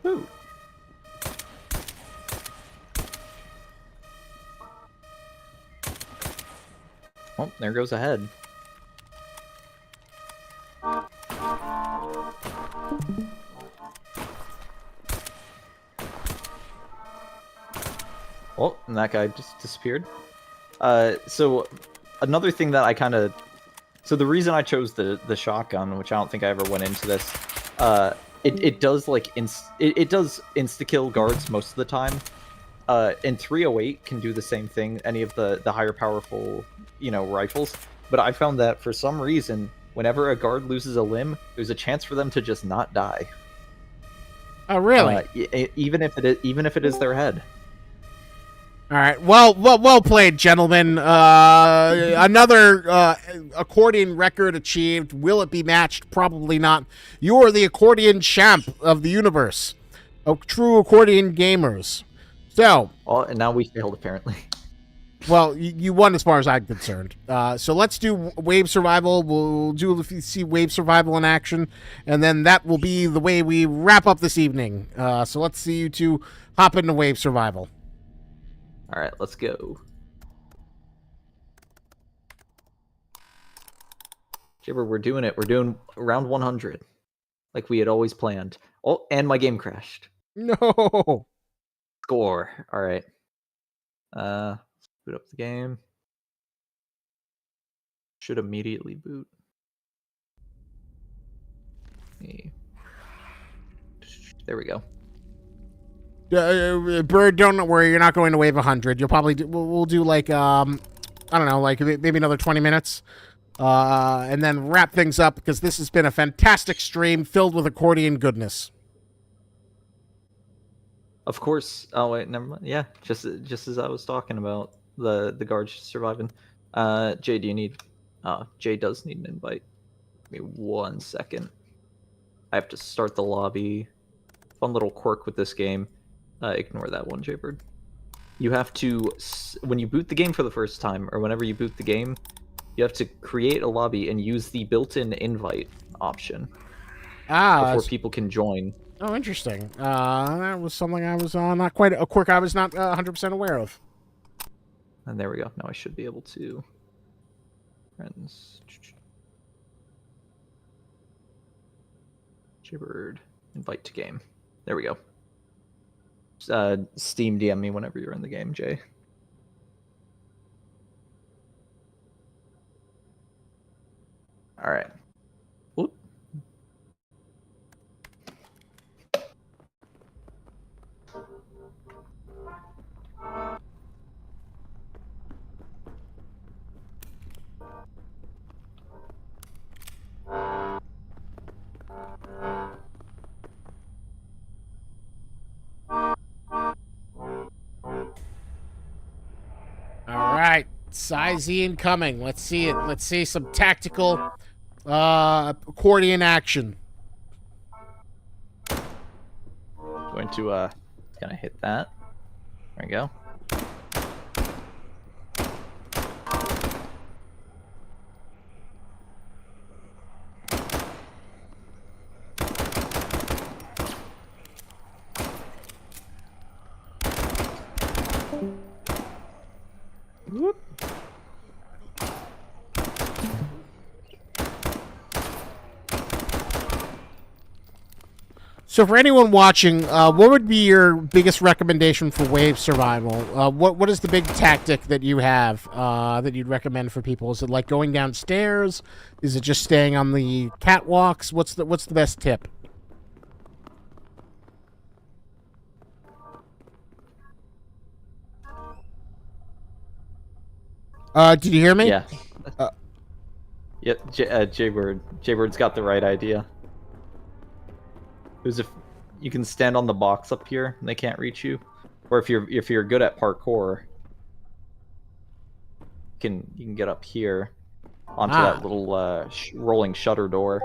Ooh. Oh, there goes a head. Oh, and that guy just disappeared. So another thing that I kind of... So the reason I chose the shotgun, which I don't think I ever went into this, it does like it does insta-kill guards most of the time. And 308 can do the same thing, any of the higher powerful, you know, rifles. But I found that for some reason, whenever a guard loses a limb, there's a chance for them to just not die. Oh, really? Even if it is their head. All right. Well played, gentlemen. Another accordion record achieved. Will it be matched? Probably not. You are the accordion champ of the universe. True accordion gamers. So. Oh, and now we failed, apparently. Well, you won as far as I'm concerned. So let's do wave survival. We'll see wave survival in action, and then that will be the way we wrap up this evening. So let's see you two hop into wave survival. All right, let's go. Jibber, we're doing it. We're doing round 100, like we had always planned. Oh, and my game crashed. No. Score. All right. Boot up the game. Should immediately boot. There we go. Bird, don't worry. You're not going to wave 100. You'll probably we'll do like I don't know, like maybe another 20 minutes, and then wrap things up because this has been a fantastic stream filled with accordion goodness. Of course. Oh wait, never mind. Yeah, just as I was talking about the guards surviving. Jay, do you need? Jay does need an invite. Give me 1 second. I have to start the lobby. Fun little quirk with this game. Ignore that one, Jaybird. You have to, when you boot the game for the first time, or whenever you boot the game, you have to create a lobby and use the built-in invite option before people can join. Oh, interesting. That was something I was not quite a quirk I was not 100% aware of. And there we go. Now I should be able to. Friends. Jaybird. Invite to game. There we go. Steam DM me whenever you're in the game, Jay. All right. Whoop. All right, size incoming. Let's see it. Let's see some tactical accordion action. Going to gonna hit that. There we go. Whoop. So for anyone watching, what would be your biggest recommendation for wave survival? What is the big tactic that you have that you'd recommend for people? Is it like going downstairs? Is it just staying on the catwalks? What's the best tip? Did you hear me? Yeah. Yep. Jaybird's got the right idea. There's you can stand on the box up here and they can't reach you, or if you're good at parkour, you can get up here onto that little rolling shutter door.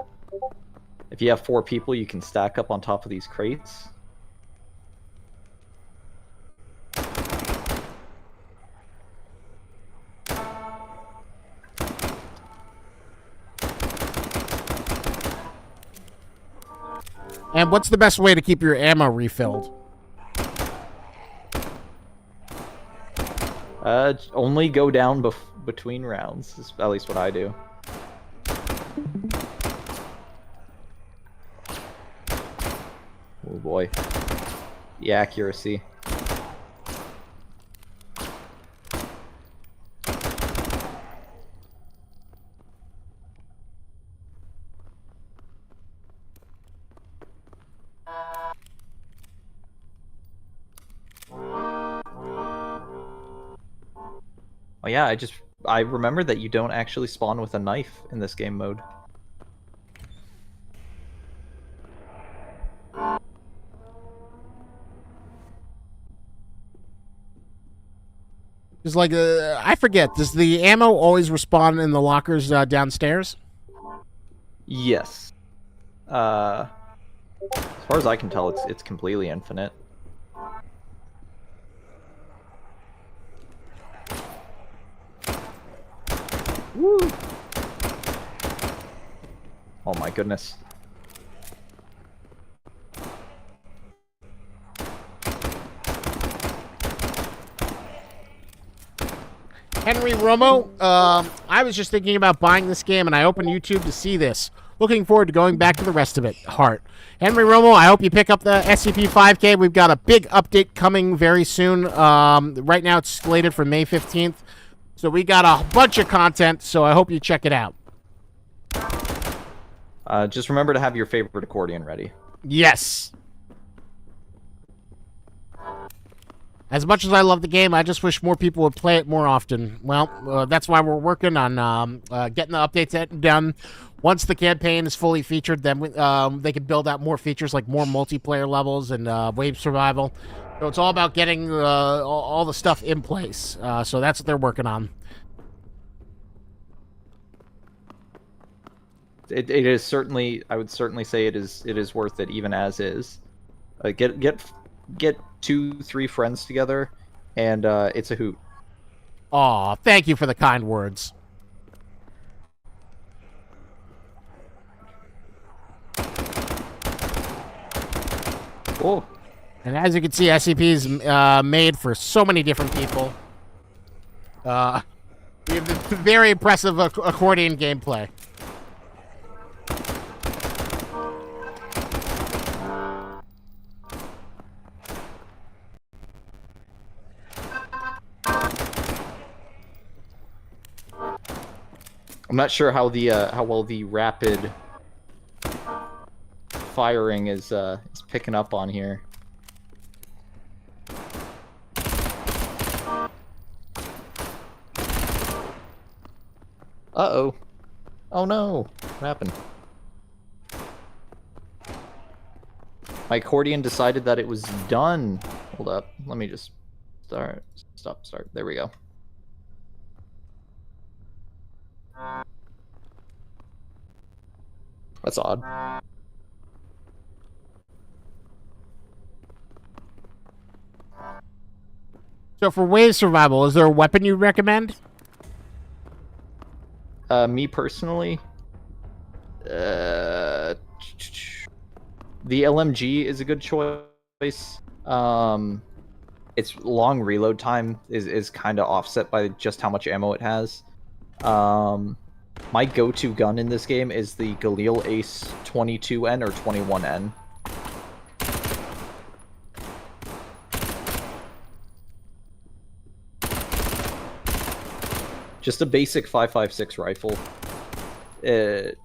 If you have 4 people, you can stack up on top of these crates. And what's the best way to keep your ammo refilled? Only go down between rounds, is at least what I do. Oh boy. The accuracy. Oh yeah, I remember that you don't actually spawn with a knife in this game mode. Just like I forget, does the ammo always respawn in the lockers downstairs? Yes. As far as I can tell, it's completely infinite. Woo! Oh my goodness. Henry Romo, I was just thinking about buying this game, and I opened YouTube to see this. Looking forward to going back to the rest of it. Heart. Henry Romo, I hope you pick up the SCP 5K. We've got a big update coming very soon. Right now it's slated for May 15th. So we got a bunch of content, so I hope you check it out. Just remember to have your favorite accordion ready. Yes. As much as I love the game, I just wish more people would play it more often. Well, that's why we're working on getting the updates done. Once the campaign is fully featured, then they can build out more features like more multiplayer levels and wave survival. So it's all about getting all the stuff in place. So that's what they're working on. It is certainly, I would certainly say it is worth it even as is. Get 2-3 friends together, and it's a hoot. Aw, thank you for the kind words. Oh. And as you can see, SCP is made for so many different people. We have very impressive accordion gameplay. I'm not sure how well the rapid firing is picking up on here. Uh-oh. Oh no. What happened? My accordion decided that it was done. Hold up. Let me just start. Start. There we go. That's odd. So for wave survival, is there a weapon you recommend? Me personally, the LMG is a good choice. Its long reload time is kind of offset by just how much ammo it has. My go-to gun in this game is the Galil Ace 22N or 21N. Just a basic 5.56 rifle.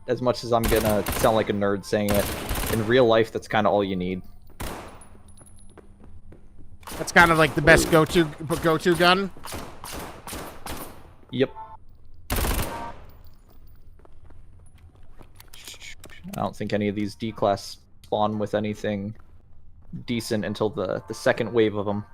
As much as I'm gonna sound like a nerd saying it, in real life, that's kind of all you need. That's kind of like the best go-to gun. Yep. I don't think any of these D-class spawn with anything decent until the second wave of them.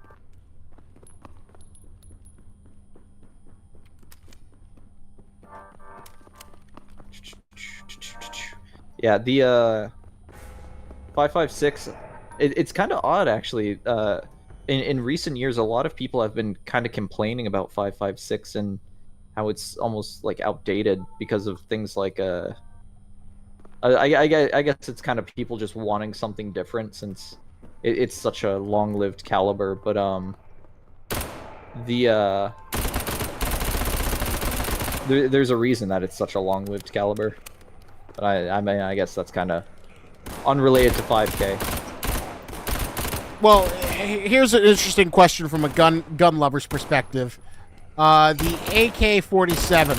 Yeah, the 5.56, it's kind of odd actually. In recent years, a lot of people have been kind of complaining about 5.56 and how it's almost like outdated because of things like I guess it's kind of people just wanting something different since it's such a long-lived caliber. But there's a reason that it's such a long-lived caliber. But I mean, I guess that's kind of unrelated to 5K. Well, here's an interesting question from a gun lover's perspective. The AK-47,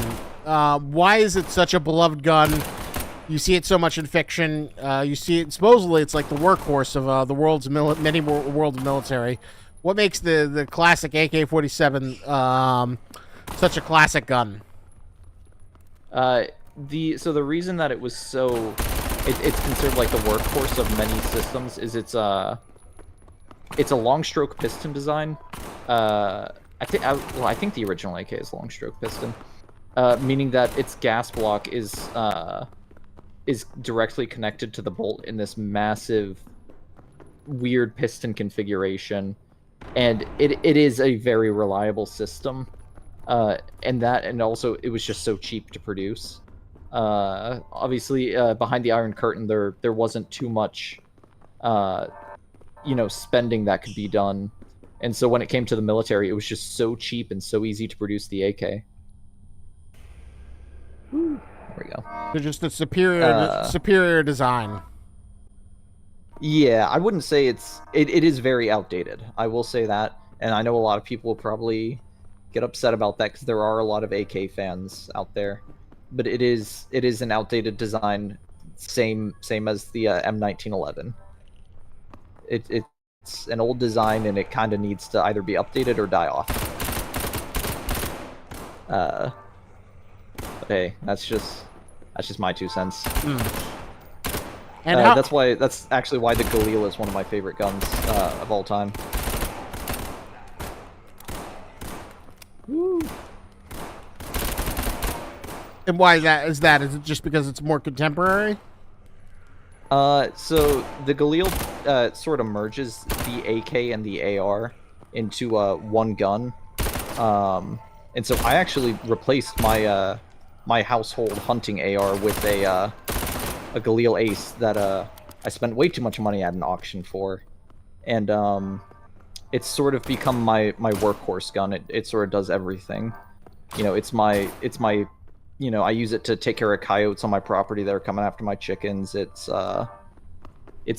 why is it such a beloved gun? You see it so much in fiction. You see it, supposedly it's like the workhorse of the world's many world military. What makes the classic AK-47 such a classic gun? The reason that it was so it's considered like the workhorse of many systems is it's a long stroke piston design. I think the original AK is long stroke piston, meaning that its gas block is directly connected to the bolt in this massive weird piston configuration, and it is a very reliable system. And also it was just so cheap to produce. Obviously, behind the Iron Curtain, there wasn't too much, spending that could be done, and so when it came to the military, it was just so cheap and so easy to produce the AK. There we go. They're just a superior design. Yeah, I wouldn't say it is very outdated. I will say that, and I know a lot of people will probably get upset about that because there are a lot of AK fans out there, but it is an outdated design, same as the M1911. It's an old design, and it kind of needs to either be updated or die off. But hey, that's just my 2 cents. And that's actually why the Galil is one of my favorite guns of all time. Woo. And why is that? Is it just because it's more contemporary? So the Galil sort of merges the AK and the AR into one gun. And so I actually replaced my my household hunting AR with a Galil Ace that I spent way too much money at an auction for, and it's sort of become my workhorse gun. It sort of does everything. It's my I use it to take care of coyotes on my property that are coming after my chickens. It's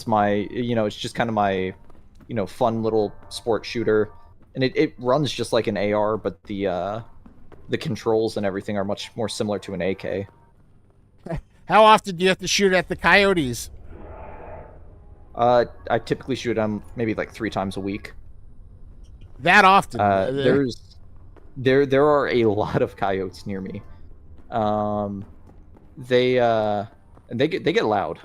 my it's just kind of my fun little sport shooter, and it runs just like an AR, but the controls and everything are much more similar to an AK. How often do you have to shoot at the coyotes? I typically shoot them maybe like 3 times a week. That often? There are a lot of coyotes near me. They get loud.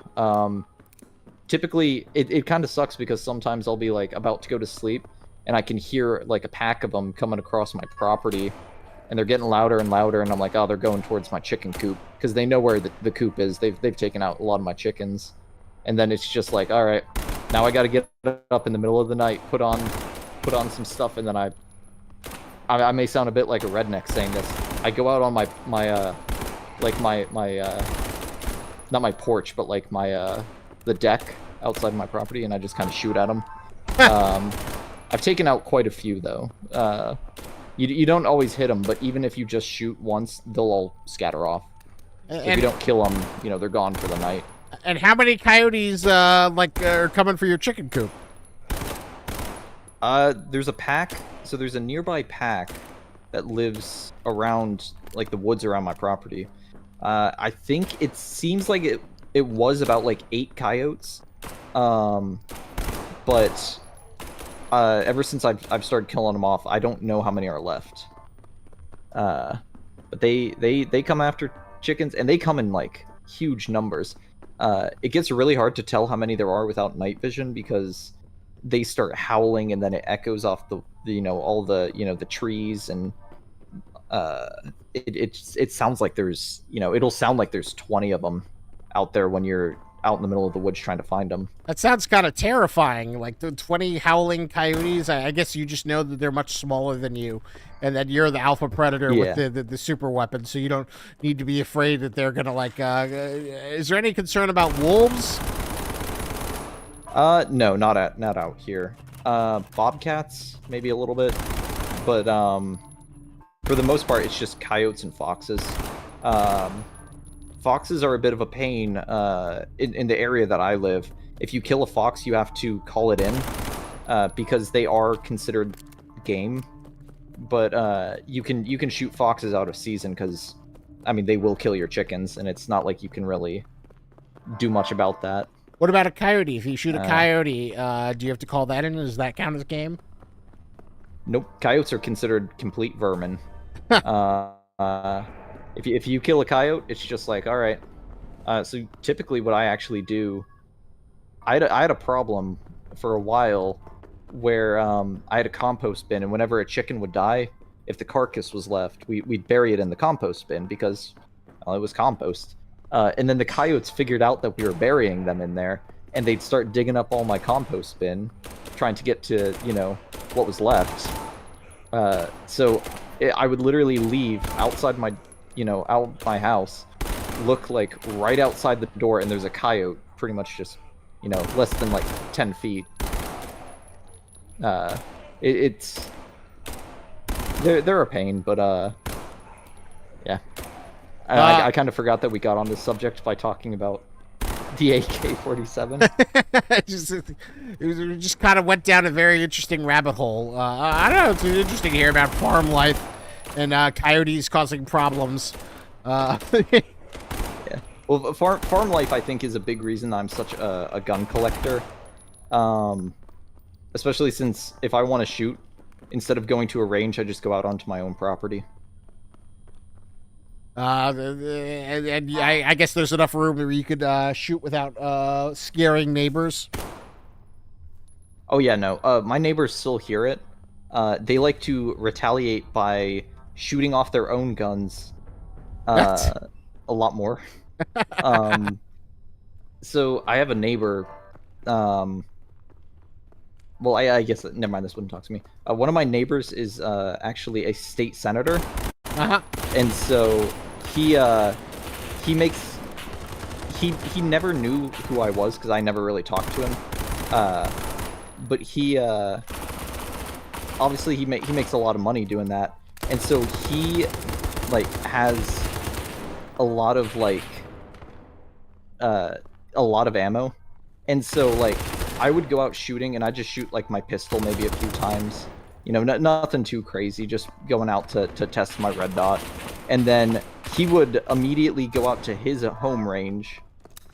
Typically, it kind of sucks because sometimes I'll be like about to go to sleep, and I can hear like a pack of them coming across my property, and they're getting louder and louder, and I'm like, oh, they're going towards my chicken coop, because they know where the coop is. They've taken out a lot of my chickens, and then it's just like, all right, now I got to get up in the middle of the night, put on some stuff, and then I may sound a bit like a redneck saying this. I go out on my not my porch, but like my the deck outside my property, and I just kind of shoot at them. I've taken out quite a few though. You don't always hit them, but even if you just shoot once, they'll all scatter off. If you don't kill them, they're gone for the night. And how many coyotes are coming for your chicken coop? There's a pack. So there's a nearby pack that lives around like the woods around my property. I think it seems like it was about like 8 coyotes. But ever since I've started killing them off, I don't know how many are left. But they come after chickens, and they come in like huge numbers. It gets really hard to tell how many there are without night vision, because they start howling, and then it echoes off the all the the trees, and it sounds like there's it'll sound like there's 20 of them out there when you're out in the middle of the woods trying to find them. That sounds kind of terrifying. Like the 20 howling coyotes. I guess you just know that they're much smaller than you, and that you're the alpha predator with the super weapon, so you don't need to be afraid that they're gonna like. Is there any concern about wolves? No, not out here. Bobcats maybe a little bit, but for the most part, it's just coyotes and foxes. Foxes are a bit of a pain in the area that I live. If you kill a fox, you have to call it in because they are considered game. But you can shoot foxes out of season, because I mean they will kill your chickens, and it's not like you can really do much about that. What about a coyote? If you shoot a coyote, do you have to call that in? Does that count as game? Nope. Coyotes are considered complete vermin. If you kill a coyote, it's just like, all right. So typically what I actually do, I had a problem for a while where I had a compost bin, and whenever a chicken would die, if the carcass was left, we'd bury it in the compost bin because it was compost. And then the coyotes figured out that we were burying them in there, and they'd start digging up all my compost bin, trying to get to, what was left. So I would literally leave outside my, out my house, look like right outside the door, and there's a coyote pretty much just, less than like 10 feet. It's they're a pain, but yeah. I kind of forgot that we got on this subject by talking about the AK-47. It just kind of went down a very interesting rabbit hole. I don't know. It's interesting to hear about farm life and coyotes causing problems. Yeah. Well, farm life, I think, is a big reason I'm such a gun collector. Especially since if I want to shoot, instead of going to a range, I just go out onto my own property. And I guess there's enough room where you could shoot without scaring neighbors. Oh yeah, no. My neighbors still hear it. They like to retaliate by shooting off their own guns a lot more. So I have a neighbor. Well, I guess never mind. This wouldn't talk to me. One of my neighbors is actually a state senator, and so he never knew who I was because I never really talked to him. But he obviously he makes a lot of money doing that, and so he like has a lot of ammo, and so like I would go out shooting and I just shoot like my pistol maybe a few times, nothing too crazy, just going out to test my red dot, and then he would immediately go out to his home range,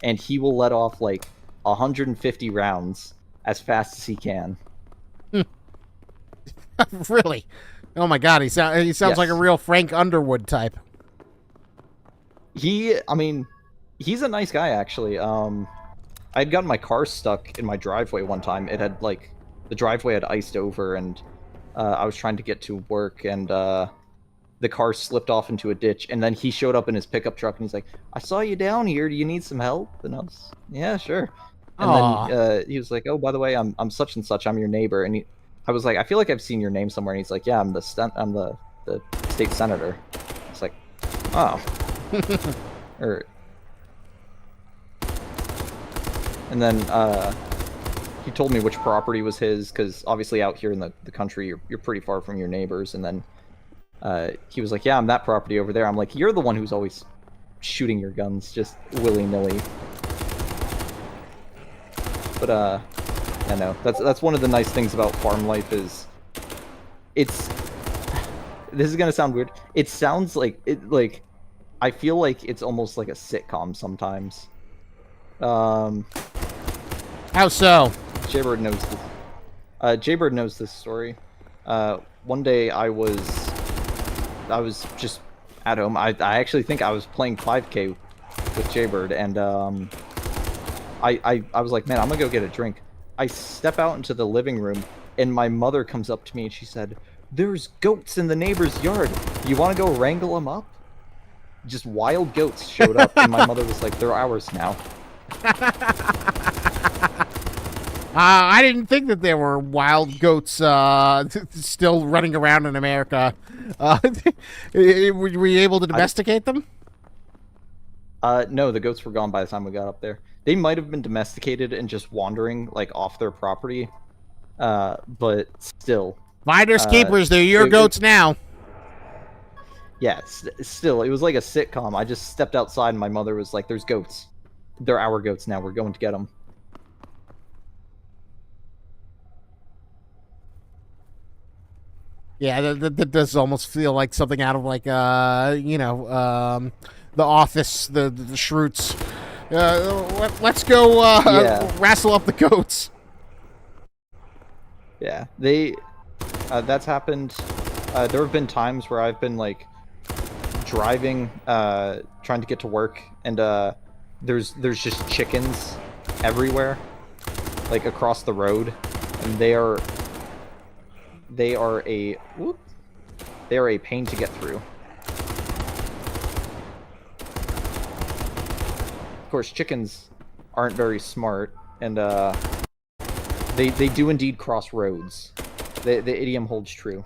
and he will let off like 150 rounds as fast as he can. Really? Oh my god, he sounds Yes. like a real Frank Underwood type. I mean, he's a nice guy actually. I had gotten my car stuck in my driveway one time. It had like the driveway had iced over, and I was trying to get to work, and the car slipped off into a ditch, and then he showed up in his pickup truck, and he's like, "I saw you down here. Do you need some help?" And I was, "Yeah, sure." And then he was like, "Oh, by the way, I'm such and such. I'm your neighbor." And I was like, "I feel like I've seen your name somewhere." And he's like, "Yeah, I'm the state senator." It's like, oh, and then he told me which property was his, because obviously out here in the country, you're pretty far from your neighbors. And then he was like, "Yeah, I'm that property over there." I'm like, "You're the one who's always shooting your guns just willy-nilly." But I know that's one of the nice things about farm life is this is gonna sound weird. It sounds like I feel like it's almost like a sitcom sometimes. How so? Jaybird knows this. Jaybird knows this story. One day I was just at home. I actually think I was playing 5K with Jaybird, and I was like, "Man, I'm gonna go get a drink." I step out into the living room, and my mother comes up to me and she said, "There's goats in the neighbor's yard. You want to go wrangle them up?" Just wild goats showed up, and my mother was like, "They're ours now." I didn't think that there were wild goats still running around in America. Were you able to domesticate them? No, the goats were gone by the time we got up there. They might have been domesticated and just wandering like off their property, but still. Finders keepers, they're your goats now. Yeah, still, it was like a sitcom. I just stepped outside and my mother was like, "There's goats. They're our goats now. We're going to get them." Yeah, that does almost feel like something out of like The Office, the Shroots. Let's go wrestle up the goats. Yeah, that's happened. There have been times where I've been like driving, trying to get to work, and there's just chickens everywhere, like across the road, and they are a pain to get through. Of course, chickens aren't very smart, and they do indeed cross roads. The idiom holds true.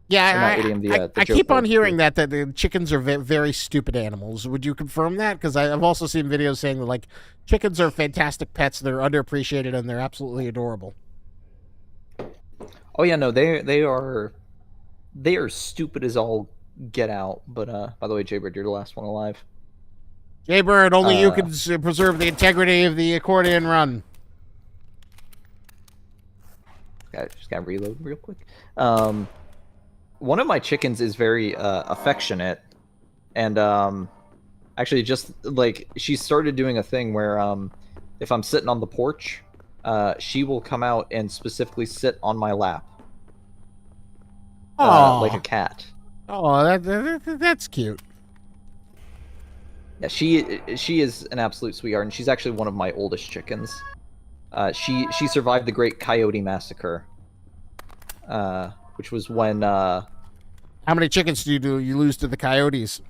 Or not Yeah, idiom, the I joke keep on word. hearing that the chickens are very stupid animals. Would you confirm that? Because I've also seen videos saying that like chickens are fantastic pets. They're underappreciated and they're absolutely adorable. Oh yeah, no, they are stupid as all get out. But by the way, Jaybird, you're the last one alive. Jaybird, only you Uh, can preserve the integrity of the accordion run. just got to reload real quick. One of my chickens is very affectionate, and actually just like she started doing a thing where if I'm sitting on the porch, she will come out and specifically sit on my lap, like a Oh, cat. oh, that's cute. Yeah, she is an absolute sweetheart, and she's actually one of my oldest chickens. She survived the Great Coyote Massacre, which was when How many chickens do you lose to the coyotes?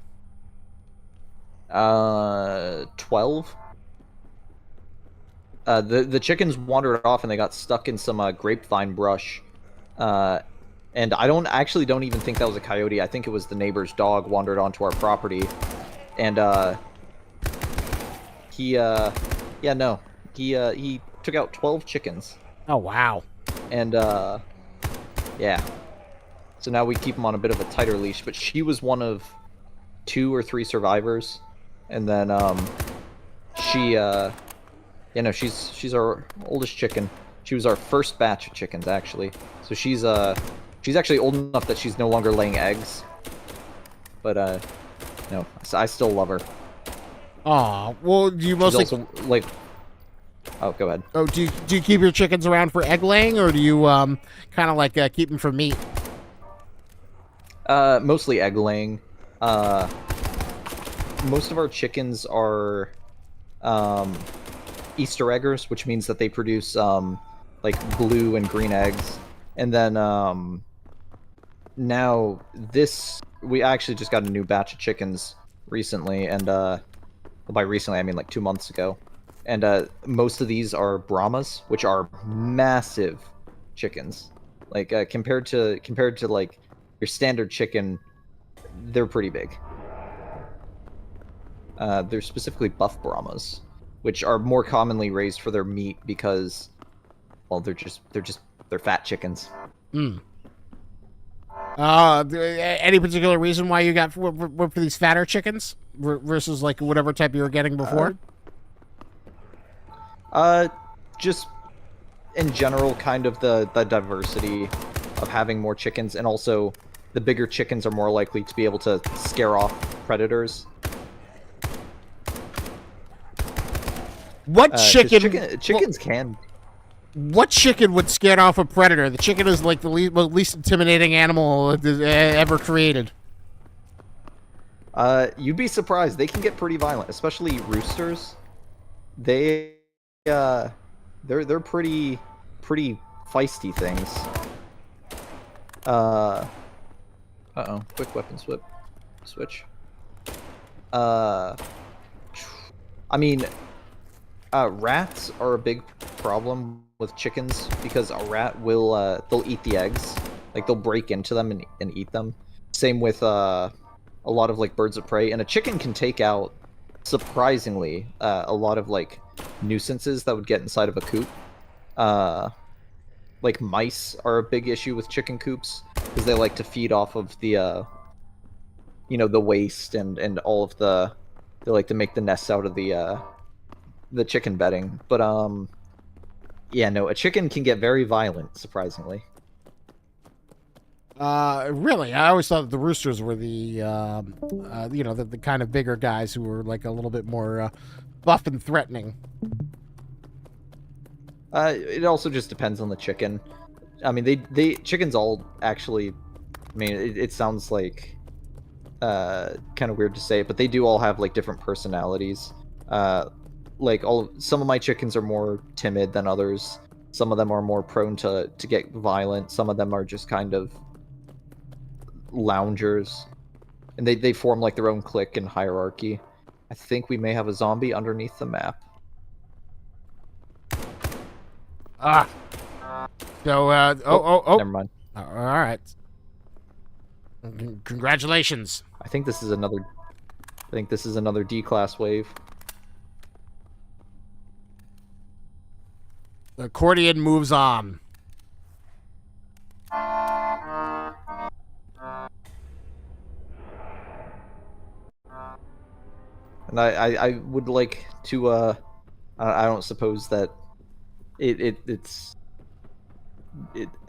12. The chickens wandered off and they got stuck in some grapevine brush. And don't even think that was a coyote. I think it was the neighbor's dog wandered onto our property. And he took out 12 chickens. Oh wow. And yeah. So now we keep him on a bit of a tighter leash, but she was one of 2 or 3 survivors. And then she's our oldest chicken. She was our first batch of chickens, actually. So she's actually old enough that she's no longer laying eggs. But no, I still love her. Oh, well, do you mostly She's also like, oh, go ahead. Oh, do you keep your chickens around for egg laying, or do you kind of like keep them for meat? Mostly egg laying. Most of our chickens are Easter eggers, which means that they produce like blue and green eggs. And then now we actually just got a new batch of chickens recently, and by recently I mean like 2 months ago. And most of these are Brahmas, which are massive chickens. Like compared to like your standard chicken, they're pretty big. They're specifically buff Brahmas, which are more commonly raised for their meat because, well, they're fat chickens. Hmm. Any particular reason why you got for these fatter chickens versus like whatever type you were getting before? Just in general, kind of the diversity of having more chickens, and also the bigger chickens are more likely to be able to scare off predators. What chickens can. What chicken would scare off a predator? The chicken is like the least intimidating animal ever created. You'd be surprised. They can get pretty violent, especially roosters. They're pretty feisty things. Uh-oh. Quick weapon switch. I mean, rats are a big problem with chickens because a rat will they'll eat the eggs. Like they'll break into them and eat them. Same with a lot of like birds of prey, and a chicken can take out surprisingly a lot of like nuisances that would get inside of a coop. Like mice are a big issue with chicken coops because they like to feed off of the the waste and all of they like to make the nests out of the chicken bedding. But yeah, no, a chicken can get very violent, surprisingly. Really, I always thought the roosters were the kind of bigger guys who were like a little bit more buff and threatening. It also just depends on the chicken. I mean, they chickens all actually. I mean, it sounds like kind of weird to say it, but they do all have like different personalities. Like some of my chickens are more timid than others. Some of them are more prone to get violent. Some of them are just kind of loungers, and they form like their own clique and hierarchy. I think we may have a zombie underneath the map. Ah. So Never mind. All right. Congratulations. I think this is another. I think this is another D-class wave. The accordion moves on. And I would like to I don't suppose that it's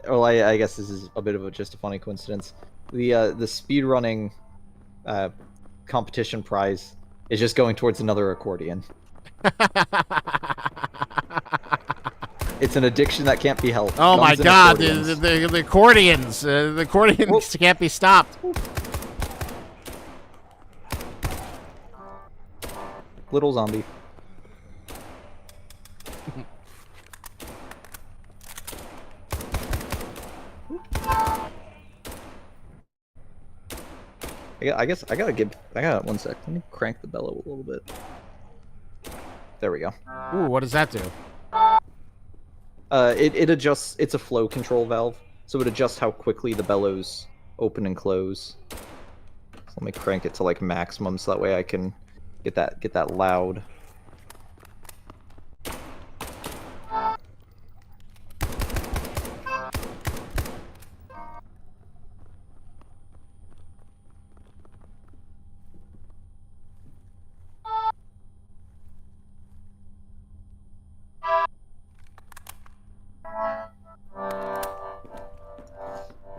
well, I guess this is a bit of just a funny coincidence. The speedrunning competition prize is just going towards another accordion. It's an addiction that can't be helped. Oh my Guns and god, accordions. the accordions. The accordions can't be stopped. Little zombie. I guess I got one sec. Let me crank the bellow a little bit. There we go. Ooh, what does that do? It adjusts. It's a flow control valve, so it adjusts how quickly the bellows open and close. So let me crank it to like maximum, so that way I can get that loud.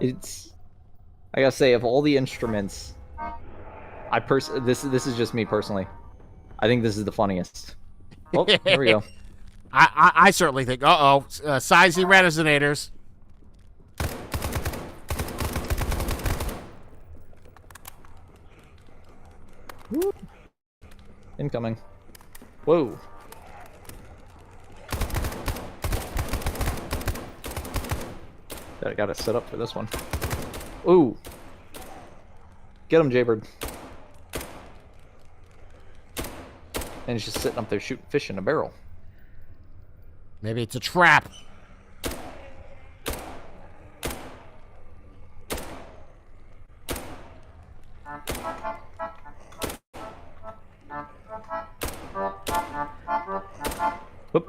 It's, I gotta say, of all the instruments, this is just me personally. I think this is the funniest. Oh, there we go. I certainly think. Sizey resonators. Woo. Incoming. Whoa. I got it set up for this one. Ooh. Get him, Jaybird. And he's just sitting up there shooting fish in a barrel. Maybe it's a trap. Whoop.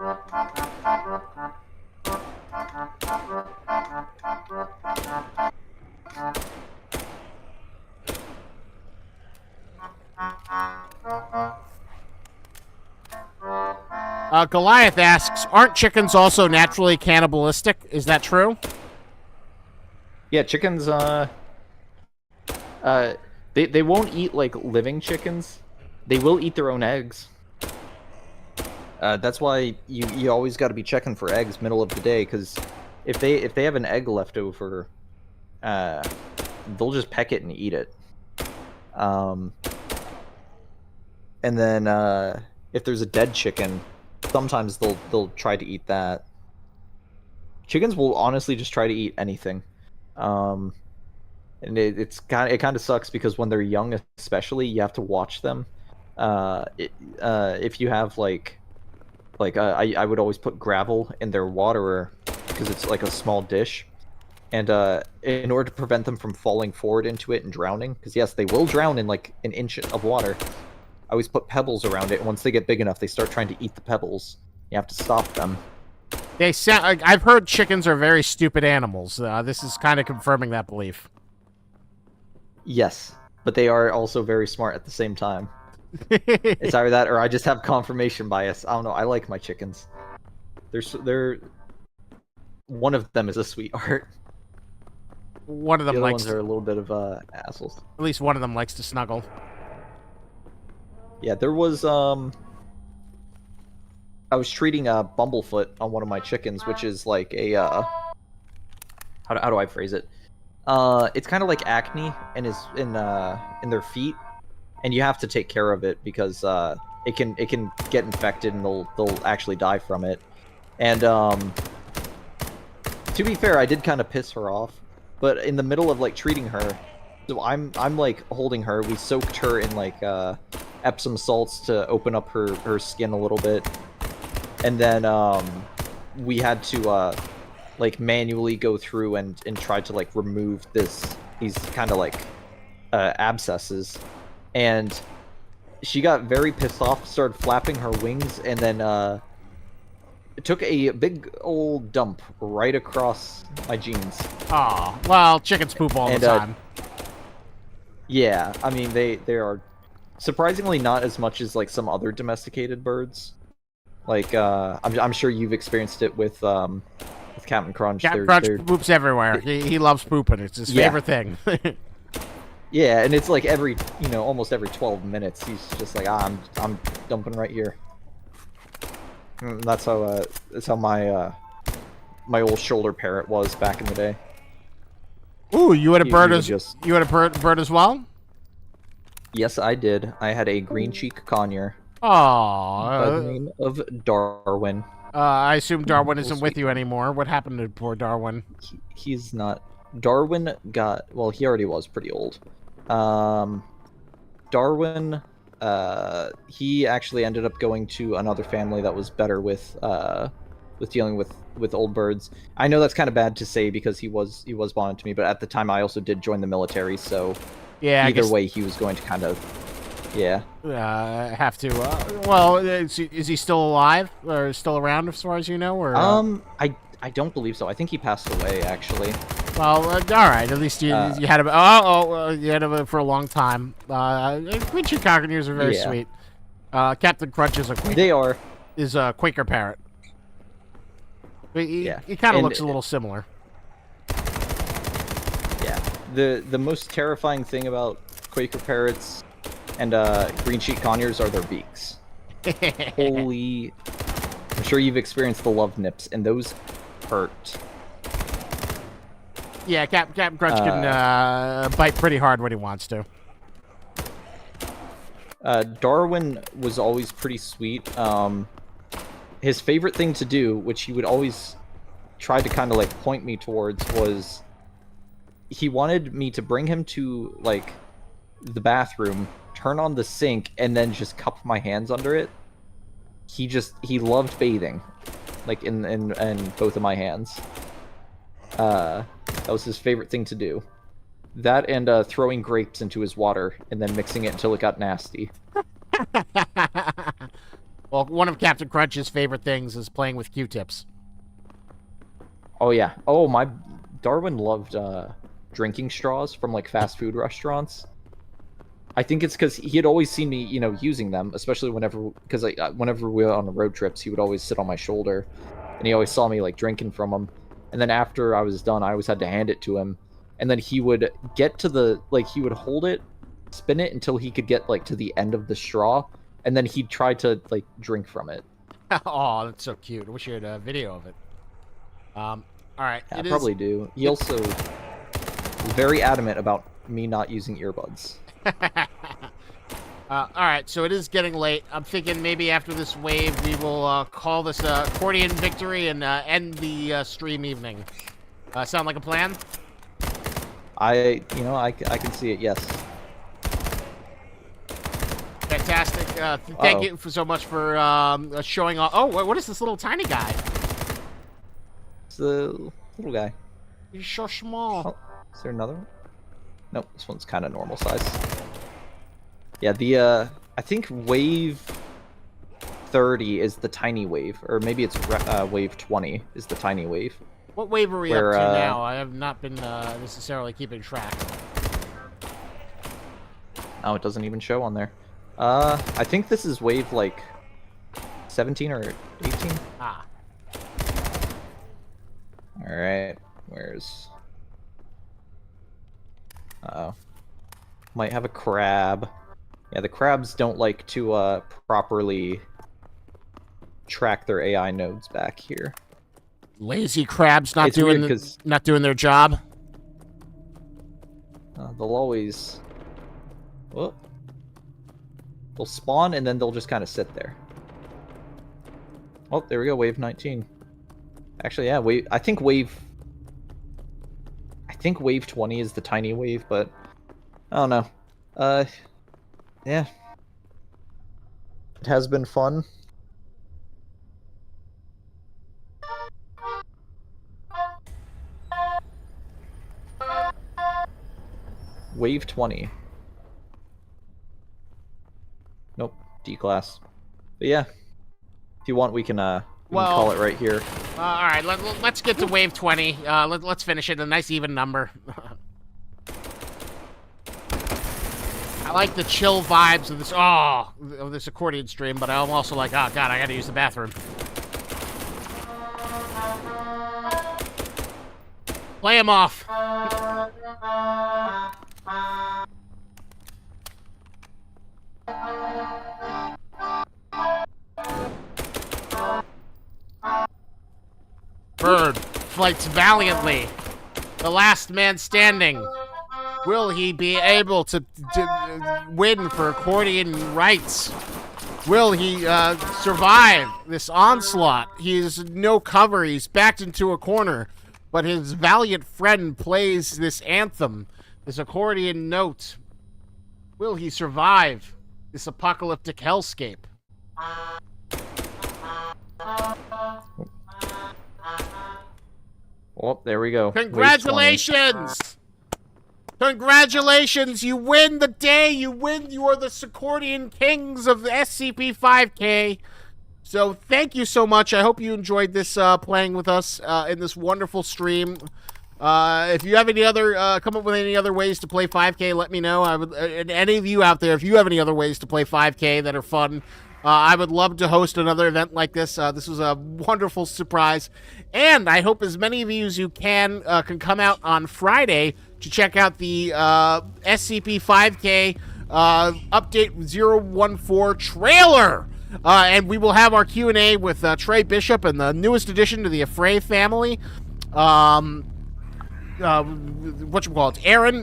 Goliath asks, aren't chickens also naturally cannibalistic? Is that true? Yeah, chickens, they won't eat, like, living chickens. They will eat their own eggs. That's why you always got to be checking for eggs middle of the day, because if they have an egg left over, they'll just peck it and eat it. And then if there's a dead chicken, sometimes they'll try to eat that. Chickens will honestly just try to eat anything. And it kind of sucks because when they're young, especially, you have to watch them. If you have I would always put gravel in their waterer because it's like a small dish, and in order to prevent them from falling forward into it and drowning, because yes, they will drown in like an inch of water. I always put pebbles around it, and once they get big enough, they start trying to eat the pebbles. You have to stop them. They sound. I've heard chickens are very stupid animals. This is kind of confirming that belief. Yes, but they are also very smart at the same time. It's either that or I just have confirmation bias. I don't know. I like my chickens. They're one of them is a sweetheart. One of them the other likes. Ones are a little bit of assholes. At least one of them likes to snuggle. Yeah, there was I was treating a bumblefoot on one of my chickens, which is like a how do I phrase it? It's kind of like acne and is in their feet, and you have to take care of it because it can get infected and they'll actually die from it. And to be fair, I did kind of piss her off, but in the middle of like treating her, so I'm like holding her. We soaked her in like Epsom salts to open up her skin a little bit, and then we had to like manually go through and try to like remove these kind of like abscesses, and she got very pissed off, started flapping her wings, and then took a big old dump right across my jeans. Oh, well, chickens poop all the time. Yeah, I mean they are surprisingly not as much as like some other domesticated birds. Like I'm sure you've experienced it with Captain Crunch. Captain Crunch poops everywhere. He loves pooping. It's his favorite thing. Yeah, and it's like every almost every 12 minutes he's just like, I'm dumping right here. And that's how my my old shoulder parrot was back in the day. Ooh, you had a bird you had a bird as well? Yes, I did. I had a green cheek conure. Aww. By the name of Darwin. I assume Darwin isn't with you anymore. What happened to poor Darwin? He's not. Darwin got... Well, he already was pretty old. Darwin, he actually ended up going to another family that was better with dealing with old birds. I know that's kind of bad to say because he was bonded to me, but at the time I also did join the military, so yeah, either way he was going to kind of have to. Well, is he still alive or still around as far as you know? Or I don't believe so. I think he passed away actually. Well, all right. At least you had him. You had him for a long time. Green cheek cockatiels are very sweet. Captain Crunch is a Quaker. They are. Is a Quaker parrot. He kind of looks a little similar. Yeah. The most terrifying thing about Quaker parrots and green cheek conures are their beaks. Holy! I'm sure you've experienced the love nips, and those hurt. Yeah, Captain Crunch can bite pretty hard when he wants to. Darwin was always pretty sweet. His favorite thing to do, which he would always try to kind of like point me towards, was he wanted me to bring him to like the bathroom, turn on the sink, and then just cup my hands under it. He loved bathing, like in both of my hands. That was his favorite thing to do. That and throwing grapes into his water and then mixing it until it got nasty. Well, one of Captain Crunch's favorite things is playing with Q-tips. Oh yeah. Oh, my Darwin loved drinking straws from like fast food restaurants. I think it's because he had always seen me, using them, especially whenever we were on the road trips, he would always sit on my shoulder, and he always saw me like drinking from them. And then after I was done, I always had to hand it to him, and then he would get to he would hold it, spin it until he could get like to the end of the straw, and then he'd try to like drink from it. Oh, that's so cute. I wish you had a video of it. All right. Yeah, I probably do. He also was very adamant about me not using earbuds. All right, so it is getting late. I'm thinking maybe after this wave, we will call this Accordion victory and end the stream evening. Sound like a plan? I can see it. Yes. Fantastic. Thank you so much for showing off. Oh, what is this little tiny guy? It's the little guy. He's so small. Oh, is there another one? Nope, this one's kind of normal size. Yeah, I think wave 30 is the tiny wave, or maybe it's wave 20 is the tiny wave. What wave are we up to now? I have not been necessarily keeping track. Oh, it doesn't even show on there. I think this is wave like 17 or 18. Ah. All right, where's? Uh-oh. Might have a crab. Yeah, the crabs don't like to properly track their AI nodes back here. Lazy crabs not doing their job. They'll always... Whoop. They'll spawn and then they'll just kind of sit there. Oh, there we go, wave 19. Actually, yeah, I think wave 20 is the tiny wave, but I don't know. Yeah. It has been fun. Wave 20. D class. But yeah, if you want, we can Well, call it right here. All right, let's get to wave 20. Let's finish it. A nice even number. I like the chill vibes of this accordion stream, but I'm also like, oh god, I gotta use the bathroom. Play him off. Bird fights valiantly. The last man standing. Will he be able to win for accordion rights? Will he survive this onslaught? He has no cover. He's backed into a corner. But his valiant friend plays this anthem, this accordion note. Will he survive this apocalyptic hellscape? Oh, there we go. Congratulations! Congratulations! You win the day! You win! You are the Accordion Kings of the SCP 5K. So thank you so much. I hope you enjoyed this playing with us in this wonderful stream. If you have any other, come up with any other ways to play 5K, let me know. I would, and any of you out there, if you have any other ways to play 5K that are fun, I would love to host another event like this. This was a wonderful surprise. And I hope as many of you as you can come out on Friday to check out the SCP 5K Update 014 trailer. And we will have our Q&A with Trey Bishop and the newest addition to the Affray family. Aaron,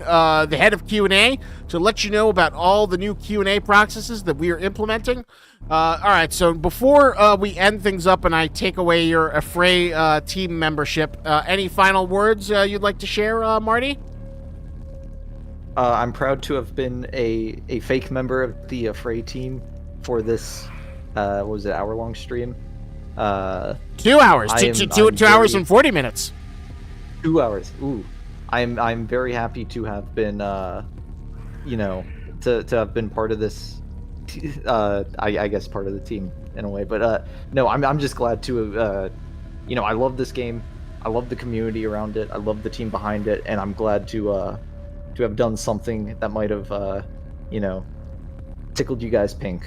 the head of Q&A, to let you know about all the new Q&A processes that we are implementing. All right, so before we end things up and I take away your Affray team membership, any final words you'd like to share, Marty? I'm proud to have been a fake member of the Affray team for this, what was it, hour-long stream? 2 hours. 2 hours and 40 minutes. 2 hours. Ooh, I'm very happy to have been, you know, to have been part of this. I guess part of the team in a way, but no, I'm just glad to, you know, I love this game. I love the community around it. I love the team behind it, and I'm glad to have done something that might have, you know, tickled you guys pink.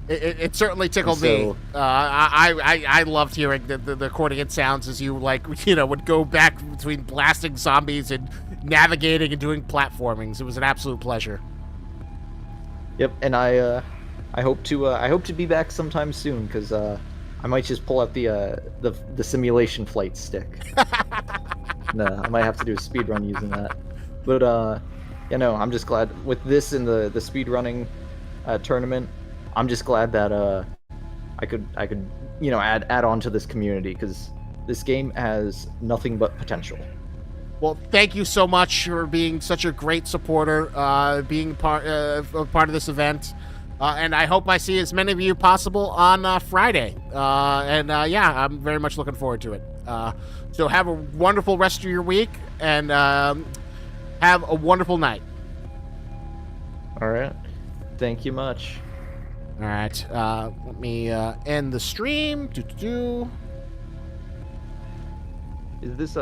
It certainly tickled me. I loved hearing the accordion sounds as you, like, you know, would go back between blasting zombies and navigating and doing platformings. It was an absolute pleasure. Yep, and I hope to be back sometime soon, because I might just pull out the simulation flight stick. No, I might have to do a speed run using that. But you know, I'm just glad with this in the speedrunning tournament. I'm just glad that I could you know add on to this community, because this game has nothing but potential. Well, thank you so much for being such a great supporter, being part of this event, and I hope I see as many of you possible on Friday. Yeah, I'm very much looking forward to it. So have a wonderful rest of your week, and have a wonderful night. All right, thank you much. All right, let me end the stream. Is this